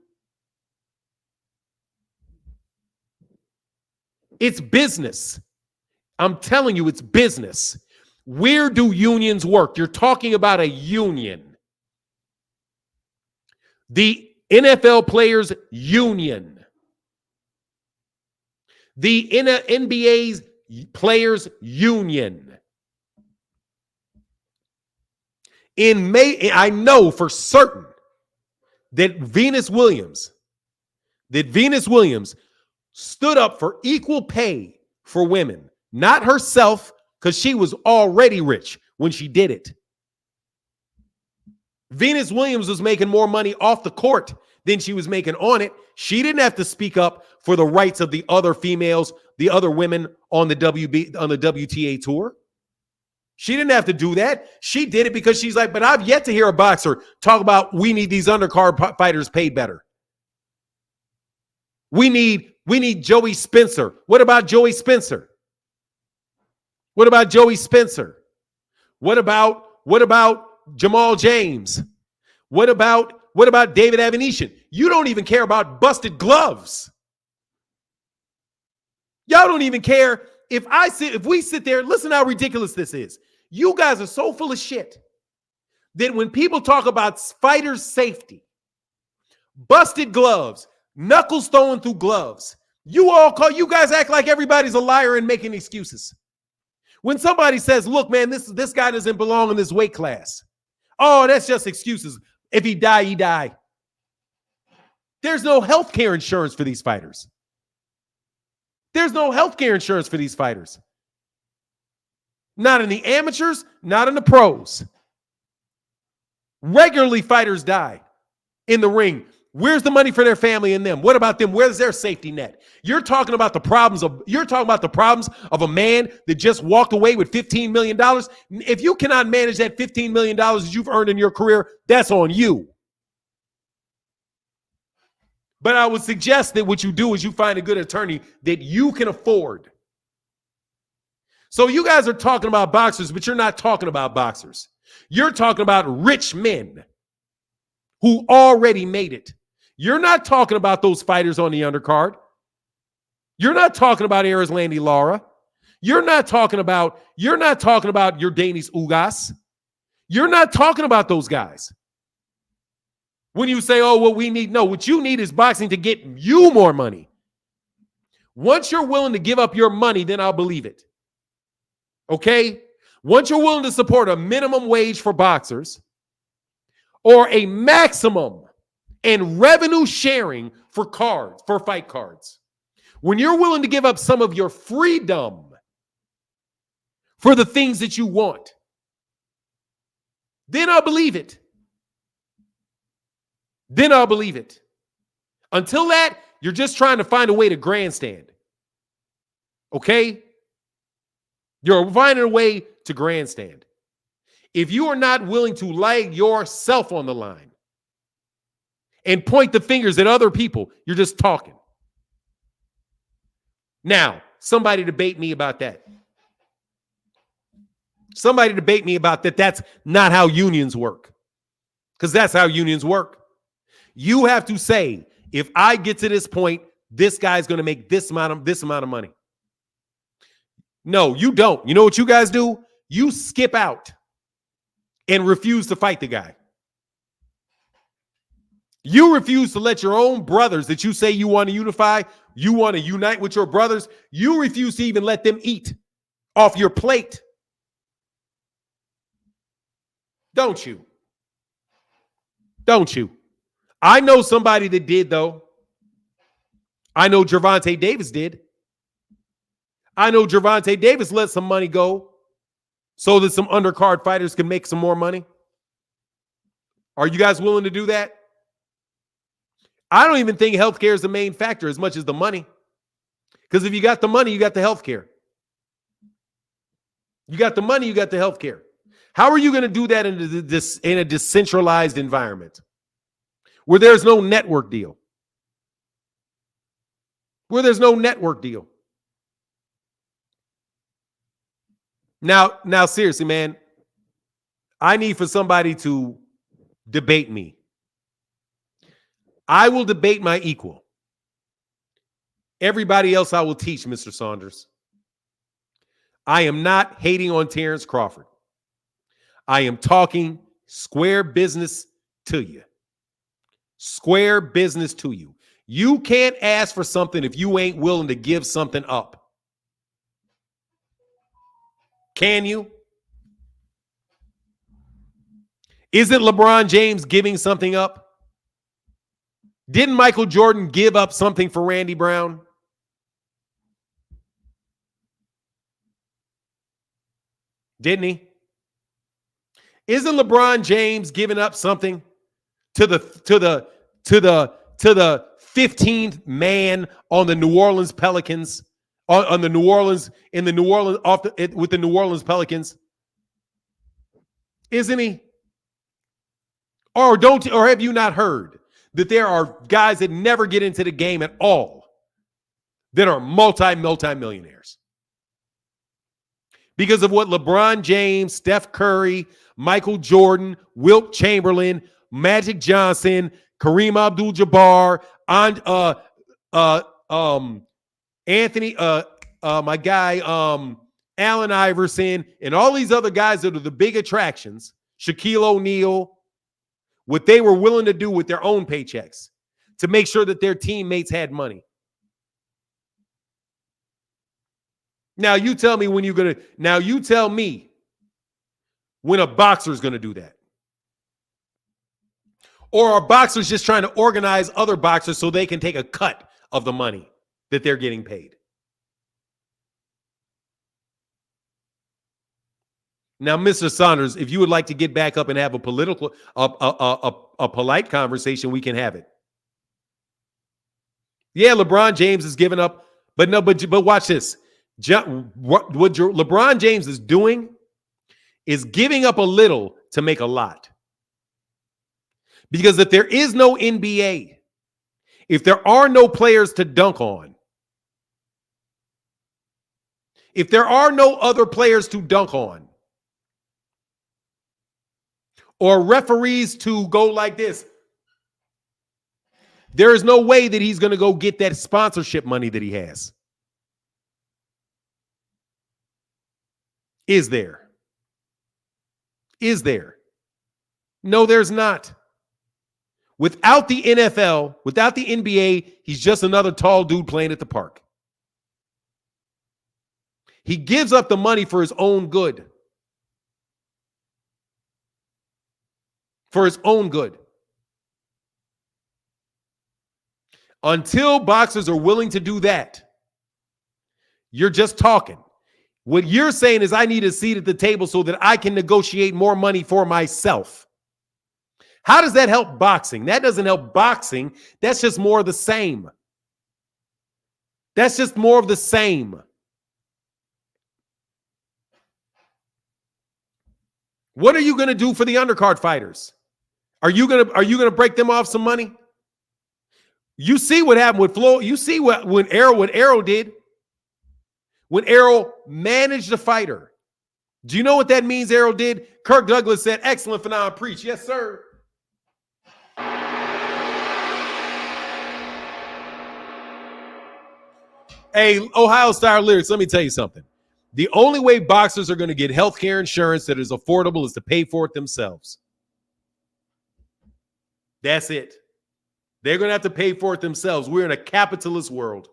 It's business. I'm telling you, it's business. Where do unions work? You're talking about a union. The NFL Players Union. The NBA's Players Union. In May, I know for certain that Venus Williams stood up for equal pay for women. Not herself, because she was already rich when she did it. Venus Williams was making more money off the court than she was making on it. She didn't have to speak up for the rights of the other females, the other women on the WTA tour. She didn't have to do that. She did it because she's like, but I've yet to hear a boxer talk about we need these undercard fighters paid better. We need Joey Spencer. What about Joey Spencer? What about Joey Spencer? What about Jamal James? What about David Avenetian? You don't even care about busted gloves. Y'all don't even care if we sit there, listen how ridiculous this is. You guys are so full of shit that when people talk about fighters' safety, busted gloves, knuckles thrown through gloves, you guys act like everybody's a liar and making excuses. When somebody says, look, man, this guy doesn't belong in this weight class. Oh, that's just excuses. If he die, he die. There's no health care insurance for these fighters. There's no health care insurance for these fighters. Not in the amateurs, not in the pros. Regularly, fighters die in the ring. Where's the money for their family and them? What about them? Where's their safety net? You're talking about the problems of a man that just walked away with $15 million. If you cannot manage that $15 million that you've earned in your career, that's on you. But I would suggest that what you do is you find a good attorney that you can afford. So you guys are talking about boxers, but you're not talking about boxers. You're talking about rich men who already made it. You're not talking about those fighters on the undercard. You're not talking about Erislandy Lara. You're not talking about your Danis Ugas. You're not talking about those guys. When you say, oh, what you need is boxing to get you more money. Once you're willing to give up your money, then I'll believe it. Okay? Once you're willing to support a minimum wage for boxers or a maximum and revenue sharing for fight cards. When you're willing to give up some of your freedom for the things that you want, then I'll believe it. Until that, you're just trying to find a way to grandstand. Okay? You're finding a way to grandstand. If you are not willing to lay yourself on the line and point the fingers at other people, you're just talking. Now, somebody debate me about that. Somebody debate me about that. That's not how unions work. Because that's how unions work. You have to say, if I get to this point, this guy's going to make this amount of money. No, you don't. You know what you guys do? You skip out and refuse to fight the guy. You refuse to let your own brothers that you say you want to unify, you want to unite with your brothers, you refuse to even let them eat off your plate. Don't you? Don't you? I know somebody that did, though. I know Gervonta Davis did. I know Gervonta Davis let some money go so that some undercard fighters can make some more money. Are you guys willing to do that? I don't even think healthcare is the main factor as much as the money. Because if you got the money, you got the healthcare. You got the money, you got the healthcare. How are you going to do that in a decentralized environment where there's no network deal? Where there's no network deal. Now, seriously, man, I need for somebody to debate me. I will debate my equal. Everybody else I will teach, Mr. Saunders. I am not hating on Terence Crawford. I am talking square business to you. Square business to you. You can't ask for something if you ain't willing to give something up. Can you? Isn't LeBron James giving something up? Didn't Michael Jordan give up something for Randy Brown? Didn't he? Isn't LeBron James giving up something to the 15th man on the New Orleans Pelicans, with the New Orleans Pelicans? Isn't he? Or have you not heard that there are guys that never get into the game at all that are multi-millionaires? Because of what LeBron James, Steph Curry, Michael Jordan, Wilt Chamberlain, Magic Johnson, Kareem Abdul-Jabbar, and Anthony, my guy, Allen Iverson, and all these other guys that are the big attractions, Shaquille O'Neal, what they were willing to do with their own paychecks to make sure that their teammates had money. Now you tell me when a boxer is going to do that. Or are boxers just trying to organize other boxers so they can take a cut of the money that they're getting paid? Now, Mr. Saunders, if you would like to get back up and have a polite conversation, we can have it. Yeah, LeBron James is giving up, but watch this. What LeBron James is doing is giving up a little to make a lot. Because if there is no NBA, if there are no players to dunk on, if there are no other players to dunk on, or referees to go like this, there is no way that he's going to go get that sponsorship money that he has. Is there? Is there? No, there's not. Without the NFL, without the NBA, he's just another tall dude playing at the park. He gives up the money for his own good. For his own good. Until boxers are willing to do that, you're just talking. What you're saying is I need a seat at the table so that I can negotiate more money for myself. How does that help boxing? That doesn't help boxing. That's just more of the same. That's just more of the same. What are you going to do for the undercard fighters? Are you going to break them off some money? You see what happened with Flo. You see what Arrow did. When Arrow managed a fighter. Do you know what that means Arrow did? Kirk Douglas said, excellent, phenomenal, preach. Yes, sir. Hey, Ohio Star Lyrics, let me tell you something. The only way boxers are going to get health care insurance that is affordable is to pay for it themselves. That's it. They're going to have to pay for it themselves. We're in a capitalist world.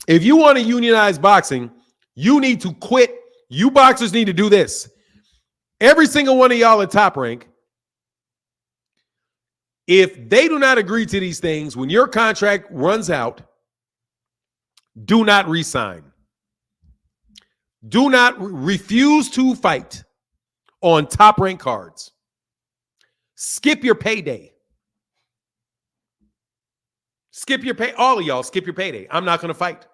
If you want to unionize boxing, you need to quit. You boxers need to do this. Every single one of y'all at Top Rank, if they do not agree to these things, when your contract runs out, do not resign. Do not refuse to fight on Top Rank cards. Skip your payday. Skip your pay. All of y'all skip your payday. I'm not going to fight.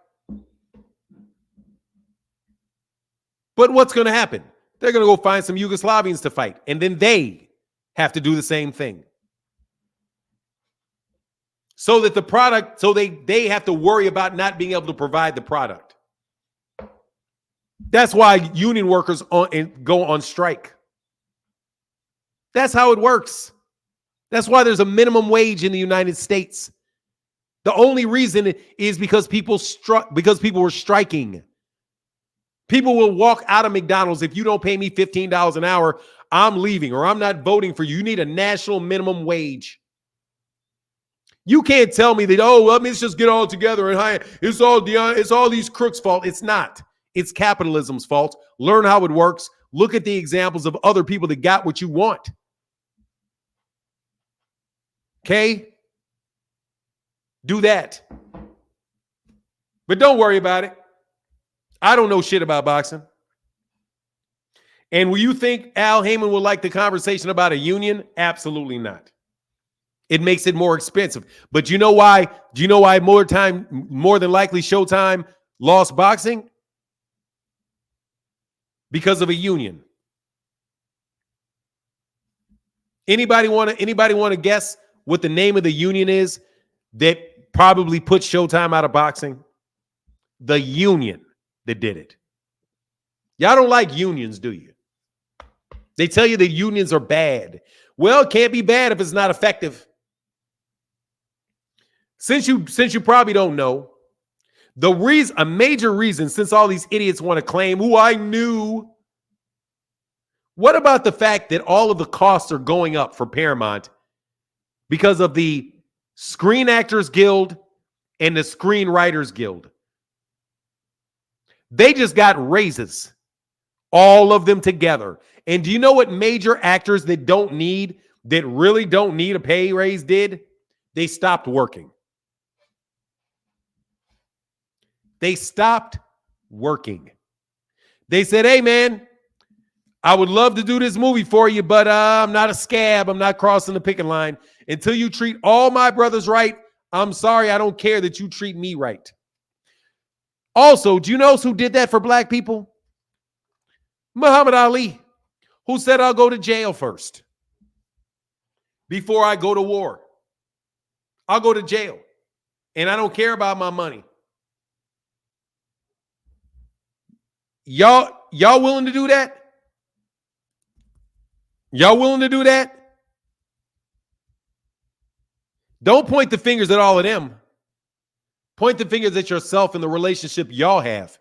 But what's going to happen? They're going to go find some Yugoslavians to fight, and then they have to do the same thing. So that the product, so they have to worry about not being able to provide the product. That's why union workers go on strike. That's how it works. That's why there's a minimum wage in the United States. The only reason is because people were striking. People will walk out of McDonald's. If you don't pay me $15 an hour, I'm leaving, or I'm not voting for you. You need a national minimum wage. You can't tell me that, let's just get all together and it's all these crooks' fault. It's not. It's capitalism's fault. Learn how it works. Look at the examples of other people that got what you want. Okay? Do that. But don't worry about it. I don't know shit about boxing. And will you think Al Haymon would like the conversation about a union? Absolutely not. It makes it more expensive. But you know why? Do you know why more than likely Showtime lost boxing? Because of a union. Anybody want to guess what the name of the union is that probably put Showtime out of boxing? The union that did it. Y'all don't like unions, do you? They tell you that unions are bad. Well, it can't be bad if it's not effective. Since you probably don't know, a major reason, since all these idiots want to claim, I knew. What about the fact that all of the costs are going up for Paramount because of the Screen Actors Guild and the Screenwriters Guild? They just got raises, all of them together. And do you know what major actors that really don't need a pay raise did? They stopped working. They stopped working. They said, hey, man, I would love to do this movie for you, but I'm not a scab. I'm not crossing the picket line. Until you treat all my brothers right, I'm sorry. I don't care that you treat me right. Also, do you know who did that for black people? Muhammad Ali, who said, I'll go to jail first before I go to war. I'll go to jail, and I don't care about my money. Y'all willing to do that? Y'all willing to do that? Don't point the fingers at all of them. Point the fingers at yourself and the relationship y'all have.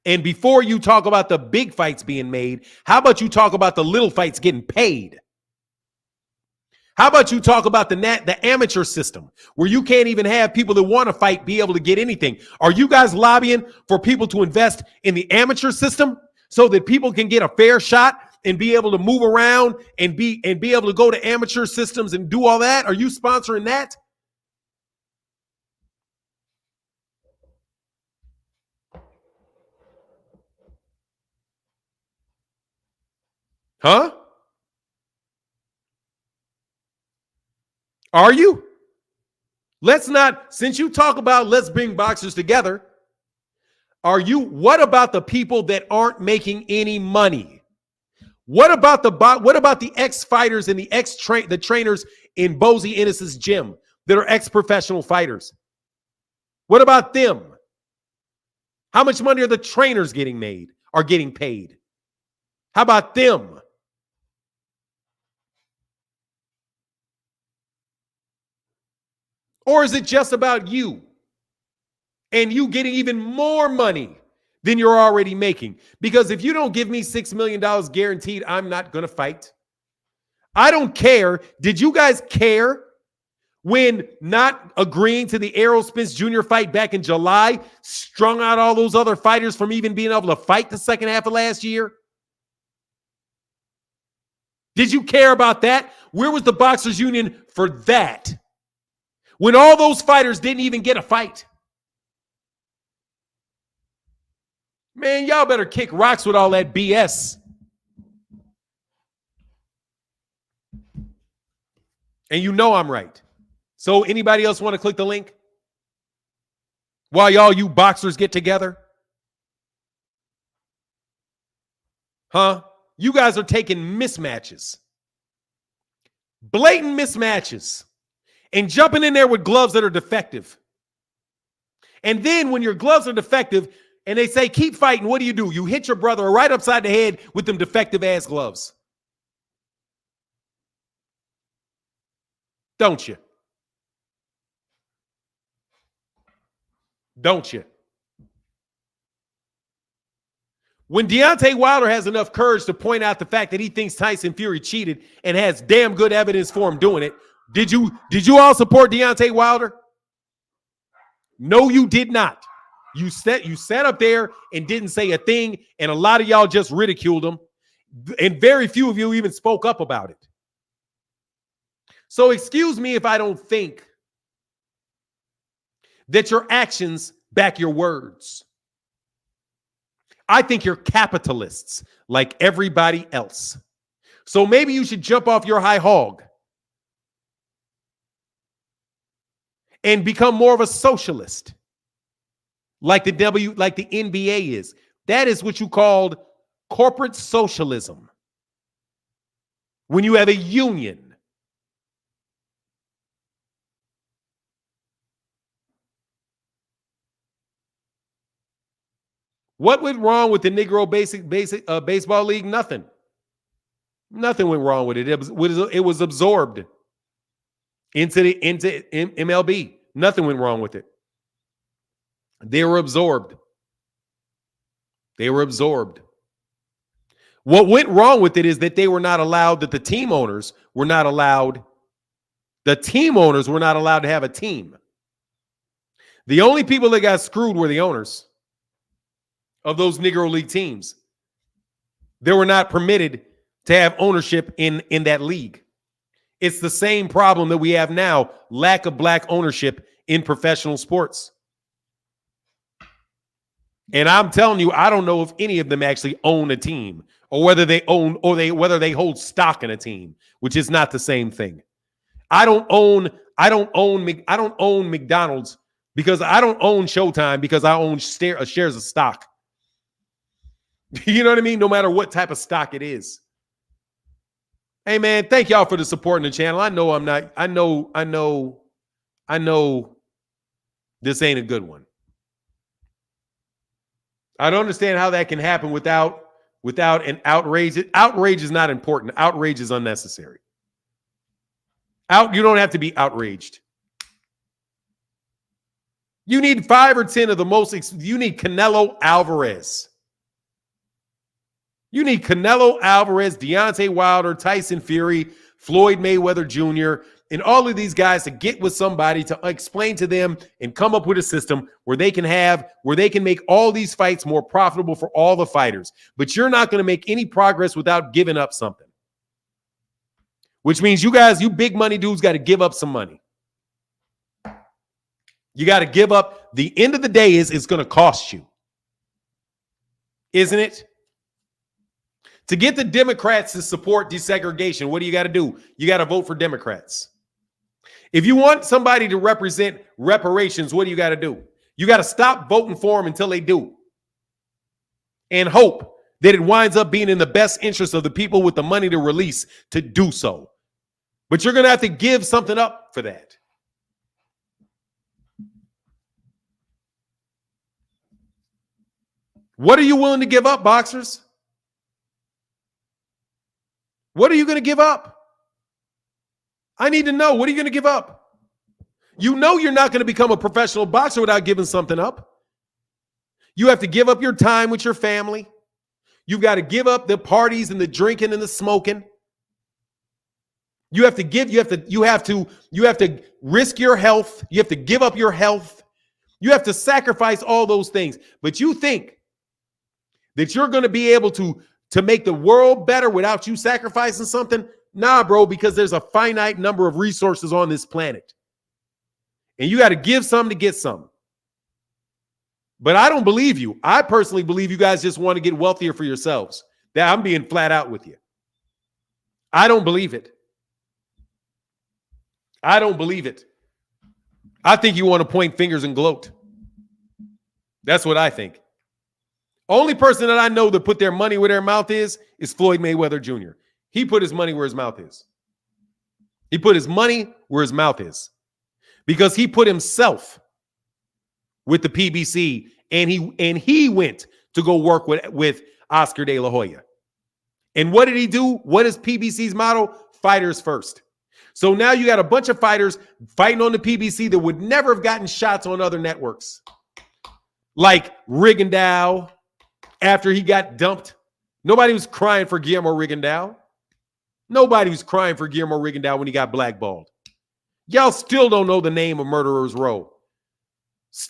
And before you talk about the big fights being made, how about you talk about the little fights getting paid? How about you talk about the amateur system where you can't even have people that want to fight be able to get anything? Are you guys lobbying for people to invest in the amateur system so that people can get a fair shot and be able to move around and be able to go to amateur systems and do all that? Are you sponsoring that? Huh? Are you? Let's not, since you talk about let's bring boxers together, what about the people that aren't making any money? What about the ex-fighters and the trainers in Bozy Ennis's gym that are ex-professional fighters? What about them? How much money are the trainers getting paid? How about them? Or is it just about you and you getting even more money than you're already making? Because if you don't give me $6 million guaranteed, I'm not going to fight. I don't care. Did you guys care when not agreeing to the Errol Spence Jr. fight back in July strung out all those other fighters from even being able to fight the second half of last year? Did you care about that? Where was the Boxers Union for that? When all those fighters didn't even get a fight. Man, y'all better kick rocks with all that BS. And you know I'm right. So anybody else want to click the link? While you boxers get together? Huh? You guys are taking mismatches. Blatant mismatches. And jumping in there with gloves that are defective. And then when your gloves are defective and they say, keep fighting, what do? You hit your brother right upside the head with them defective ass gloves. Don't you? Don't you? When Deontay Wilder has enough courage to point out the fact that he thinks Tyson Fury cheated and has damn good evidence for him doing it, did you all support Deontay Wilder? No, you did not. You sat up there and didn't say a thing, and a lot of y'all just ridiculed him, and very few of you even spoke up about it. So excuse me if I don't think that your actions back your words. I think you're capitalists like everybody else. So maybe you should jump off your high hog and become more of a socialist like the NBA is. That is what you called corporate socialism. When you have a union. What went wrong with the Negro basic baseball league? Nothing. Nothing went wrong with it. It was absorbed into MLB. Nothing went wrong with it. They were absorbed. They were absorbed. What went wrong with it is that they were not allowed, that the team owners were not allowed to have a team. The only people that got screwed were the owners of those Negro League teams. They were not permitted to have ownership in that league. It's the same problem that we have now, lack of black ownership in professional sports. And I'm telling you, I don't know if any of them actually own a team or whether they hold stock in a team, which is not the same thing. I don't own McDonald's because I don't own Showtime because I own shares of stock. You know what I mean? No matter what type of stock it is. Hey man, thank y'all for the support in the channel. I know this ain't a good one. I don't understand how that can happen without an outrage. Outrage is not important. Outrage is unnecessary. You don't have to be outraged. You need 5 or 10 of the most. You need Canelo Alvarez. You need Canelo Alvarez, Deontay Wilder, Tyson Fury, Floyd Mayweather Jr., and all of these guys to get with somebody to explain to them and come up with a system where they can make all these fights more profitable for all the fighters. But you're not going to make any progress without giving up something. Which means you big money dudes got to give up some money. You got to give up. The end of the day is it's going to cost you. Isn't it? To get the Democrats to support desegregation, what do you got to do? You got to vote for Democrats. If you want somebody to represent reparations, what do you got to do? You got to stop voting for them until they do. And hope that it winds up being in the best interest of the people with the money to release to do so. But you're going to have to give something up for that. What are you willing to give up, boxers? What are you going to give up? I need to know. What are you going to give up? You know you're not going to become a professional boxer without giving something up. You have to give up your time with your family. You've got to give up the parties and the drinking and the smoking. You have to risk your health. You have to give up your health. You have to sacrifice all those things. But you think that you're going to be able to make the world better without you sacrificing something? Nah, bro, because there's a finite number of resources on this planet. And you got to give some to get some. But I don't believe you. I personally believe you guys just want to get wealthier for yourselves. That I'm being flat out with you. I don't believe it. I don't believe it. I think you want to point fingers and gloat. That's what I think. Only person that I know that put their money where their mouth is Floyd Mayweather Jr. He put his money where his mouth is. He put his money where his mouth is. Because he put himself with the PBC and he went to go work with Oscar De La Hoya. And what did he do? What is PBC's motto? Fighters first. So now you got a bunch of fighters fighting on the PBC that would never have gotten shots on other networks. Like Rigondeaux, after he got dumped. Nobody was crying for Guillermo Rigondeaux. Nobody was crying for Guillermo Rigondeaux when he got blackballed. Y'all still don't know the name of Murderer's Row.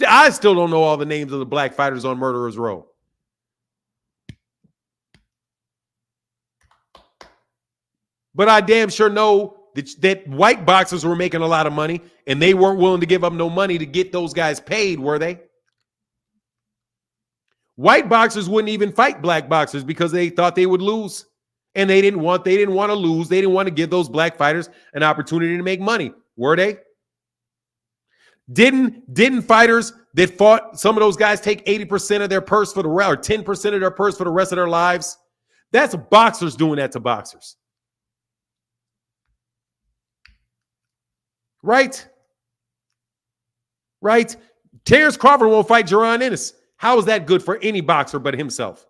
I still don't know all the names of the black fighters on Murderer's Row. But I damn sure know that white boxers were making a lot of money and they weren't willing to give up no money to get those guys paid, were they? White boxers wouldn't even fight black boxers because they thought they would lose. And they didn't want to lose. They didn't want to give those black fighters an opportunity to make money. Were they? Didn't fighters that fought, some of those guys take 80% of their purse for the rest, or 10% of their purse for the rest of their lives? That's boxers doing that to boxers. Right? Right? Terence Crawford won't fight Jaron Ennis. How is that good for any boxer but himself?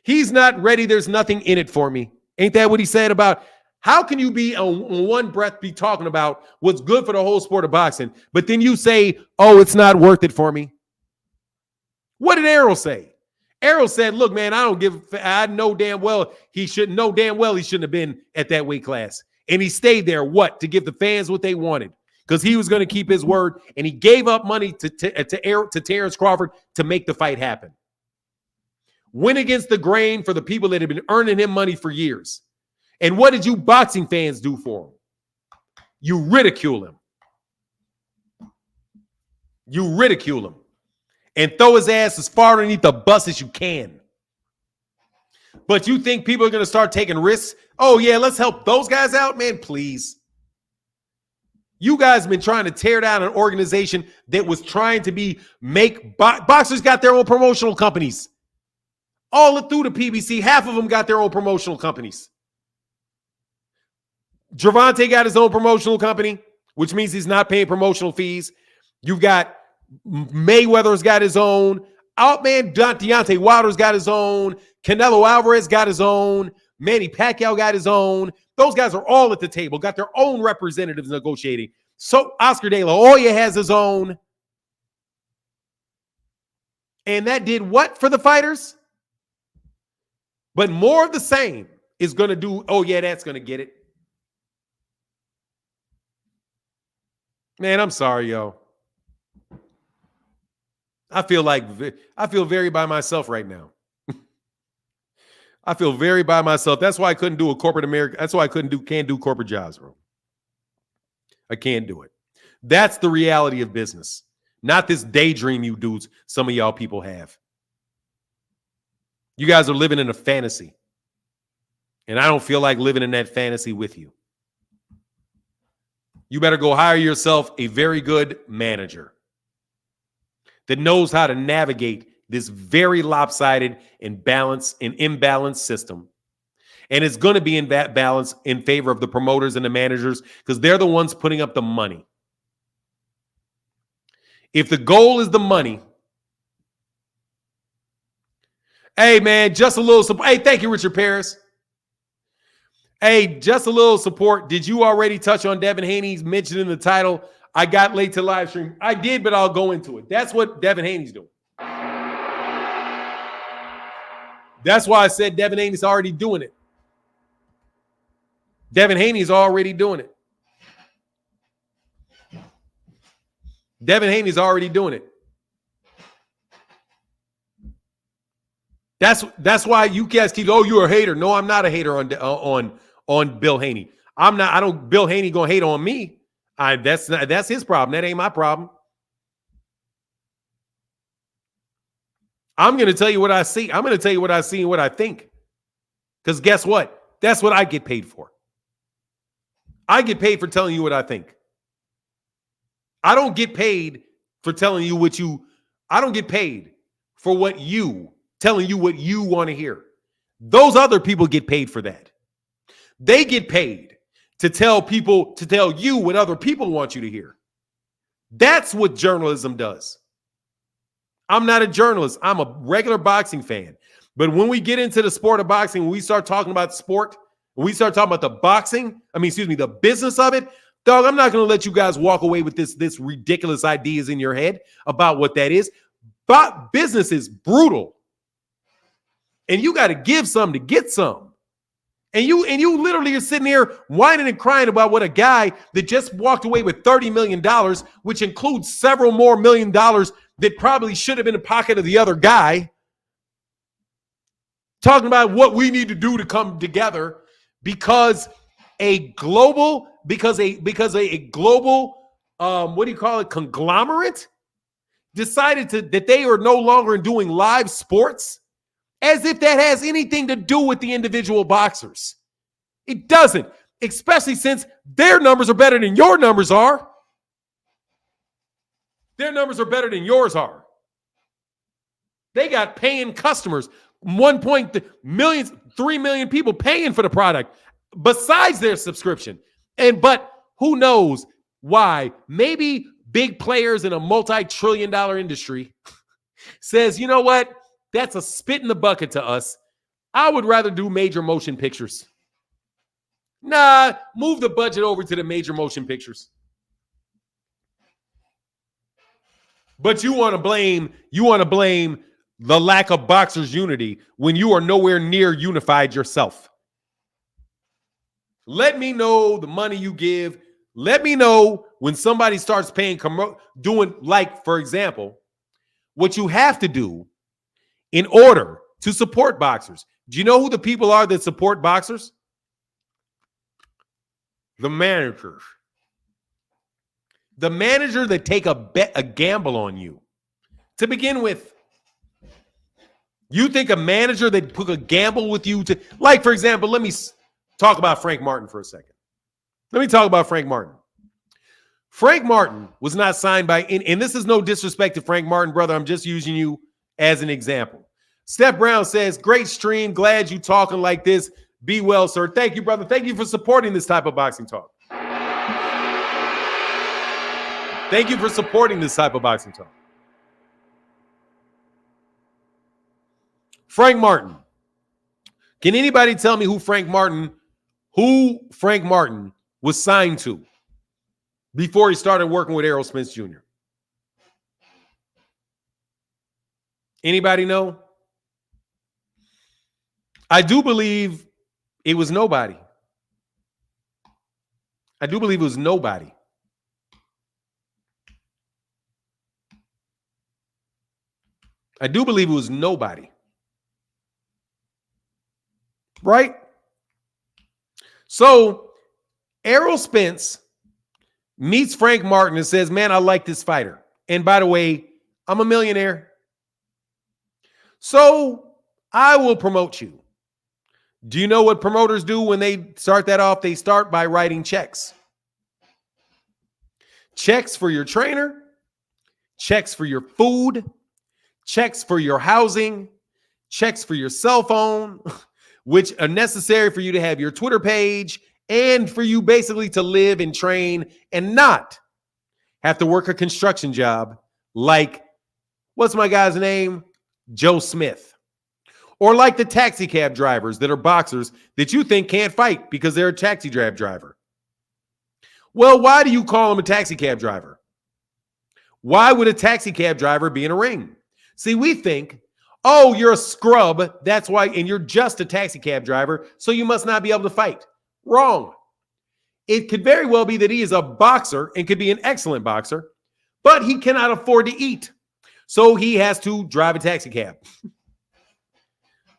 He's not ready. There's nothing in it for me. Ain't that what he said about how can you be on one breath be talking about what's good for the whole sport of boxing, but then you say, oh, it's not worth it for me? What did Errol say? Errol said, look, man, I know damn well he shouldn't have been at that weight class. And he stayed there, what? To give the fans what they wanted. Because he was going to keep his word, and he gave up money to Terence Crawford to make the fight happen. Went against the grain for the people that had been earning him money for years. And what did you boxing fans do for him? You ridicule him. You ridicule him. And throw his ass as far underneath the bus as you can. But you think people are going to start taking risks? Oh, yeah, let's help those guys out? Man, please. You guys have been trying to tear down an organization that was trying to boxers got their own promotional companies. All through the PBC, half of them got their own promotional companies. Gervonta got his own promotional company, which means he's not paying promotional fees. You've got Mayweather's got his own. Deontay Wilder's got his own. Canelo Alvarez got his own. Manny Pacquiao got his own. Those guys are all at the table, got their own representatives negotiating. So Oscar De La Hoya has his own. And that did what for the fighters? But more of the same is going to do, oh, yeah, that's going to get it. Man, I'm sorry, yo. I feel very by myself right now. I feel very by myself. That's why I couldn't do a corporate America. That's why I can't do corporate jobs, bro. I can't do it. That's the reality of business. Not this daydream you dudes, some of y'all people have. You guys are living in a fantasy. And I don't feel like living in that fantasy with you. You better go hire yourself a very good manager that knows how to navigate this very lopsided and imbalanced system. And it's going to be in that balance in favor of the promoters and the managers because they're the ones putting up the money. If the goal is the money, hey, man, just a little support. Hey, thank you, Richard Paris. Hey, just a little support. Did you already touch on Devin Haney's mentioned in the title? I got late to live stream. I did, but I'll go into it. That's what Devin Haney's doing. That's why I said Devin Haney's already doing it. Devin Haney's already doing it. Devin Haney's already doing it. That's why you guys keep, oh, you're a hater. No, I'm not a hater on Bill Haney. I'm not. I don't. Bill Haney gonna hate on me. That's his problem. That ain't my problem. I'm gonna tell you what I see. I'm gonna tell you what I see and what I think. Because guess what? That's what I get paid for. I get paid for telling you what I think. I don't get paid for telling you what you. I don't get paid for what you telling you what you want to hear. Those other people get paid for that. They get paid to tell you what other people want you to hear. That's what journalism does. I'm not a journalist. I'm a regular boxing fan. But when we get into the sport of boxing, when we start talking about sport, when we start talking about the business of it, dog, I'm not going to let you guys walk away with this ridiculous ideas in your head about what that is. But business is brutal. And you got to give some to get some. And you literally are sitting here whining and crying about what a guy that just walked away with $30 million, which includes several more $1 million that probably should have been in the pocket of the other guy, talking about what we need to do to come together because a global conglomerate decided that they are no longer doing live sports. As if that has anything to do with the individual boxers. It doesn't, especially since their numbers are better than your numbers are. Their numbers are better than yours are. They got paying customers, 3 million people paying for the product besides their subscription. But who knows why? Maybe big players in a multi-trillion-dollar industry says, you know what? That's a spit in the bucket to us. I would rather do major motion pictures. Nah, move the budget over to the major motion pictures. But you want to blame the lack of boxers' unity when you are nowhere near unified yourself. Let me know the money you give. Let me know when somebody starts paying, doing, like, for example, what you have to do in order to support boxers. Do you know who the people are that support boxers? The managers. The manager that take a gamble on you. To begin with, you think a manager that took a gamble with you to, like, for example, let me talk about Frank Martin for a second. Let me talk about Frank Martin. Frank Martin was not signed by, and this is no disrespect to Frank Martin, brother. I'm just using you as an example. Steph Brown says, great stream. Glad you talking like this. Be well, sir. Thank you, brother. Thank you for supporting this type of boxing talk. Thank you for supporting this type of boxing talk. Frank Martin. Can anybody tell me who Frank Martin was signed to before he started working with Errol Spence Jr.? Anybody know? I do believe it was nobody. I do believe it was nobody. I do believe it was nobody. Right? So Errol Spence meets Frank Martin and says, man, I like this fighter. And by the way, I'm a millionaire. So I will promote you. Do you know what promoters do when they start that off? They start by writing checks. Checks for your trainer, checks for your food, checks for your housing, checks for your cell phone, which are necessary for you to have your Twitter page and for you basically to live and train and not have to work a construction job like, what's my guy's name? Joe Smith. Or like the taxi cab drivers that are boxers that you think can't fight because they're a taxi cab driver. Well, why do you call him a taxi cab driver? Why would a taxi cab driver be in a ring? See, we think, oh, you're a scrub, that's why, and you're just a taxi cab driver, so you must not be able to fight. Wrong. It could very well be that he is a boxer and could be an excellent boxer, but he cannot afford to eat. So he has to drive a taxi cab.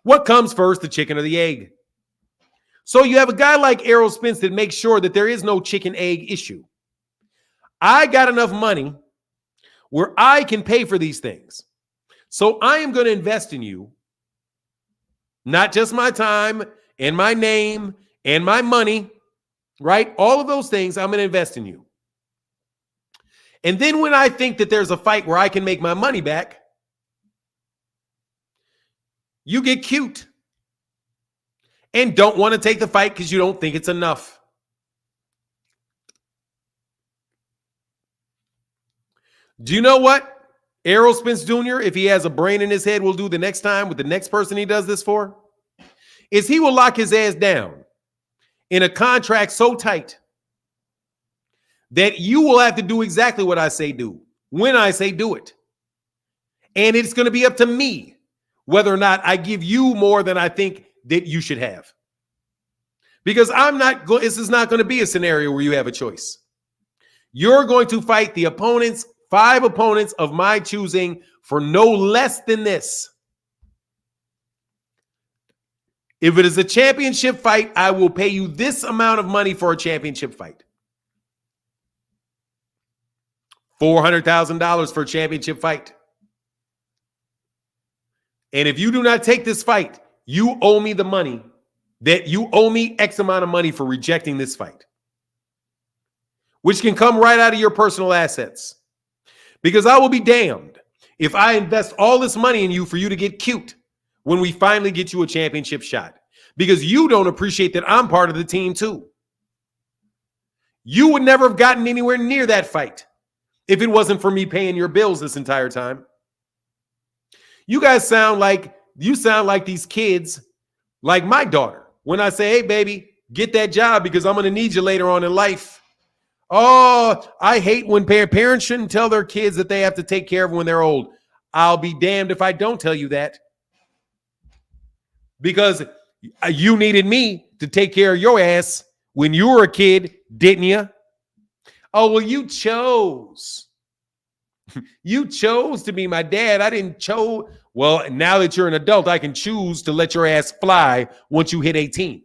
What comes first, the chicken or the egg? So you have a guy like Errol Spence that makes sure that there is no chicken egg issue. I got enough money where I can pay for these things. So I am going to invest in you, not just my time and my name and my money, right? All of those things, I'm going to invest in you. And then when I think that there's a fight where I can make my money back, you get cute and don't want to take the fight because you don't think it's enough. Do you know what Errol Spence Jr., if he has a brain in his head, will do the next time with the next person he does this for? Is he will lock his ass down in a contract so tight that you will have to do exactly what I say do, when I say do it. And it's going to be up to me whether or not I give you more than I think that you should have. Because this is not going to be a scenario where you have a choice. You're going to fight the opponents, 5 opponents of my choosing for no less than this. If it is a championship fight, I will pay you this amount of money for a championship fight. $400,000 for a championship fight. And if you do not take this fight, you owe me the money that you owe me X amount of money for rejecting this fight, which can come right out of your personal assets. Because I will be damned if I invest all this money in you for you to get cute when we finally get you a championship shot, because you don't appreciate that I'm part of the team too. You would never have gotten anywhere near that fight if it wasn't for me paying your bills this entire time. You guys sound like these kids, like my daughter, when I say, hey, baby, get that job because I'm going to need you later on in life. Oh, I hate when parents shouldn't tell their kids that they have to take care of them when they're old. I'll be damned if I don't tell you that. Because you needed me to take care of your ass when you were a kid, didn't you? Oh, well, you chose. You chose to be my dad. I didn't chose. Well, now that you're an adult, I can choose to let your ass fly once you hit 18.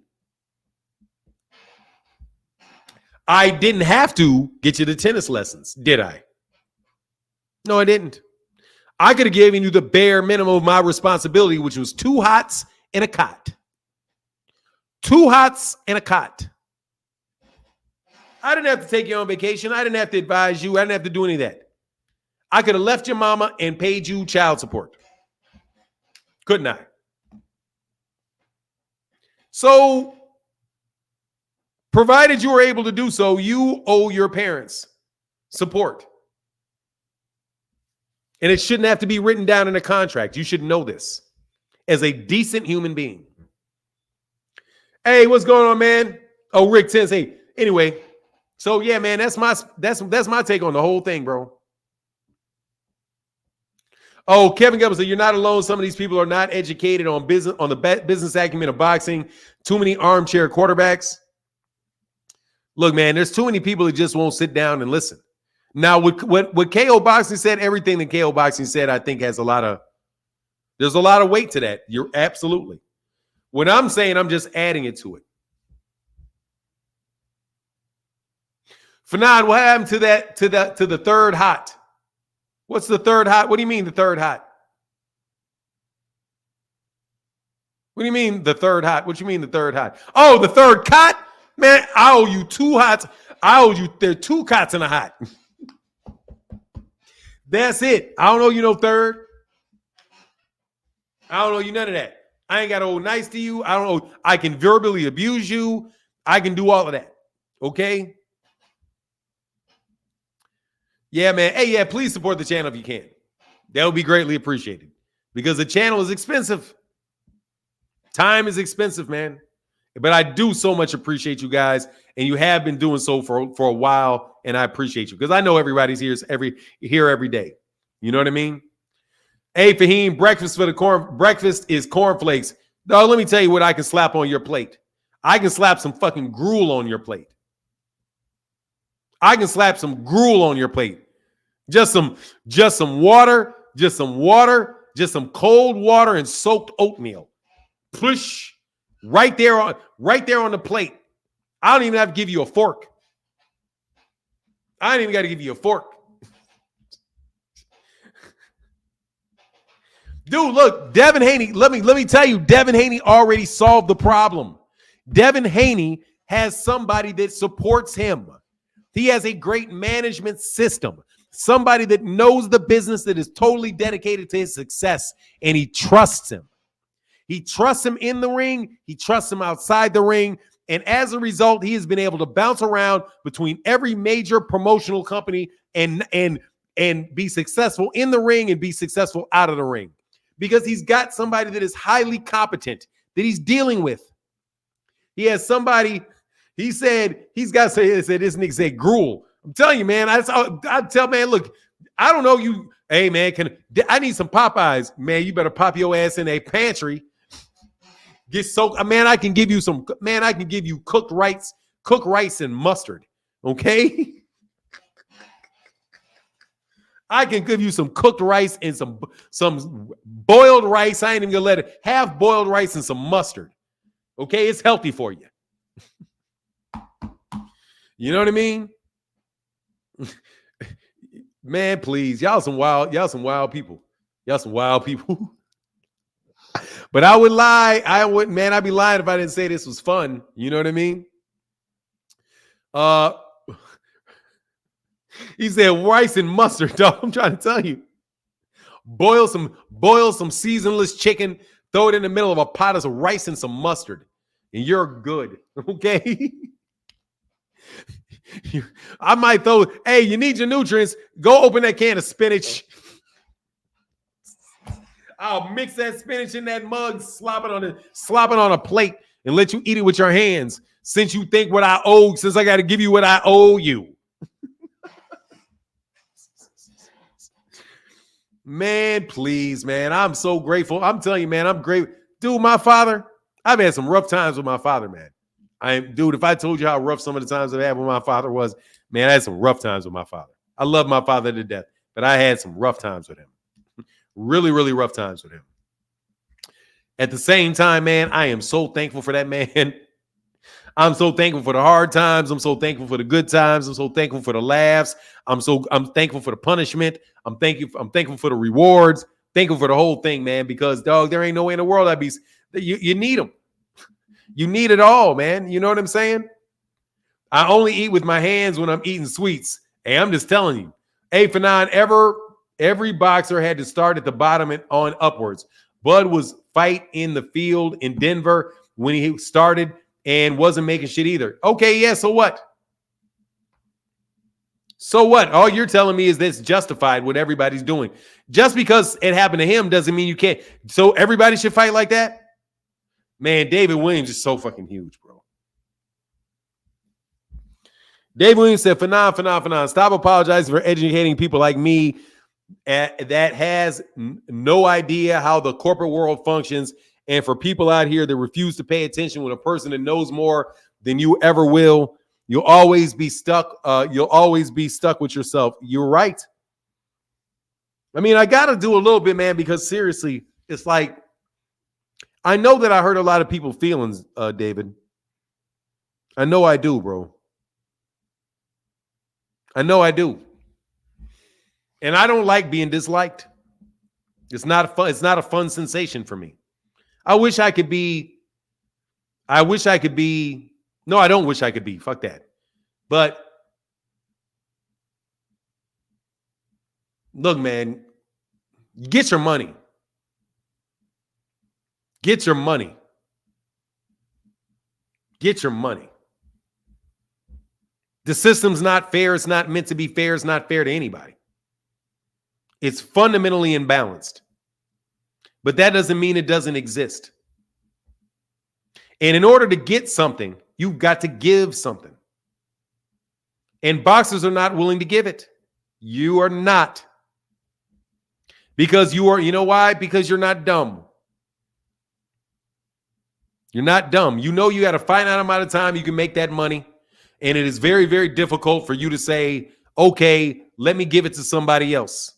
I didn't have to get you the tennis lessons, did I? No, I didn't. I could have given you the bare minimum of my responsibility, which was 2 hots and a cot. 2 hots and a cot. I didn't have to take you on vacation. I didn't have to advise you. I didn't have to do any of that. I could have left your mama and paid you child support. Couldn't I? So, provided you were able to do so, you owe your parents support. And it shouldn't have to be written down in a contract. You should know this as a decent human being. Hey, what's going on, man? Oh, Rick says, hey, anyway. So yeah, man, that's my take on the whole thing, bro. Oh, Kevin Gibbons said, you're not alone. Some of these people are not educated on the business acumen of boxing. Too many armchair quarterbacks. Look, man, there's too many people that just won't sit down and listen. Now, what KO Boxing said, everything that KO Boxing said, I think there's a lot of weight to that. You're absolutely. What I'm saying, I'm just adding it to it. Fanad, what happened to the third hot? What's the third hot? What do you mean the third hot? What do you mean the third hot? What you mean the third hot? Oh, the third cot? Man, I owe you 2 hots. I owe you, there are 2 cots in a hot. That's it. I don't owe you no third. I don't owe you none of that. I ain't got to owe nice to you. I don't owe, I can verbally abuse you. I can do all of that. Okay? Yeah, man. Hey, yeah, please support the channel if you can. That would be greatly appreciated because the channel is expensive. Time is expensive, man. But I do so much appreciate you guys, and you have been doing so for a while, and I appreciate you because I know everybody's here every day. You know what I mean? Hey, Fahim, breakfast is cornflakes. No, let me tell you what I can slap on your plate. I can slap some fucking gruel on your plate. I can slap some gruel on your plate. Just some water, just some cold water and soaked oatmeal. Push right there on the plate. I don't even have to give you a fork. I ain't even got to give you a fork. Dude, look, Devin Haney, let me tell you, Devin Haney already solved the problem. Devin Haney has somebody that supports him. He has a great management system. Somebody that knows the business, that is totally dedicated to his success, and he trusts him. He trusts him in the ring. He trusts him outside the ring. And as a result, he has been able to bounce around between every major promotional company and be successful in the ring and be successful out of the ring. Because he's got somebody that is highly competent that he's dealing with. He has somebody, he said, he's got to say, this nigga said gruel. I'm telling you, man, I tell, man, look, I don't know you. Hey, man, I need some Popeyes. Man, you better pop your ass in a pantry. Get soaked. Man, I can give you cooked rice and mustard. Okay? I can give you some cooked rice and some boiled rice. I ain't even gonna let it. Half boiled rice and some mustard. Okay, it's healthy for you. You know what I mean? Man, please, y'all some wild people. Y'all some wild people. But I would lie. I'd be lying if I didn't say this was fun. You know what I mean? He said rice and mustard, dog. I'm trying to tell you. Boil some seasonless chicken, throw it in the middle of a pot of some rice and some mustard, and you're good. Okay? I might throw, hey, you need your nutrients. Go open that can of spinach. I'll mix that spinach in that mug, slop it on a plate, and let you eat it with your hands. Since you think what I owe, since I got to give you what I owe you. Man, please, man. I'm so grateful. I'm telling you, man, I'm great. Dude, my father, I've had some rough times with my father, man. Dude, if I told you how rough some of the times I've had with my father was, man, I had some rough times with my father. I love my father to death, but I had some rough times with him. Really, really rough times with him. At the same time, man, I am so thankful for that man. I'm so thankful for the hard times. I'm so thankful for the good times. I'm so thankful for the laughs. I'm thankful for the punishment. I'm thankful for the rewards. Thankful for the whole thing, man, because, dog, there ain't no way in the world you need them. You need it all, man. You know what I'm saying? I only eat with my hands when I'm eating sweets. Hey, I'm just telling you. Hey, Fanon, every boxer had to start at the bottom and on upwards. Bud was fight in the field in Denver when he started and wasn't making shit either. Okay, yeah, so what? So what? All you're telling me is that's justified what everybody's doing. Just because it happened to him doesn't mean you can't. So everybody should fight like that? Man, David Williams is so fucking huge, bro. David Williams said, Fanon, stop apologizing for educating people like me that has no idea how the corporate world functions, and for people out here that refuse to pay attention when a person that knows more than you ever will, you'll always be stuck. You'll always be stuck with yourself. You're right. I mean, I got to do a little bit, man, because seriously, it's like, I know that I hurt a lot of people's feelings, David. I know I do, bro. I know I do. And I don't like being disliked. It's not a fun sensation for me. I wish I could be. I wish I could be. No, I don't wish I could be. Fuck that. But look, man, get your money. Get your money. Get your money. The system's not fair. It's not meant to be fair. It's not fair to anybody. It's fundamentally imbalanced. But that doesn't mean it doesn't exist. And in order to get something, you've got to give something. And boxers are not willing to give it. You are not. Because you are, you know why? Because you're not dumb. You're not dumb. You know you got a finite amount of time you can make that money. And it is very, very difficult for you to say, okay, let me give it to somebody else.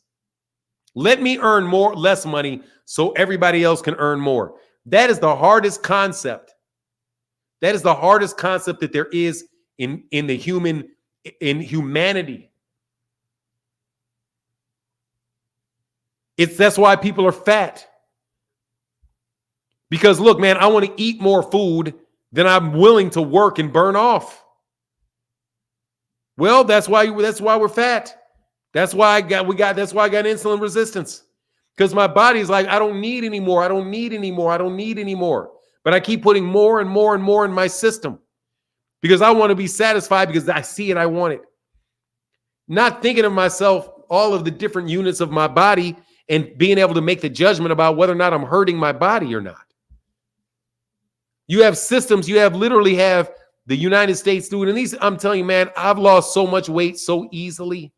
Let me earn less money so everybody else can earn more. That is the hardest concept. That is the hardest concept that there is in humanity. That's why people are fat. Because look, man, I want to eat more food than I'm willing to work and burn off. Well, that's why we're fat. That's why I got insulin resistance. Because my body's like, I don't need anymore. I don't need anymore. I don't need anymore. But I keep putting more and more and more in my system because I want to be satisfied because I see it. I want it. Not thinking of myself, all of the different units of my body and being able to make the judgment about whether or not I'm hurting my body or not. You have systems. You literally have the United States doing, and these, I'm telling you, man, I've lost so much weight so easily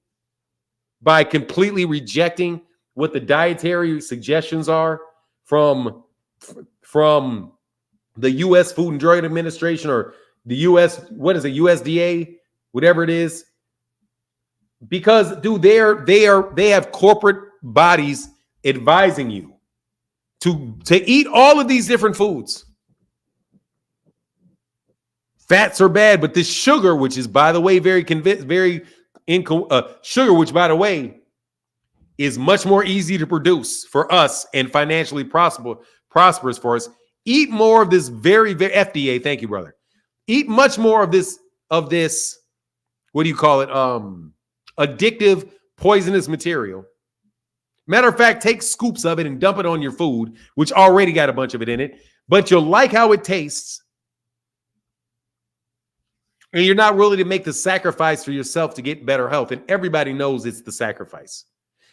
by completely rejecting what the dietary suggestions are from the U.S. Food and Drug Administration or the U.S. USDA, whatever it is. Because, dude, they have corporate bodies advising you to eat all of these different foods. Fats are bad, but this sugar, which is, by the way, sugar, which, by the way, is much more easy to produce for us and financially prosperous for us. Eat more of this very, very FDA. Thank you, brother. Eat much more of this. What do you call it? Addictive, poisonous material. Matter of fact, take scoops of it and dump it on your food, which already got a bunch of it in it, but you'll like how it tastes. And you're not willing to make the sacrifice for yourself to get better health. And everybody knows it's the sacrifice.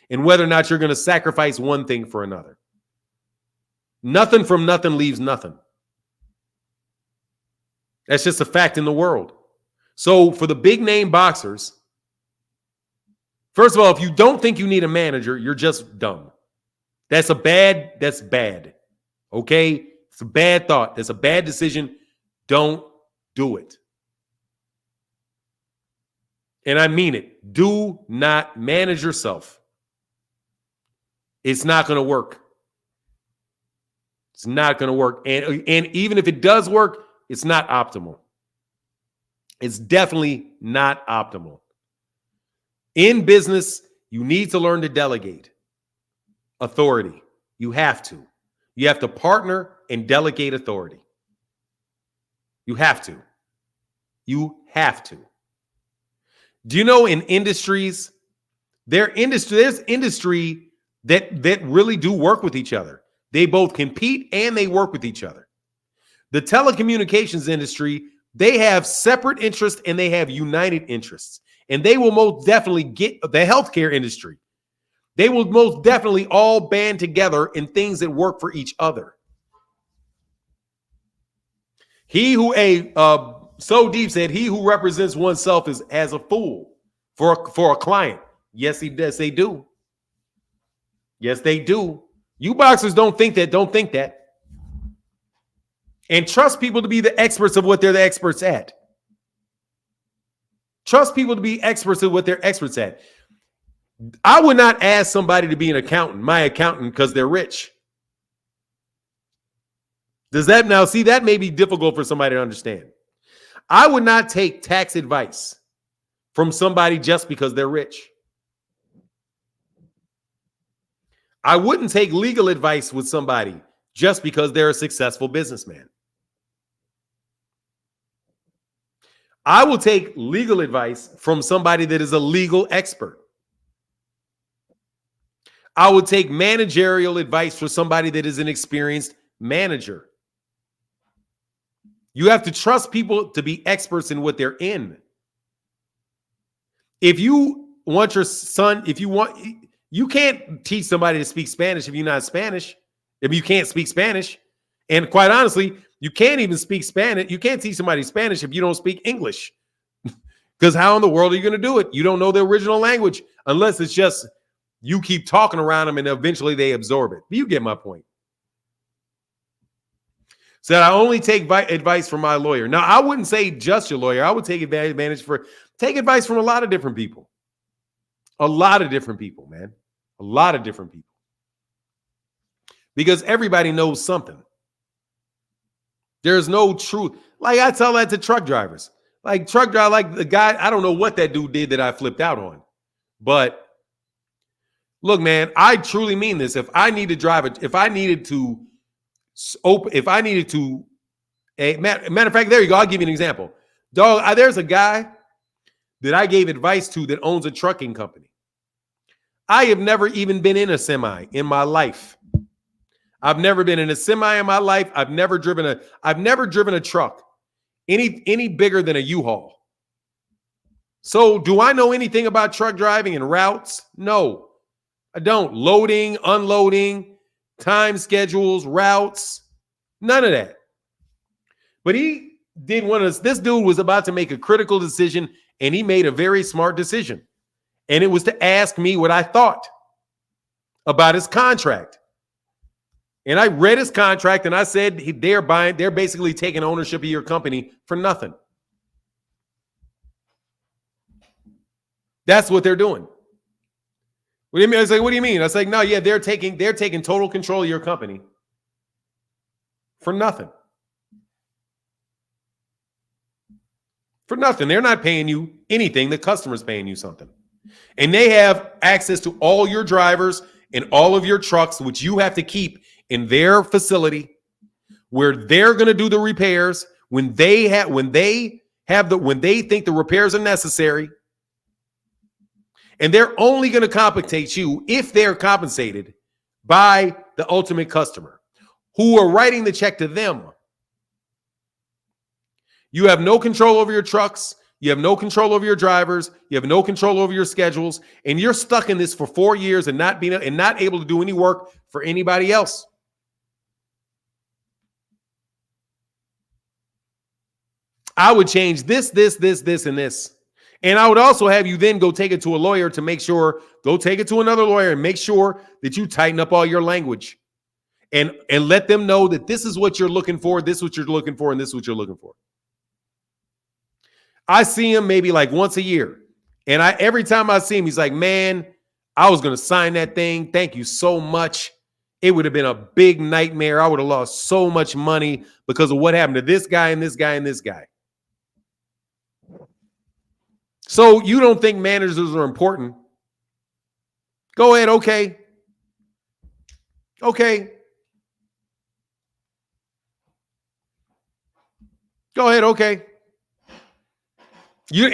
And whether or not you're going to sacrifice one thing for another. Nothing from nothing leaves nothing. That's just a fact in the world. So for the big name boxers, first of all, if you don't think you need a manager, you're just dumb. That's bad. Okay? It's a bad thought. That's a bad decision. Don't do it. And I mean it. Do not manage yourself. It's not going to work. It's not going to work. And even if it does work, it's not optimal. It's definitely not optimal. In business, you need to learn to delegate authority. You have to. You have to partner and delegate authority. You have to. You have to. Do you know in industries, there's industry that really do work with each other. They both compete and they work with each other. The telecommunications industry, they have separate interests and they have united interests. And they will most definitely get the healthcare industry. They will most definitely all band together in things that work for each other. So Deep said, he who represents oneself is as a fool for a client. Yes, he does. They do. Yes, they do. You boxers don't think that. Don't think that. And trust people to be the experts of what they're the experts at. Trust people to be experts at what they're experts at. I would not ask somebody to be an accountant, my accountant, because they're rich. Does that now see that may be difficult for somebody to understand? I would not take tax advice from somebody just because they're rich. I wouldn't take legal advice with somebody just because they're a successful businessman. I will take legal advice from somebody that is a legal expert. I would take managerial advice from somebody that is an experienced manager. You have to trust people to be experts in what they're in. If you want your son, you can't teach somebody to speak Spanish if you're not Spanish, if you can't speak Spanish. And quite honestly, you can't even speak Spanish. You can't teach somebody Spanish if you don't speak English. Because how in the world are you going to do it? You don't know the original language unless it's just you keep talking around them and eventually they absorb it. You get my point. So I only take advice from my lawyer. Now, I wouldn't say just your lawyer. I would take advice from a lot of different people. A lot of different people, man. A lot of different people. Because everybody knows something. There's no truth. Like I tell that to truck drivers. Like the guy, I don't know what that dude did that I flipped out on. But look, man, I truly mean this. If I need to drive it, if I needed to, matter of fact, there you go. I'll give you an example. Dog, there's a guy that I gave advice to that owns a trucking company. I have never even been in a semi in my life. I've never been in a semi in my life. I've never driven a truck any bigger than a U-Haul. So do I know anything about truck driving and routes? No, I don't. Loading, unloading, time schedules, routes, none of that. But he did this dude was about to make a critical decision and he made a very smart decision. And it was to ask me what I thought about his contract. And I read his contract and I said they're basically taking ownership of your company for nothing. That's what they're doing. What do you mean? I was like, what do you mean? I was like, no, yeah, they're taking total control of your company for nothing. For nothing. They're not paying you anything. The customer's paying you something. And they have access to all your drivers and all of your trucks, which you have to keep in their facility where they're going to do the repairs when they think the repairs are necessary. And they're only going to compensate you if they're compensated by the ultimate customer who are writing the check to them. You have no control over your trucks. You have no control over your drivers. You have no control over your schedules. And you're stuck in this for 4 years and not able to do any work for anybody else. I would change this, and this. And I would also have you then go take it to a lawyer to make sure, go take it to another lawyer and make sure that you tighten up all your language and let them know that this is what you're looking for, this is what you're looking for, and this is what you're looking for. I see him maybe like once a year. And every time I see him, he's like, man, I was going to sign that thing. Thank you so much. It would have been a big nightmare. I would have lost so much money because of what happened to this guy and this guy and this guy. So you don't think managers are important? Go ahead. Okay. Go ahead. Okay. You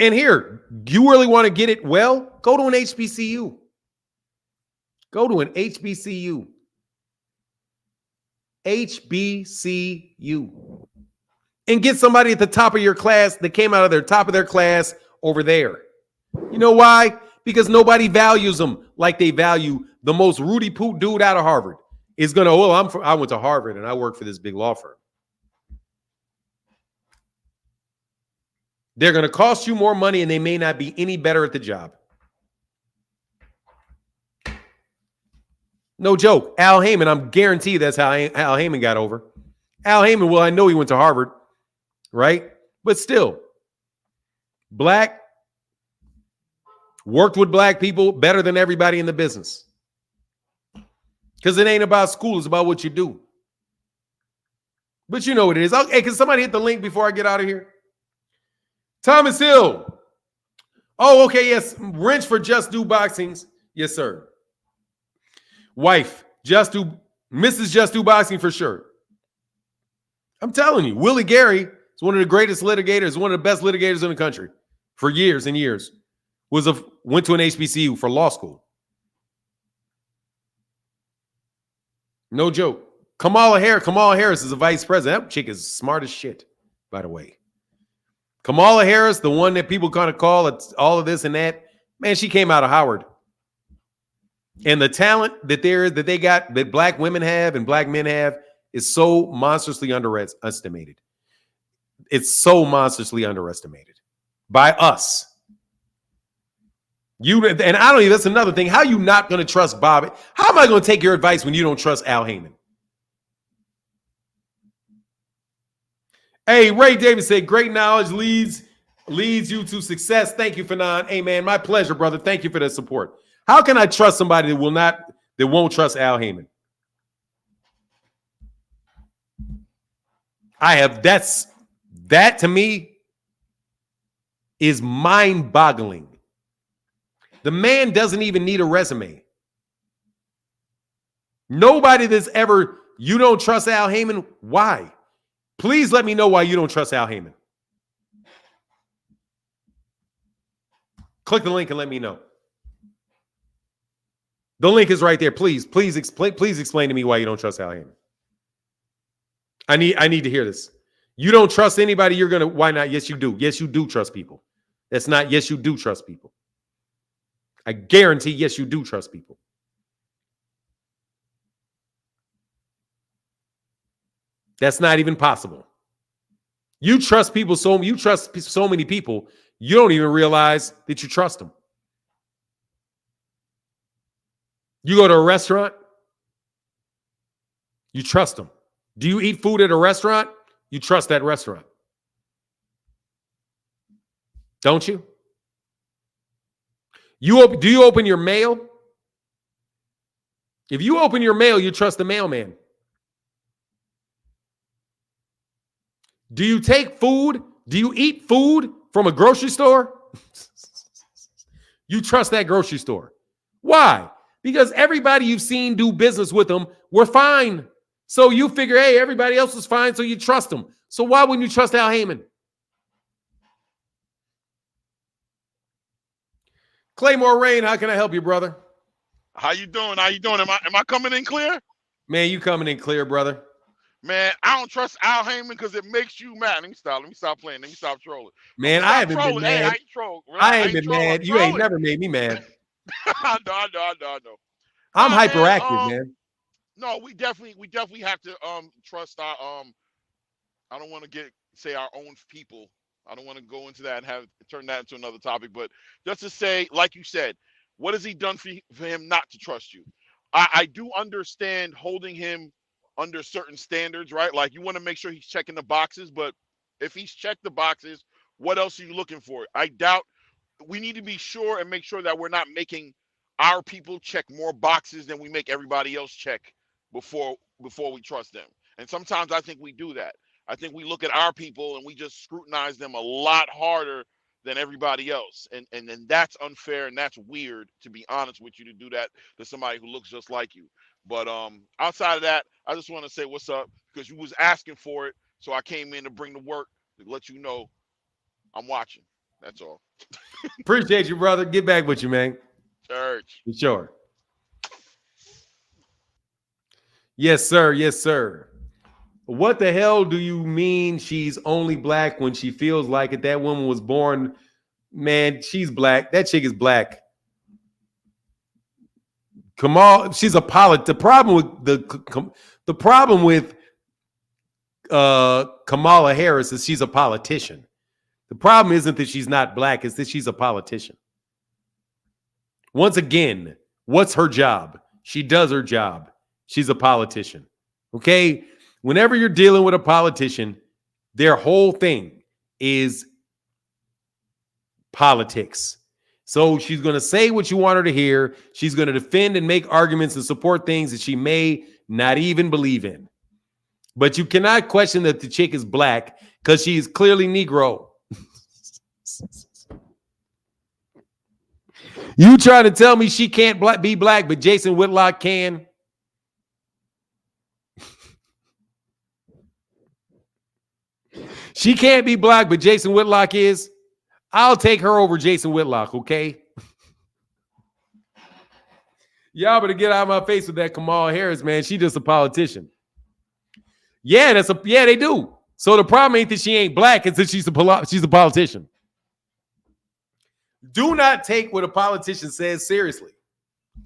really want to get it well? Go to an HBCU. Go to an HBCU. HBCU. And get somebody at the top of your class that came out of their top of their class over there. You know why? Because nobody values them like they value the most Rudy Poot dude out of Harvard. Is going to, I went to Harvard and I work for this big law firm. They're going to cost you more money and they may not be any better at the job. No joke. Al Haymon, I'm guaranteed that's how Al Haymon got over. Al Haymon, well, I know he went to Harvard, right? But still, black, worked with black people better than everybody in the business. Because it ain't about school, it's about what you do. But you know what it is. Hey, can somebody hit the link before I get out of here? Thomas Hill. Oh, okay, yes. Wrench for Just Do Boxings. Yes, sir. Wife, Just Do Mrs. Just Do Boxing for sure. I'm telling you, Willie Gary is one of the greatest litigators, one of the best litigators in the country for years and years. Went to an HBCU for law school. No joke. Kamala Harris is a vice president. That chick is smart as shit, by the way. Kamala Harris, the one that people kind of call it all of this and that, man, she came out of Howard. And the talent that they got, that black women have and black men have, is so monstrously underestimated. It's so monstrously underestimated by us. And I don't even, that's another thing. How are you not going to trust Bob? How am I going to take your advice when you don't trust Al Haymon? Hey, Ray Davis said, great knowledge leads you to success. Thank you, Fanon. Hey, man, my pleasure, brother. Thank you for the support. How can I trust somebody that won't trust Al Haymon? That to me is mind-boggling. The man doesn't even need a resume. Nobody that's ever, you don't trust Al Haymon? Why? Please let me know why you don't trust Al Haymon. Click the link and let me know. The link is right there. Please explain to me why you don't trust Al Haymon. I need to hear this. You don't trust anybody, why not? Yes, you do. Yes, you do trust people. That's not, yes, you do trust people. I guarantee, yes, you do trust people. That's not even possible. You trust people so many people, you don't even realize that you trust them. You go to a restaurant, you trust them. Do you eat food at a restaurant? You trust that restaurant. Don't you? Do you open your mail? If you open your mail, you trust the mailman. Do you take food? Do you eat food from a grocery store? You trust that grocery store. Why? Because everybody you've seen do business with them were fine. So you figure, hey, everybody else was fine, so you trust them. So why wouldn't you trust Al Haymon? Claymore Rain, how can I help you, brother? How you doing? How you doing? Am I coming in clear? Man, you coming in clear, brother. Man, I don't trust Al Haymon because it makes you mad. Let me stop playing. Let me stop trolling. Man, I haven't been mad. Hey, I ain't troll. Really. I ain't been mad. You ain't never made me mad. No. I'm hyperactive, man. No, we definitely have to trust our I don't want to say our own people. I don't want to go into that and turn that into another topic, but just to say, like you said, what has he done for him not to trust you? I do understand holding him under certain standards, right? Like you want to make sure he's checking the boxes, but if he's checked the boxes, what else are you looking for? I doubt we need to be sure and make sure that we're not making our people check more boxes than we make everybody else check before we trust them. And sometimes I think we do that. I think we look at our people and we just scrutinize them a lot harder than everybody else. And that's unfair and that's weird, to be honest with you, to do that to somebody who looks just like you. But outside of that, I just want to say what's up because you was asking for it. So I came in to bring the work to let you know I'm watching. That's all. Appreciate you, brother. Get back with you, man. Church. For sure. Yes, sir. Yes, sir. What the hell do you mean she's only black when she feels like it? That woman was born, man, she's black. That chick is black. Kamal, she's a The problem with Kamala Harris is she's a politician. The problem isn't that she's not black, it's that she's a politician. Once again, what's her job? She does her job. She's a politician. Okay? Whenever you're dealing with a politician, their whole thing is politics. So she's going to say what you want her to hear. She's going to defend and make arguments and support things that she may not even believe in. But you cannot question that the chick is black because she is clearly Negro. You trying to tell me she can't be black, but Jason Whitlock can? She can't be black, but Jason Whitlock is. I'll take her over Jason Whitlock, okay? Y'all better get out of my face with that Kamala Harris, man. She just a politician. Yeah, they do. So the problem ain't that she ain't black, it's that she's a politician. Do not take what a politician says seriously.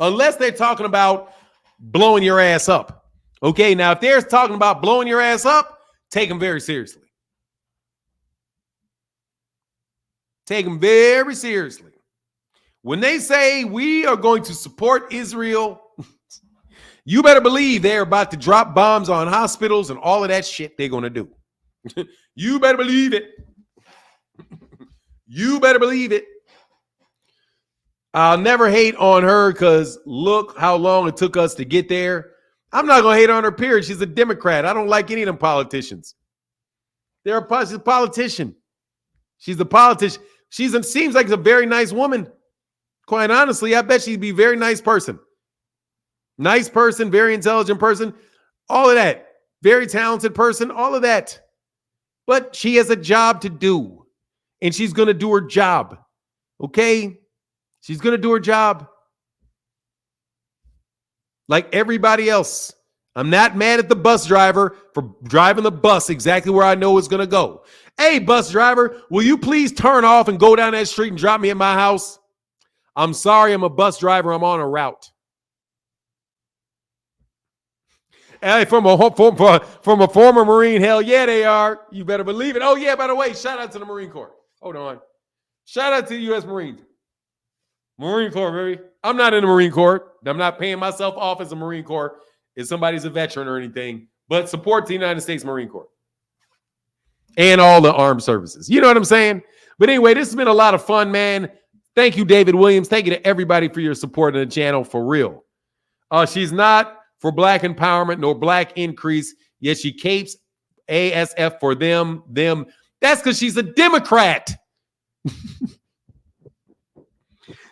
Unless they're talking about blowing your ass up. Okay, now if they're talking about blowing your ass up, take them very seriously. Take them very seriously. When they say we are going to support Israel, you better believe they're about to drop bombs on hospitals and all of that shit they're going to do. You better believe it. You better believe it. I'll never hate on her because look how long it took us to get there. I'm not going to hate on her, period. She's a Democrat. I don't like any of them politicians. She's a politician. She's a politician. Seems like a very nice woman. Quite honestly, I bet she'd be a very nice person. Nice person, very intelligent person, all of that. Very talented person, all of that. But she has a job to do, and she's going to do her job. Okay? She's going to do her job. Like everybody else. I'm not mad at the bus driver for driving the bus exactly where I know it's going to go. Hey, bus driver, will you please turn off and go down that street and drop me at my house? I'm sorry, I'm a bus driver. I'm on a route. Hey, from a former Marine, hell yeah, they are. You better believe it. Oh, yeah, by the way, shout out to the Marine Corps. Hold on. Shout out to the U.S. Marines. Marine Corps, baby. I'm not in the Marine Corps. I'm not paying myself off as a Marine Corps if somebody's a veteran or anything, but support the United States Marine Corps and all the armed services. You know what I'm saying? But anyway, this has been a lot of fun, man. Thank you, David Williams. Thank you to everybody for your support of the channel, for real. She's not for black empowerment nor black increase, yet she capes ASF for them. That's because she's a Democrat.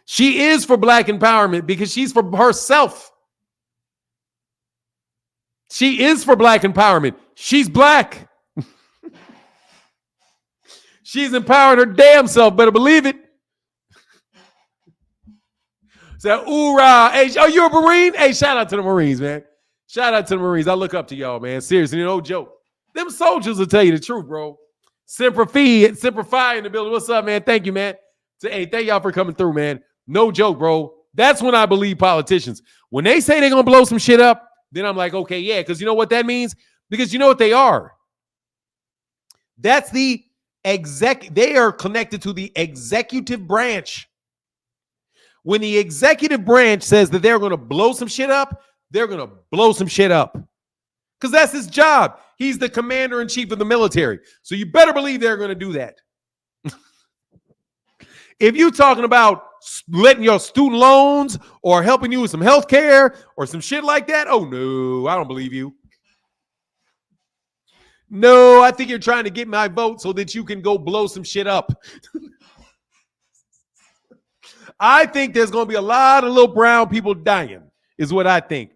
She is for black empowerment because she's for herself. She is for black empowerment. She's black. She's empowering her damn self. Better believe it. Say, hoorah. Hey, oh, you're a Marine? Hey, shout out to the Marines, man. Shout out to the Marines. I look up to y'all, man. Seriously, no joke. Them soldiers will tell you the truth, bro. Semper Fi in the building. What's up, man? Thank you, man. Hey, thank y'all for coming through, man. No joke, bro. That's when I believe politicians. When they say they're going to blow some shit up, then I'm like, okay, yeah, because you know what that means? Because you know what they are. That's the they are connected to the executive branch. When the executive branch says that they're going to blow some shit up, they're going to blow some shit up. Because that's his job. He's the commander-in-chief of the military. So you better believe they're going to do that. If you're talking about letting your student loans or helping you with some health care or some shit like that, oh, no, I don't believe you. No, I think you're trying to get my vote so that you can go blow some shit up. I think there's going to be a lot of little brown people dying, is what I think.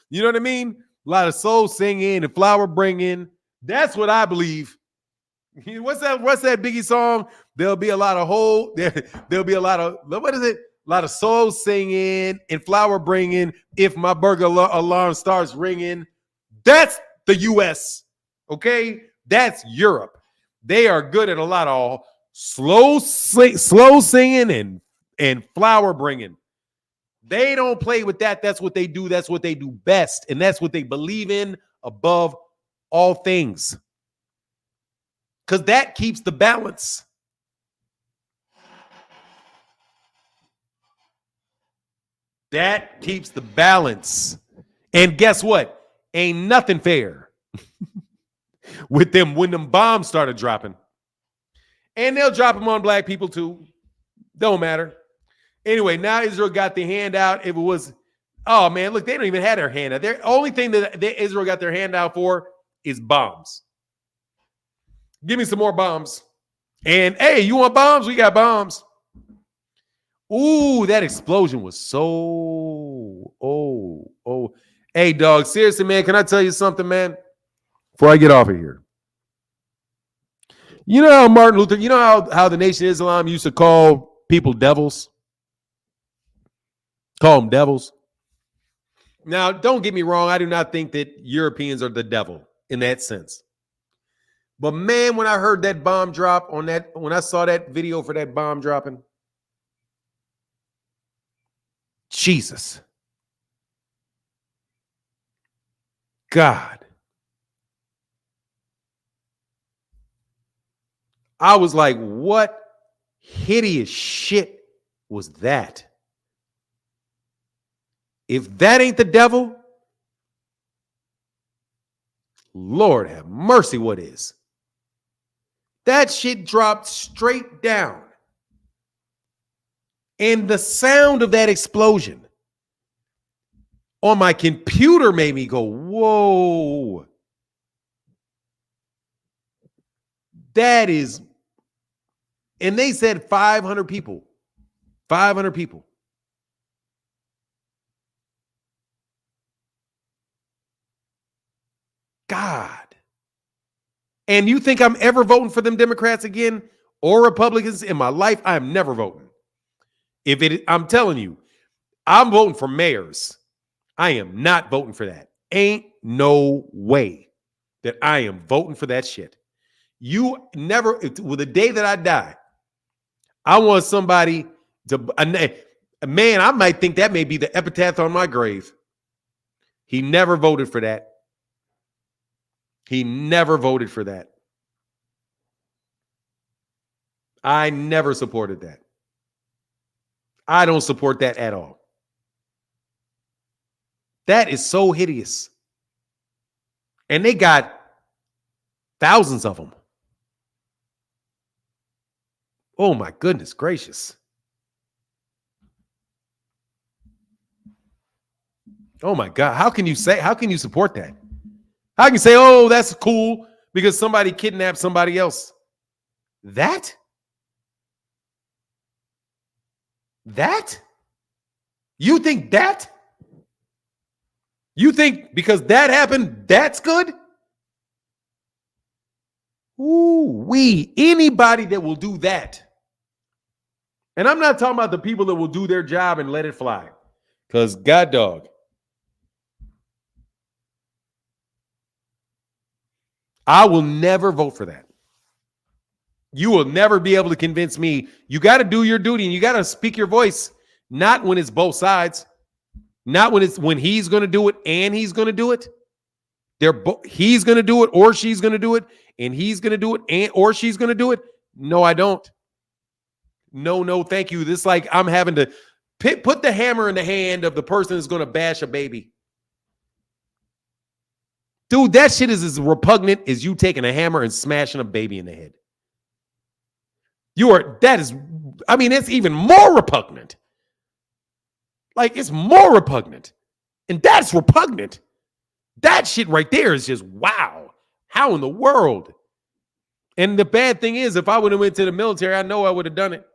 You know what I mean? A lot of soul singing and flower bringing. That's what I believe. What's that Biggie song? There'll be a lot of there'll be a lot of, what is it? A lot of soul singing and flower bringing if my burger alarm starts ringing. That's the U.S., okay? That's Europe. They are good at a lot of slow singing and flower bringing. They don't play with that. That's what they do. That's what they do best. And that's what they believe in above all things. Because that keeps the balance. That keeps the balance. And guess what? Ain't nothing fair with them when them bombs started dropping. And they'll drop them on black people too. Don't matter. Anyway, now Israel got the handout. If it was, oh man, look, they don't even have their handout. The only thing that Israel got their handout for is bombs. Give me some more bombs. And hey, you want bombs? We got bombs. Ooh, that explosion was so, oh. Hey, dog, seriously, man, can I tell you something, man? Before I get off of here. You know how Martin Luther, you know how the Nation of Islam used to call people devils? Call them devils. Now, don't get me wrong. I do not think that Europeans are the devil in that sense. But man, when I heard that bomb drop on that, when I saw that video for that bomb dropping, Jesus. God. I was like, what hideous shit was that? If that ain't the devil, Lord have mercy, what is? That shit dropped straight down. And the sound of that explosion on my computer made me go, whoa. That is, and they said 500 people. 500 people. God. And you think I'm ever voting for them Democrats again or Republicans in my life? I am never voting. I'm telling you, I'm voting for mayors. I am not voting for that. Ain't no way that I am voting for that shit. You never, with the day that I die, I want somebody to, man, I might think that may be the epitaph on my grave. He never voted for that. He never voted for that. I never supported that. I don't support that at all. That is so hideous. And they got thousands of them. Oh my goodness gracious. Oh my God. How can you support that? How can you say, oh, that's cool because somebody kidnapped somebody else? That? You think that? You think because that happened, that's good? Anybody that will do that. And I'm not talking about the people that will do their job and let it fly. Because God dog. I will never vote for that. You will never be able to convince me. You got to do your duty and you got to speak your voice. Not when it's both sides. Not when he's going to do it and he's going to do it. He's going to do it or she's going to do it and he's going to do it or she's going to do it. No, I don't. No, thank you. This is like I'm having to put the hammer in the hand of the person that's going to bash a baby. Dude, that shit is as repugnant as you taking a hammer and smashing a baby in the head. It's even more repugnant. Like, it's more repugnant. And that's repugnant. That shit right there is just, wow. How in the world? And the bad thing is, if I would have went to the military, I know I would have done it.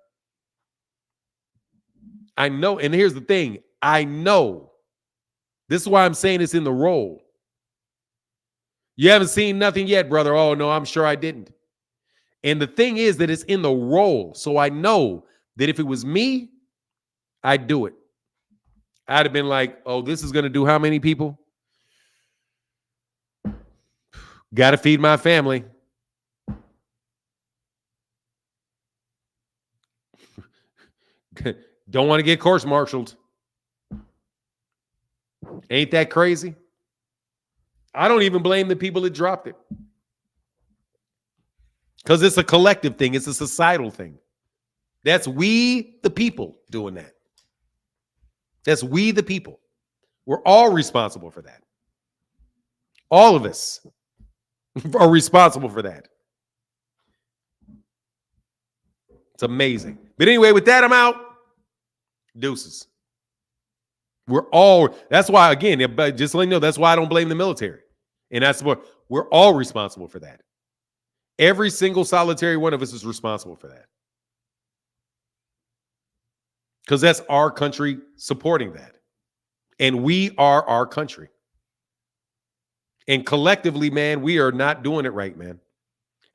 I know. And here's the thing. I know. This is why I'm saying it's in the role. You haven't seen nothing yet, brother. Oh, no, I'm sure I didn't. And the thing is that it's in the role. So I know that if it was me, I'd do it. I'd have been like, oh, this is going to do how many people? Got to feed my family. Don't want to get course-martialed. Ain't that crazy? I don't even blame the people that dropped it. Because it's a collective thing. It's a societal thing. That's we, the people, doing that. That's we, the people. We're all responsible for that. All of us are responsible for that. It's amazing. But anyway, with that, I'm out. Deuces. That's why, again, just to let you know, that's why I don't blame the military. And that's what we're all responsible for that. Every single solitary one of us is responsible for that. Because that's our country supporting that. And we are our country. And collectively, man, we are not doing it right, man.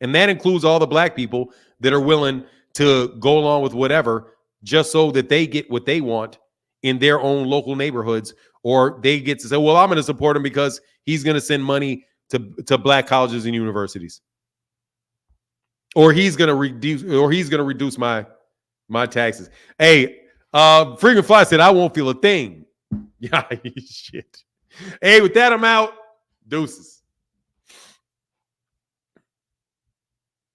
And that includes all the black people that are willing to go along with whatever just so that they get what they want in their own local neighborhoods, or they get to say, well, I'm going to support him because he's going to send money to black colleges and universities. Or he's going to reduce my taxes. Hey, Freaking Fly said, I won't feel a thing. Yeah, shit. Hey, with that, I'm out. Deuces.